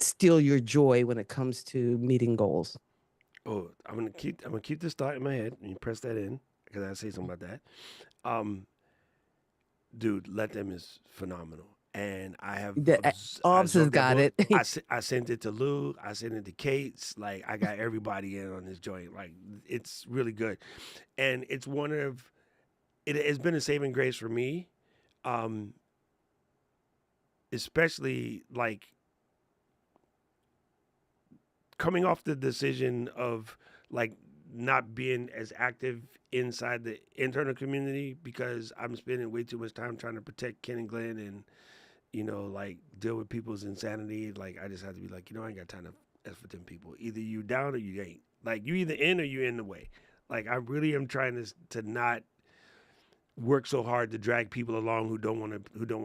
steal your joy when it comes to meeting goals. Oh, I'm gonna keep this thought in my head and you press that in because I say something about that. Dude, Let Them is phenomenal. And I have Obbs has absorbed that got book. it. I sent it to Lou. I sent it to Kate's. Like I got everybody in on this joint. Like it's really good, and it's one of it has been a saving grace for me, especially like coming off the decision of like not being as active inside the internal community because I'm spending way too much time trying to protect Ken and Glenn and like deal with people's insanity. Like I just have to be like, I ain't got time to F with them people. Either you down or you ain't. Like you either in or you in the way. Like I really am trying to not work so hard to drag people along who don't want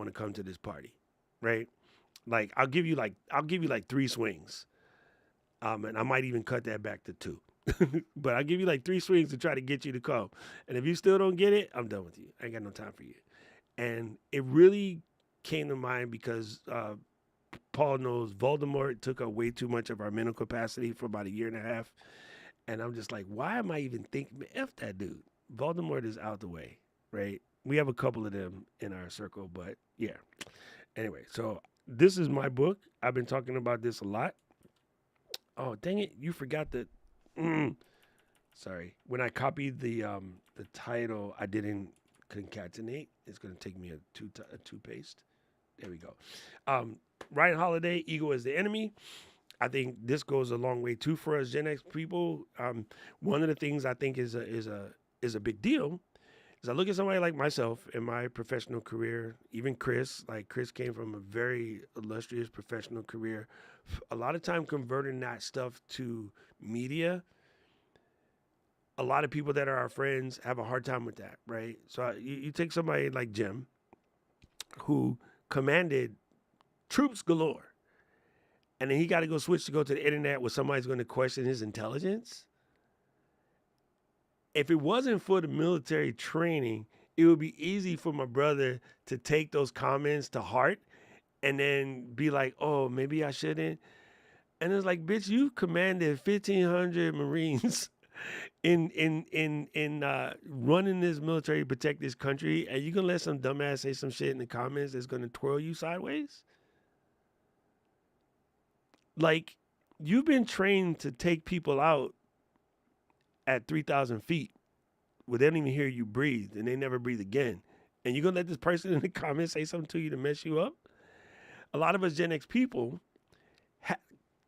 to come to this party, right? Like I'll give you like 3 swings, and I might even cut that back to 2. But I'll give you like 3 swings to try to get you to come. And if you still don't get it, I'm done with you. I ain't got no time for you. And it really came to mind because Paul knows Voldemort took up way too much of our mental capacity for about 1.5 years. And I'm just like, why am I even thinking? F that dude. Voldemort is out the way, right? We have a couple of them in our circle, but yeah. Anyway, so this is my book. I've been talking about this a lot. Oh, dang it. You forgot that. Sorry. When I copied the title, I didn't concatenate. It's going to take me a two paste. There we go. Ryan Holiday, Ego is the Enemy. I think this goes a long way too for us Gen X people. One of the things I think is a big deal is I look at somebody like myself in my professional career, even Chris. Like Chris came from a very illustrious professional career. A lot of time converting that stuff to media. A lot of people that are our friends have a hard time with that, right? So you take somebody like Jim, who commanded troops galore, and then he got to go switch to go to the internet where somebody's going to question his intelligence. If it wasn't for the military training, it would be easy for my brother to take those comments to heart and then be like, oh, maybe I shouldn't. And it's like, bitch, you commanded 1,500 Marines in running this military to protect this country, and you gonna let some dumbass say some shit in the comments that's gonna twirl you sideways? Like, you've been trained to take people out at 3,000 feet where they don't even hear you breathe and they never breathe again. And you're gonna let this person in the comments say something to you to mess you up? A lot of us Gen X people,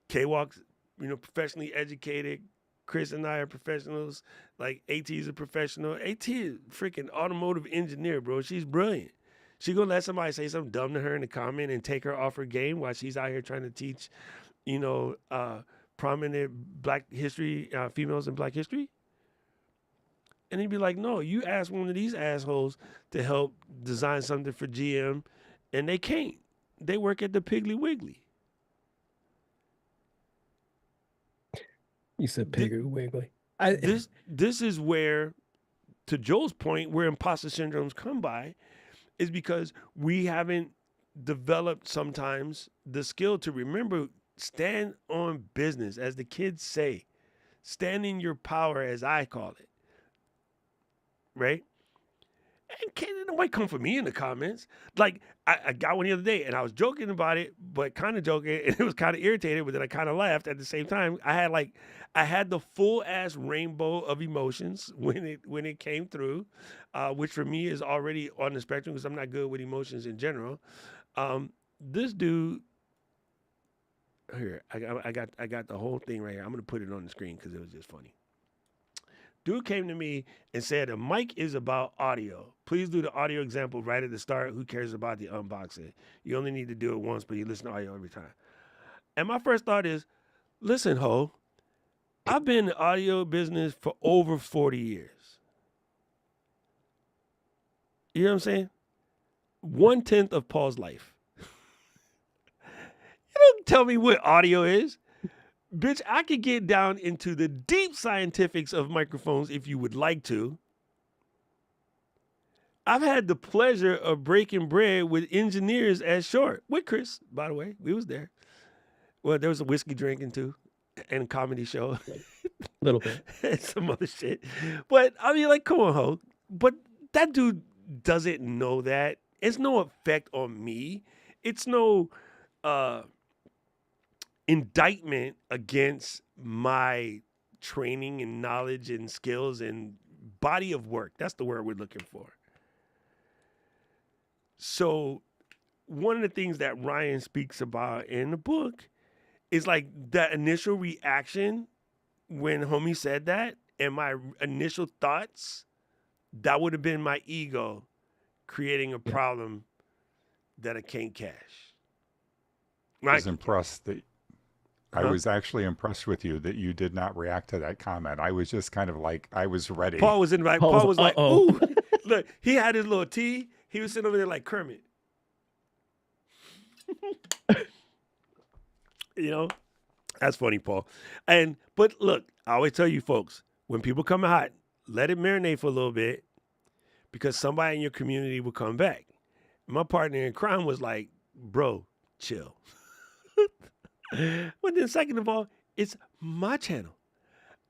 K-Walk's, professionally educated. Chris and I are professionals. Like, AT is a professional. AT is freaking automotive engineer, bro. She's brilliant. She gonna let somebody say something dumb to her in the comment and take her off her game while she's out here trying to teach, prominent Black history, females in Black history? And he'd be like, no, you ask one of these assholes to help design something for GM, and they can't. They work at the Piggly Wiggly. You said Piggly Wiggly. This is where, to Joel's point, where imposter syndromes come by, is because we haven't developed sometimes the skill to remember, stand on business, as the kids say. Stand in your power, as I call it. Right? And can't nobody come for me in the comments. Like, I got one the other day, and I was joking about it, but kind of joking, and it was kind of irritated, but then I kind of laughed at the same time. I had the full ass rainbow of emotions when it came through, which for me is already on the spectrum because I'm not good with emotions in general. This dude here, I got the whole thing right here. I'm gonna put it on the screen because it was just funny. Dude came to me and said, a mic is about audio. Please do the audio example right at the start. Who cares about the unboxing? You only need to do it once, but you listen to audio every time. And my first thought is, listen, ho, I've been in the audio business for over 40 years. You know what I'm saying? 1/10 of Paul's life. You don't tell me what audio is. Bitch, I could get down into the deep scientifics of microphones if you would like to. I've had the pleasure of breaking bread with engineers at Short. With Chris, by the way. We was there. Well, there was a whiskey drinking too and a comedy show. A little bit. And some other shit. But, I mean, like, come on, ho. But that dude doesn't know that. It's no effect on me. It's no indictment against my training and knowledge and skills and body of work. That's the word we're looking for. So one of the things that Ryan speaks about in the book is like that initial reaction when homie said that, and my initial thoughts, that would have been my ego creating a problem that I can't cash. I was impressed that I was actually impressed with you that you did not react to that comment. I was just kind of like, I was ready. Paul was in right. Paul was like, ooh. Look, he had his little tea. He was sitting over there like Kermit. That's funny, Paul. But look, I always tell you folks, when people come hot, let it marinate for a little bit because somebody in your community will come back. My partner in crime was like, bro, chill. But then second of all, it's my channel.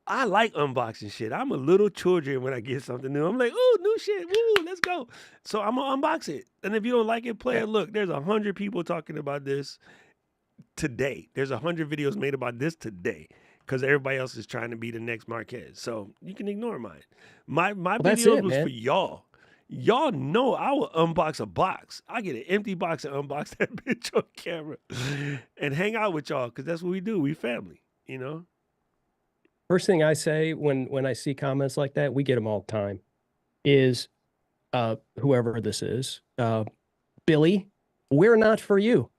I like unboxing shit. I'm a little children when I get something new. I'm like, oh, new shit. Woo, let's go. So I'm going to unbox it. And if you don't like it, play it. Look, there's 100 people talking about this today. There's 100 videos made about this today because everybody else is trying to be the next Marquez. So you can ignore mine. My that's videos it, was man. for y'all. Y'all know I will unbox a box. I get an empty box and unbox that bitch on camera and hang out with y'all because that's what we do. We family, you know? First thing I say when I see comments like that, we get them all the time, is whoever this is, Billy, we're not for you.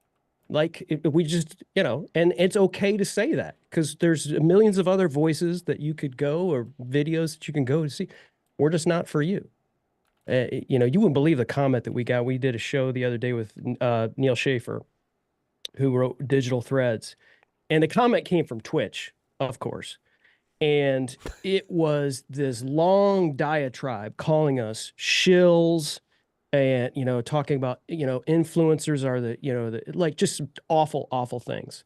Like we just, and it's okay to say that because there's millions of other voices that you could go or videos that you can go to see. We're just not for you. You wouldn't believe the comment that we got. We did a show the other day with Neil Schaefer, who wrote Digital Threads, and the comment came from Twitch, of course. And it was this long diatribe calling us shills and, talking about, influencers are like just awful, awful things.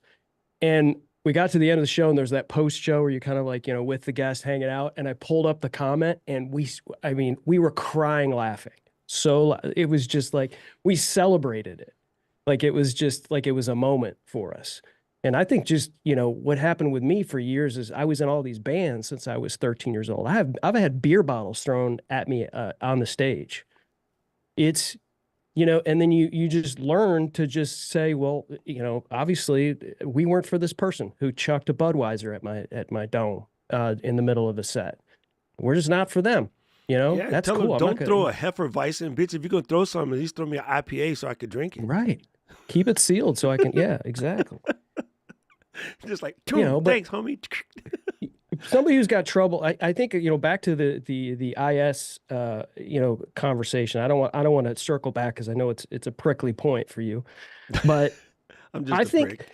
And we got to the end of the show and there's that post show where you're kind of like, with the guest hanging out. And I pulled up the comment and we were crying laughing. So it was just like, we celebrated it. Like, it was just like, it was a moment for us. And I think just, what happened with me for years is I was in all these bands since I was 13 years old. I've had beer bottles thrown at me on the stage. It's, and then you just learn to just say, well, obviously we weren't for this person who chucked a Budweiser at my dome in the middle of a set. We're just not for them. Yeah, that's tell cool. them, don't throw a Hefeweizen, bitch. If you're going to throw something, at least throw me an IPA so I could drink it. Right. Keep it sealed so I can, yeah, exactly. Just like, thanks, homie. Somebody who's got trouble, I think, back to the IS, conversation. I don't want to circle back because I know it's a prickly point for you, but I'm just I think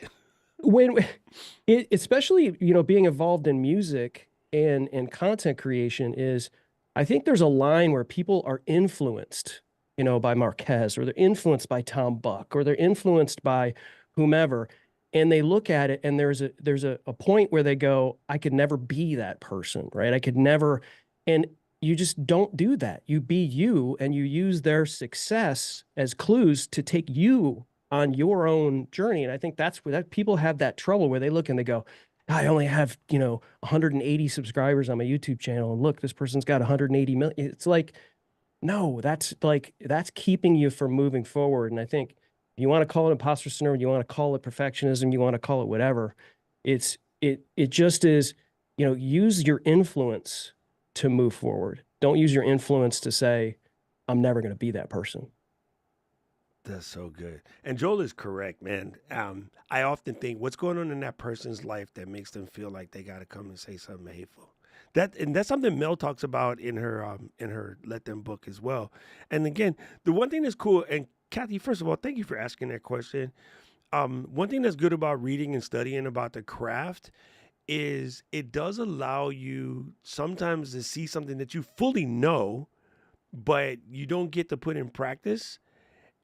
prick. Especially, being involved in music and content creation is, I think there's a line where people are influenced, by Marquez, or they're influenced by Tom Buck, or they're influenced by whomever. And they look at it and there's a point where they go, I could never be that person, right? I could never, and you just don't do that. You be you, and you use their success as clues to take you on your own journey. And I think that's where people have that trouble where they look and they go, I only have, 180 subscribers on my YouTube channel. And look, this person's got 180 million. It's like, no, that's keeping you from moving forward. And I think, you want to call it imposter syndrome, you want to call it perfectionism, you want to call it whatever. It just is, use your influence to move forward. Don't use your influence to say, I'm never going to be that person. That's so good. And Joel is correct, man. I often think what's going on in that person's life that makes them feel like they got to come and say something hateful. That's something Mel talks about in her Let Them book as well. And again, the one thing that's cool, and Kathy, first of all, thank you for asking that question. One thing that's good about reading and studying about the craft is it does allow you sometimes to see something that you fully know, but you don't get to put in practice.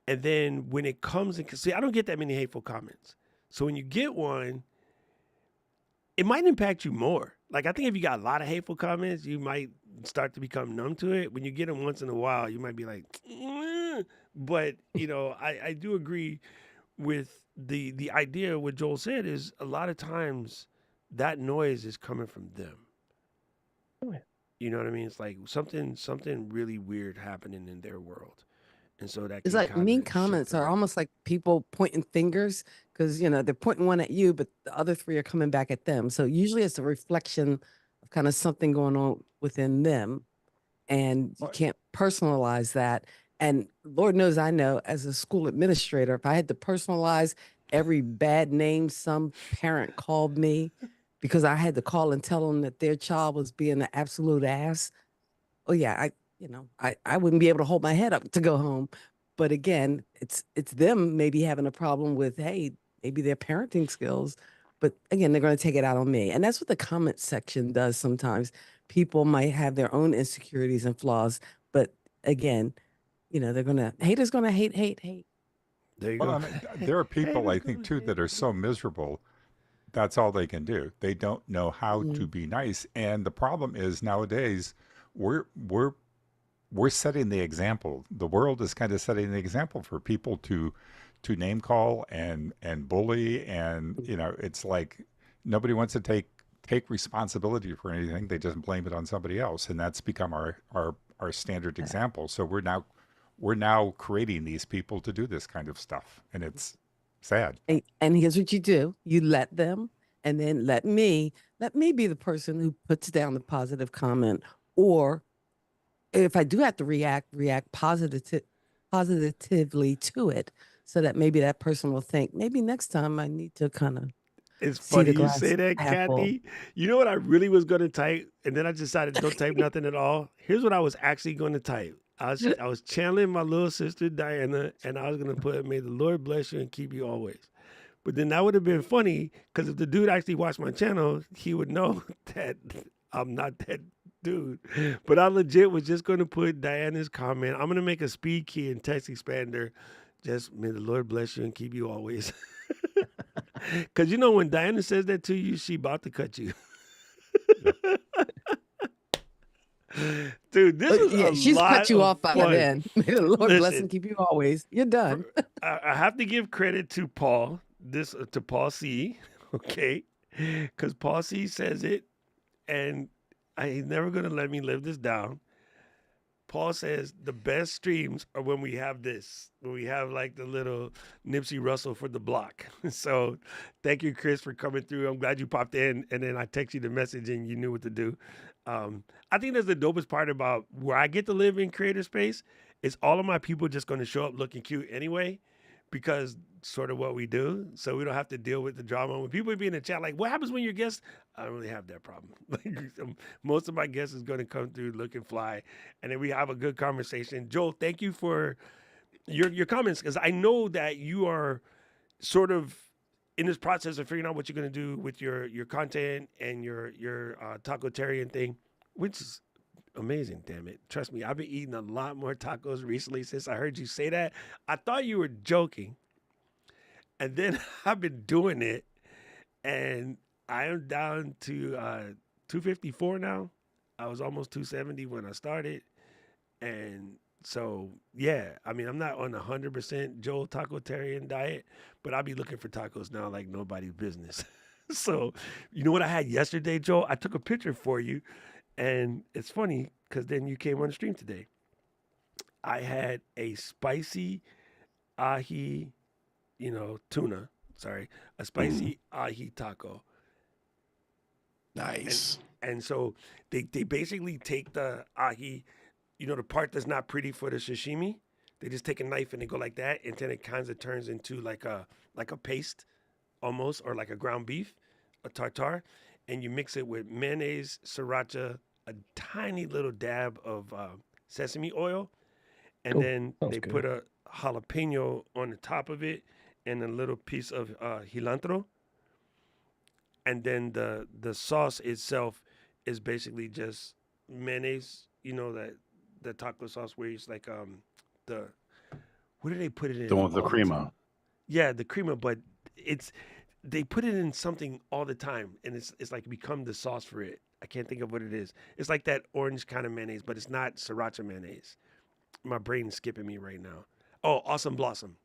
And then when it comes in, see, I don't get that many hateful comments. So when you get one, it might impact you more. Like, I think if you got a lot of hateful comments, you might start to become numb to it. When you get them once in a while, you might be like, but, I do agree with the idea of what Joel said is a lot of times that noise is coming from them. Oh, yeah. You know what I mean? It's like something really weird happening in their world. And so that It's like mean comments are almost like people pointing fingers because, they're pointing one at you, but the other three are coming back at them. So usually it's a reflection of kind of something going on within them. And you can't personalize that. And Lord knows I know as a school administrator, if I had to personalize every bad name some parent called me because I had to call and tell them that their child was being an absolute ass. Oh yeah, I wouldn't be able to hold my head up to go home. But again, it's them maybe having a problem with, hey, maybe their parenting skills. But again, they're going to take it out on me. And that's what the comment section does sometimes. People might have their own insecurities and flaws. But again, haters going to hate. There you Well, go. I mean, there are people, I think, too, that are so miserable that's all they can do. They don't know how Mm. to be nice. And the problem is nowadays we're we're we're setting the example. The world is kind of setting the example for people to name call and bully, and it's like nobody wants to take responsibility for anything. They just blame it on somebody else, and that's become our standard example. So we're now creating these people to do this kind of stuff, and it's sad. And here's what you do: you let them, and then let me be the person who puts down the positive comment, or if I do have to react positively to it, so that maybe that person will think maybe next time I need to kind of It's see the funny you glass say that, half full. Kathy. You know what I really was going to type, and then I decided don't type nothing at all. Here's what I was actually going to type. I was channeling my little sister Diana, and I was going to put, "May the Lord bless you and keep you always." But then that would have been funny because if the dude actually watched my channel, he would know that I'm not that dude. But I legit was just going to put Diana's comment. I'm going to make a speed key and text expander. Just may the Lord bless you and keep you always. Because when Diana says that to you, she about to cut you. Dude, this is Yeah, a she's lot cut you of off by fun. then. May the Lord bless Listen, and keep you always. You're done. I have to give credit to Paul, to Paul C, okay? Because Paul C says it, and he's never going to let me live this down. Paul says the best streams are when we have this, when we have like the little Nipsey Russell for the block. So thank you, Chris, for coming through. I'm glad you popped in, and then I text you the message and you knew what to do. I think that's the dopest part about where I get to live in creator space is all of my people just going to show up looking cute anyway, because sort of what we do. So we don't have to deal with the drama. When people be in the chat like, what happens when your guests? I don't really have that problem. Most of my guests is going to come through looking fly, and then we have a good conversation. Joel, thank you for your comments, because I know that you are sort of in this process of figuring out what you're going to do with your content and your Tacotarian thing, which is amazing. Damn it. Trust me, I've been eating a lot more tacos recently since I heard you say that. I thought you were joking. And then I've been doing it, and I am down to 254 now. I was almost 270 when I started. And so, yeah, I mean, I'm not on 100% Joel Tacotarian diet, but I'll be looking for tacos now like nobody's business. So, you know what I had yesterday, Joel? I took a picture for you, and it's funny because then you came on the stream today. I had a spicy ahi, tuna. Sorry, a spicy ahi taco. Nice. And so they basically take the ahi, the part that's not pretty for the sashimi. They just take a knife and they go like that, and then it kind of turns into like a paste almost, or like a ground beef, a tartare, and you mix it with mayonnaise, sriracha, a tiny little dab of sesame oil, and then sounds they good. put a jalapeno on the top of it and a little piece of cilantro. And then the sauce itself is basically just mayonnaise, that the taco sauce where it's like the what do they put it in? The one with the all crema. time? Yeah, the crema, but they put it in something all the time, and it's like become the sauce for it. I can't think of what it is. It's like that orange kind of mayonnaise, but it's not sriracha mayonnaise. My brain's skipping me right now. Oh, Awesome Blossom.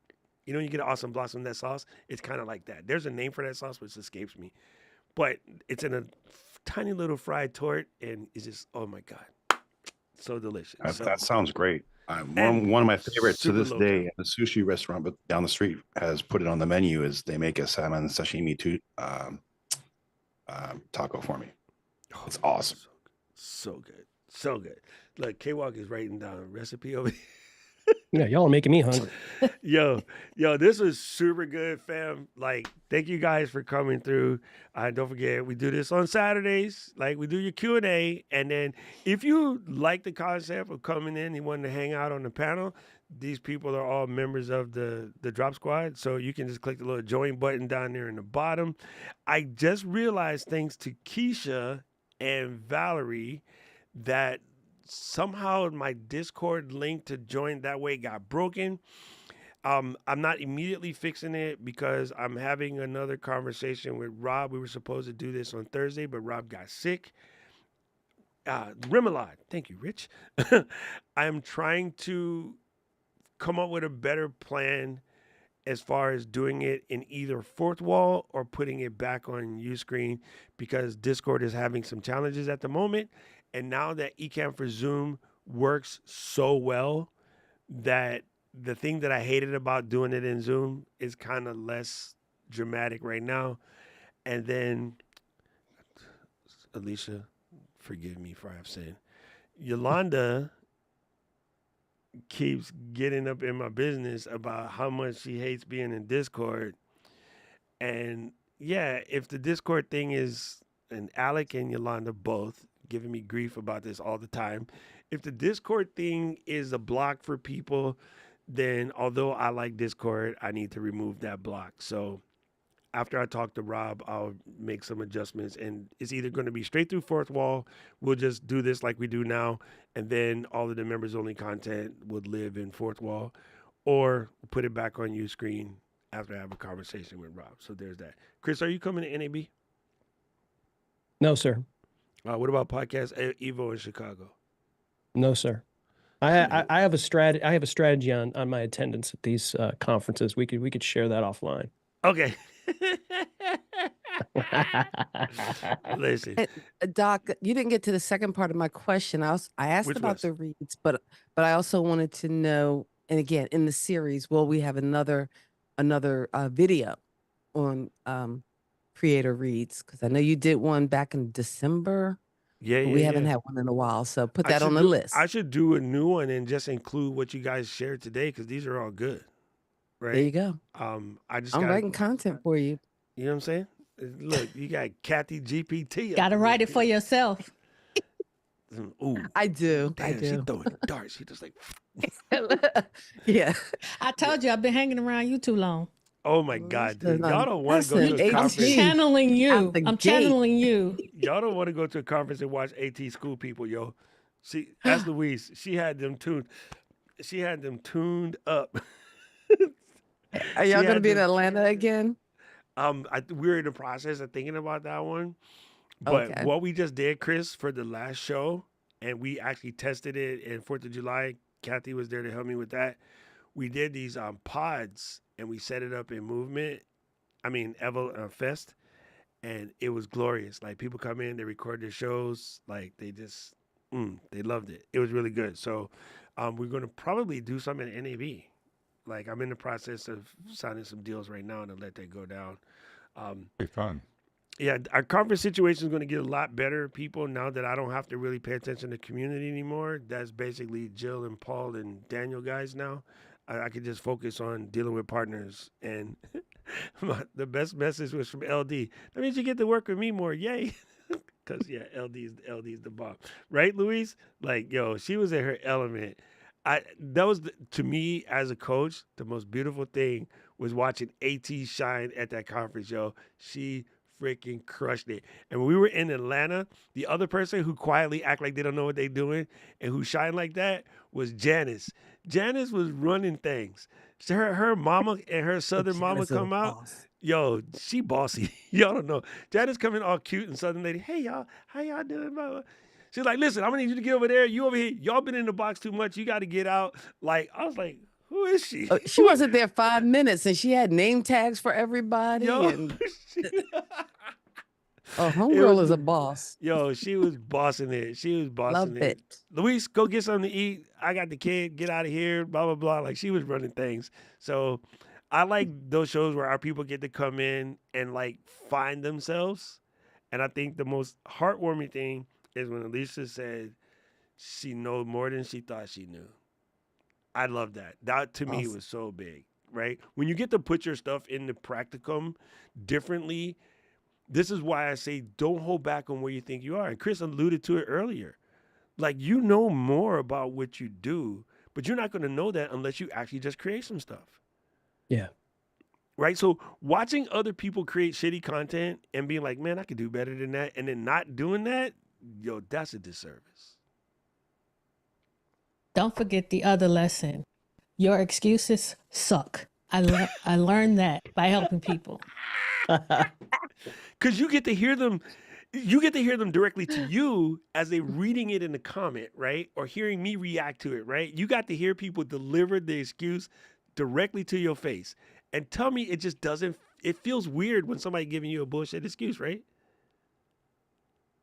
You get an Awesome Blossom, that sauce? It's kind of like that. There's a name for that sauce, which escapes me. But it's in a tiny little fried tort, and it's just, oh my God, so delicious. That sounds great. One of my favorites to super this low day cal. at the sushi restaurant but down the street has put it on the menu is they make a salmon sashimi taco for me. It's awesome. So good. So good. Look, K-Walk is writing down a recipe over here. Yeah, y'all are making me hungry. Yo, this was super good, fam. Like, thank you guys for coming through. Don't forget, we do this on Saturdays. Like, we do your Q&A. And then if you like the concept of coming in and wanting to hang out on the panel, these people are all members of the Drop Squad. So you can just click the little join button down there in the bottom. I just realized, thanks to Keisha and Valerie, that somehow my Discord link to join that way got broken. I'm not immediately fixing it because I'm having another conversation with Rob. We were supposed to do this on Thursday, but Rob got sick. Remoulade. Thank you, Rich. I'm trying to come up with a better plan as far as doing it in either fourth wall or putting it back on Uscreen because Discord is having some challenges at the moment. And now that Ecamm for Zoom works so well that the thing that I hated about doing it in Zoom is kind of less dramatic right now. And then, Alicia, forgive me for I have sinned. Yolanda keeps getting up in my business about how much she hates being in Discord. And yeah, if the Discord thing is, and Alec and Yolanda both giving me grief about this all the time, if the Discord thing is a block for people, then although I like Discord, I need to remove that block. So after I talk to Rob, I'll make some adjustments, and it's either going to be straight through fourth wall. We'll just do this like we do now, and then all of the members only content would live in fourth wall, or put it back on Uscreen after I have a conversation with Rob. So there's that. Chris, are you coming to NAB? No, sir. What about Podcast Evo in Chicago? No, sir. I have a strategy on my attendance at these conferences. We could share that offline. Okay. Listen, Doc, you didn't get to the second part of my question. I asked Which about was? the reads, but I also wanted to know, and again, in the series, will we have another video on creator reads? Because I know you did one back in December. Yeah, But yeah, we haven't yeah. had one in a while, so put I that should on the do- list. I should do a new one and just include what you guys shared today because these are all good, right? There you go. I just I'm got writing content for you. You know what I'm saying? Look, you got Kathy GPT. up Gotta in write this it for bitch. yourself. I Ooh, do. damn, I she do. throwing the darts. She just like, Yeah. I told you I've been hanging around you too long. oh my God, dude. Listen, Y'all don't want to go listen, to a AT. I'm conference. channeling you. Out the I'm gate. channeling you. Y'all don't want to go to a conference and watch AT school people, yo. See, that's Louise. She had them tuned. She had them tuned up. Are She y'all gonna had be in them- Atlanta again? We're in the process of thinking about that one. But Okay. what we just did, Chris, for the last show, and we actually tested it in 4th of July. Kathy was there to help me with that. We did these pods and we set it up in Movement. I mean, Evo Fest. And it was glorious. Like people come in, they record their shows. Like they just, they loved it. It was really good. So we're going to probably do something at NAB. Like I'm in the process of signing some deals right now to let that go down. Be fun. Yeah, our conference situation is going to get a lot better, people, now that I don't have to really pay attention to community anymore. That's basically Jill and Paul and Daniel guys now. I can just focus on dealing with partners. And the best message was from LD. That means you get to work with me more. Yay. Because, yeah, LD's the bomb. Right, Louise? Like, yo, she was in her element. That was, to me, as a coach, the most beautiful thing was watching AT shine at that conference, yo. She freaking crushed it. And when we were in Atlanta, the other person who quietly act like they don't know what they're doing and who shined like that was Janice. Janice was running things. Her mama and her southern mama Janice is a come out. boss. Yo, she bossy. Y'all don't know. Janice coming all cute and southern lady. Hey, y'all. How y'all doing? Blah, blah. She's like, listen, I'm going to need you to get over there. You over here. Y'all been in the box too much. You got to get out. Like, I was like, who is she? She wasn't there 5 minutes, and she had name tags for everybody. Yo, And she- homegirl was is a the- boss. yo, she was bossing it. She was bossing Love it. it. Luis, go get something to eat. I got the kid. Get out of here. Blah, blah, blah. Like she was running things. So I like those shows where our people get to come in and like find themselves. And I think the most heartwarming thing is when Alicia said she knows more than she thought she knew. I love that. That to me Awesome. was so big, right? When you get to put your stuff in the practicum differently, this is why I say don't hold back on where you think you are. And Chris alluded to it earlier. Like you know more about what you do, but you're not going to know that unless you actually just create some stuff. Yeah. Right? So watching other people create shitty content and being like, man, I could do better than that, and then not doing that, yo, that's a disservice. Don't forget the other lesson. Your excuses suck. I learned that by helping people. Because you get to hear them. You get to hear them directly to you as they reading it in the comment, right? Or hearing me react to it, right? You got to hear people deliver the excuse directly to your face. And tell me it just doesn't, it feels weird when somebody giving you a bullshit excuse, right?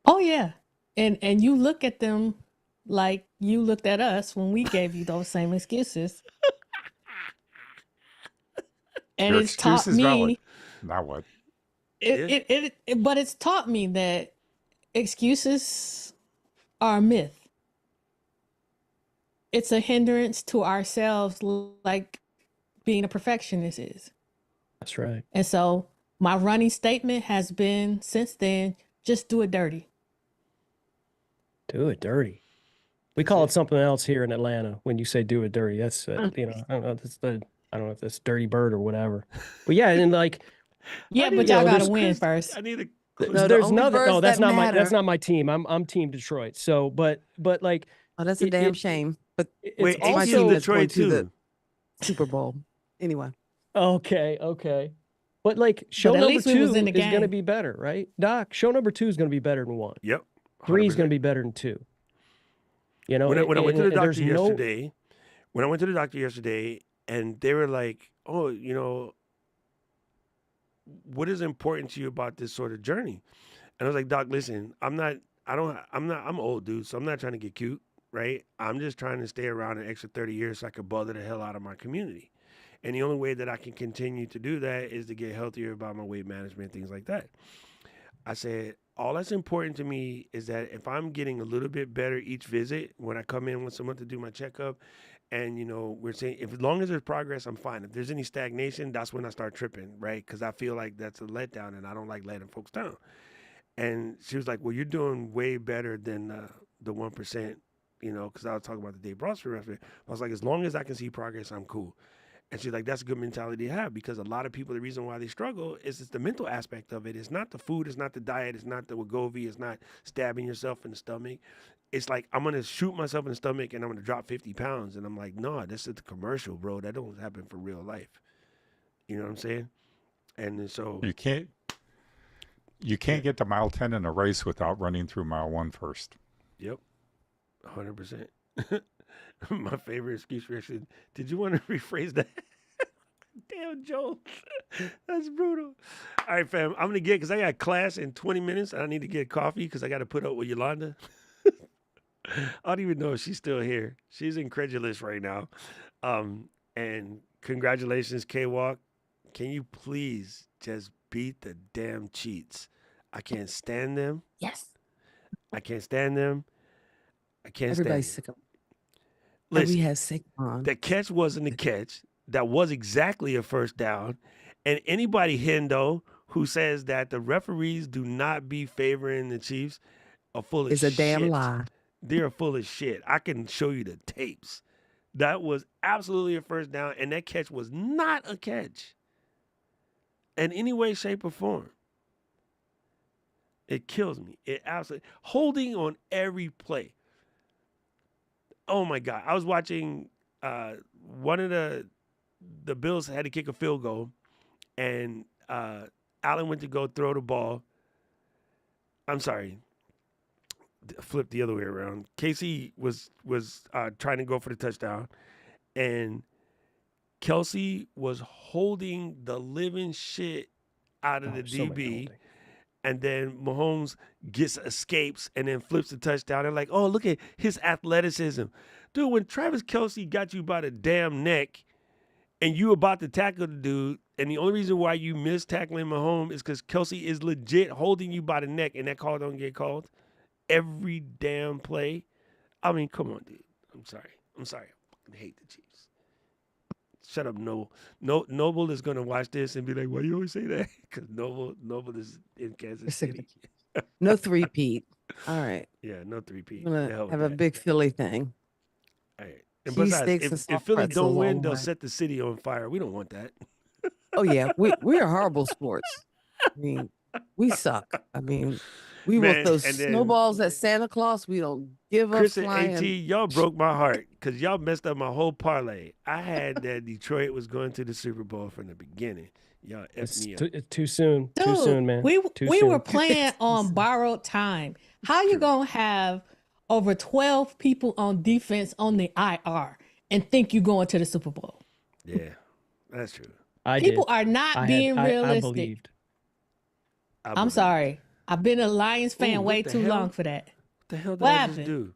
Oh yeah. And you look at them like you looked at us when we gave you those same excuses. And Your it's taught excuse is valid. me Now what? but it's taught me that excuses are a myth. It's a hindrance to ourselves, like being a perfectionist is. That's right. And so my running statement has been since then, just do it dirty. Do it dirty. We call it something else here in Atlanta when you say do it dirty. That's I don't know. I don't know if that's dirty bird or whatever. But yeah, and like Yeah, need- but you y'all know, gotta there's win Chris- first. I need a. No, the there's only nothing. No, birds that's that that's matter- not my team. I'm Team Detroit. So, but like Oh, that's a It- damn it- shame. But it's Wait, my AT's team in that's Detroit going to the too. Super Bowl. Anyway, okay. But like show at number least we 2 was in the is going to game. be better, right? Doc, show number 2 is going to be better than 1. Yep. 3 is going 100%. to be better than 2. You know, When I went to the doctor there's no yesterday, and they were like, "Oh, you know, what is important to you about this sort of journey?" And I was like, "Doc, listen, I'm old, dude, so I'm not trying to get cute, right? I'm just trying to stay around an extra 30 years so I can bother the hell out of my community. And the only way that I can continue to do that is to get healthier about my weight management, things like that." I said, all that's important to me is that if I'm getting a little bit better each visit, when I come in once a month to do my checkup, and, you know, we're saying, if as long as there's progress, I'm fine. If there's any stagnation, that's when I start tripping, right? Because I feel like that's a letdown, and I don't like letting folks down. And she was like, well, you're doing way better than the 1%, you know, because I was talking about the Dave Bronson reference. I was like, as long as I can see progress, I'm cool. And she's like, that's a good mentality to have, because a lot of people, the reason why they struggle is it's the mental aspect of it. It's not the food, it's not the diet, it's not the Wegovy, it's not stabbing yourself in the stomach. It's like, I'm going to shoot myself in the stomach and I'm going to drop 50 pounds. And I'm like, no, this is the commercial, bro. That don't happen for real life. You know what I'm saying? And then so You can't get to mile 10 in a race without running through mile 1 first. Yep, 100%. My favorite excuse reaction. Did you want to rephrase that? Damn, Joel. That's brutal. All right, fam. I'm going to get, because I got class in 20 minutes. And I need to get coffee because I got to put up with Yolanda. I don't even know if she's still here. She's incredulous right now. And congratulations, K-Walk. Can you please just beat the damn cheats? I can't stand them. yes, I can't stand them. I can't everybody's stand them. sick of them. And Listen, we have Saquon. the catch wasn't a catch. That was exactly a first down. And anybody, Hendo, who says that the referees do not be favoring the Chiefs are full of It's a shit. damn lie. They're full of shit. I can show you the tapes. That was absolutely a first down, and that catch was not a catch in any way, shape, or form. It kills me. It absolutely holding on every play. Oh my God! I was watching one of the Bills had to kick a field goal, and Allen went to go throw the ball. I'm sorry, flip the other way around. Casey was trying to go for the touchdown, and Kelsey was holding the living shit out of the so much DB. holding. And then Mahomes escapes and then flips the touchdown. They're like, oh, look at his athleticism. Dude, when Travis Kelsey got you by the damn neck and you about to tackle the dude, and the only reason why you missed tackling Mahomes is because Kelsey is legit holding you by the neck, and that call don't get called every damn play. I mean, come on, dude. I'm sorry. I hate the Chiefs. Shut up, Noble. Noble is going to watch this and be like, why you always say that? Because Noble is in Kansas sick of City. No three-peat. All right. Yeah, no 3P. I'm going to have a big Philly thing. All right. And cheese besides, sticks and if soft Philly pretzel don't win, along they'll the way. set the city on fire. We don't want that. Oh, yeah. We are horrible sports. I mean, we suck. I mean, We will Man, throw and then- snowballs at Santa Claus. We don't give up Chris and flying. AT, y'all broke my heart because y'all messed up my whole parlay. I had that Detroit was going to the Super Bowl from the beginning. Y'all effed It's me up. too soon. Too Dude, soon, man. We Too we soon. were playing on borrowed time. How you gonna have over 12 people on defense on the IR and think you going to the Super Bowl? Yeah, that's true. People are not being I realistic. believed. I I'm believe. sorry. I've been a Lions fan Ooh, what way the too hell? long for that. What the hell did What I just happened? do?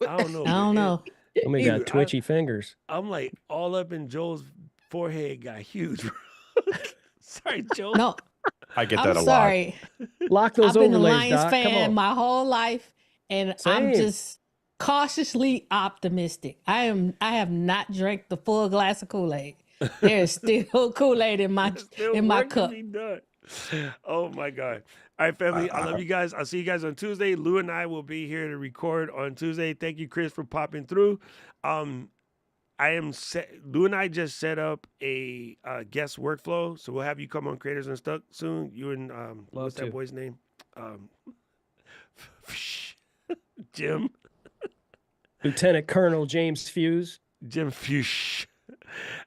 I don't know. I don't know. Oh, we Dude, got twitchy fingers. I'm like all up in Joel's forehead got huge. Sorry, Joel. No, I get I'm that a lot. sorry. Lock those I've been a overlays, Lions Doc. Come fan on. my whole life, and I'm Same. just cautiously optimistic. I have not drank the full glass of Kool-Aid. There's still Kool-Aid in my Still in my work to cup. be done. Oh my God. All right, family. I love you guys. I'll see you guys on Tuesday. Lou and I will be here to record on Tuesday. Thank you, Chris, for popping through. Lou and I just set up a guest workflow, so we'll have you come on Creators Unstuck soon. You and what's that to. boy's name? Jim Lieutenant Colonel James Fuse. Fush.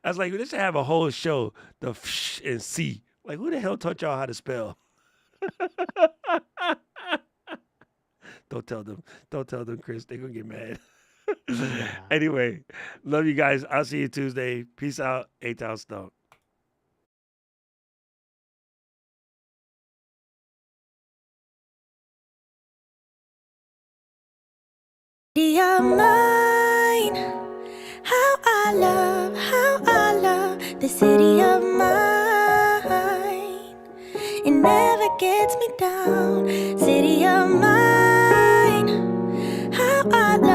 I was like, let's have a whole show, the F and C. Like, who the hell taught y'all how to spell? Don't tell them. Don't tell them, Chris. They're going to get mad. Anyway, love you guys. I'll see you Tuesday. Peace out. A-Town Stomp. City of mine, how I love the city of mine. It never gets me down. City of mine, how I love.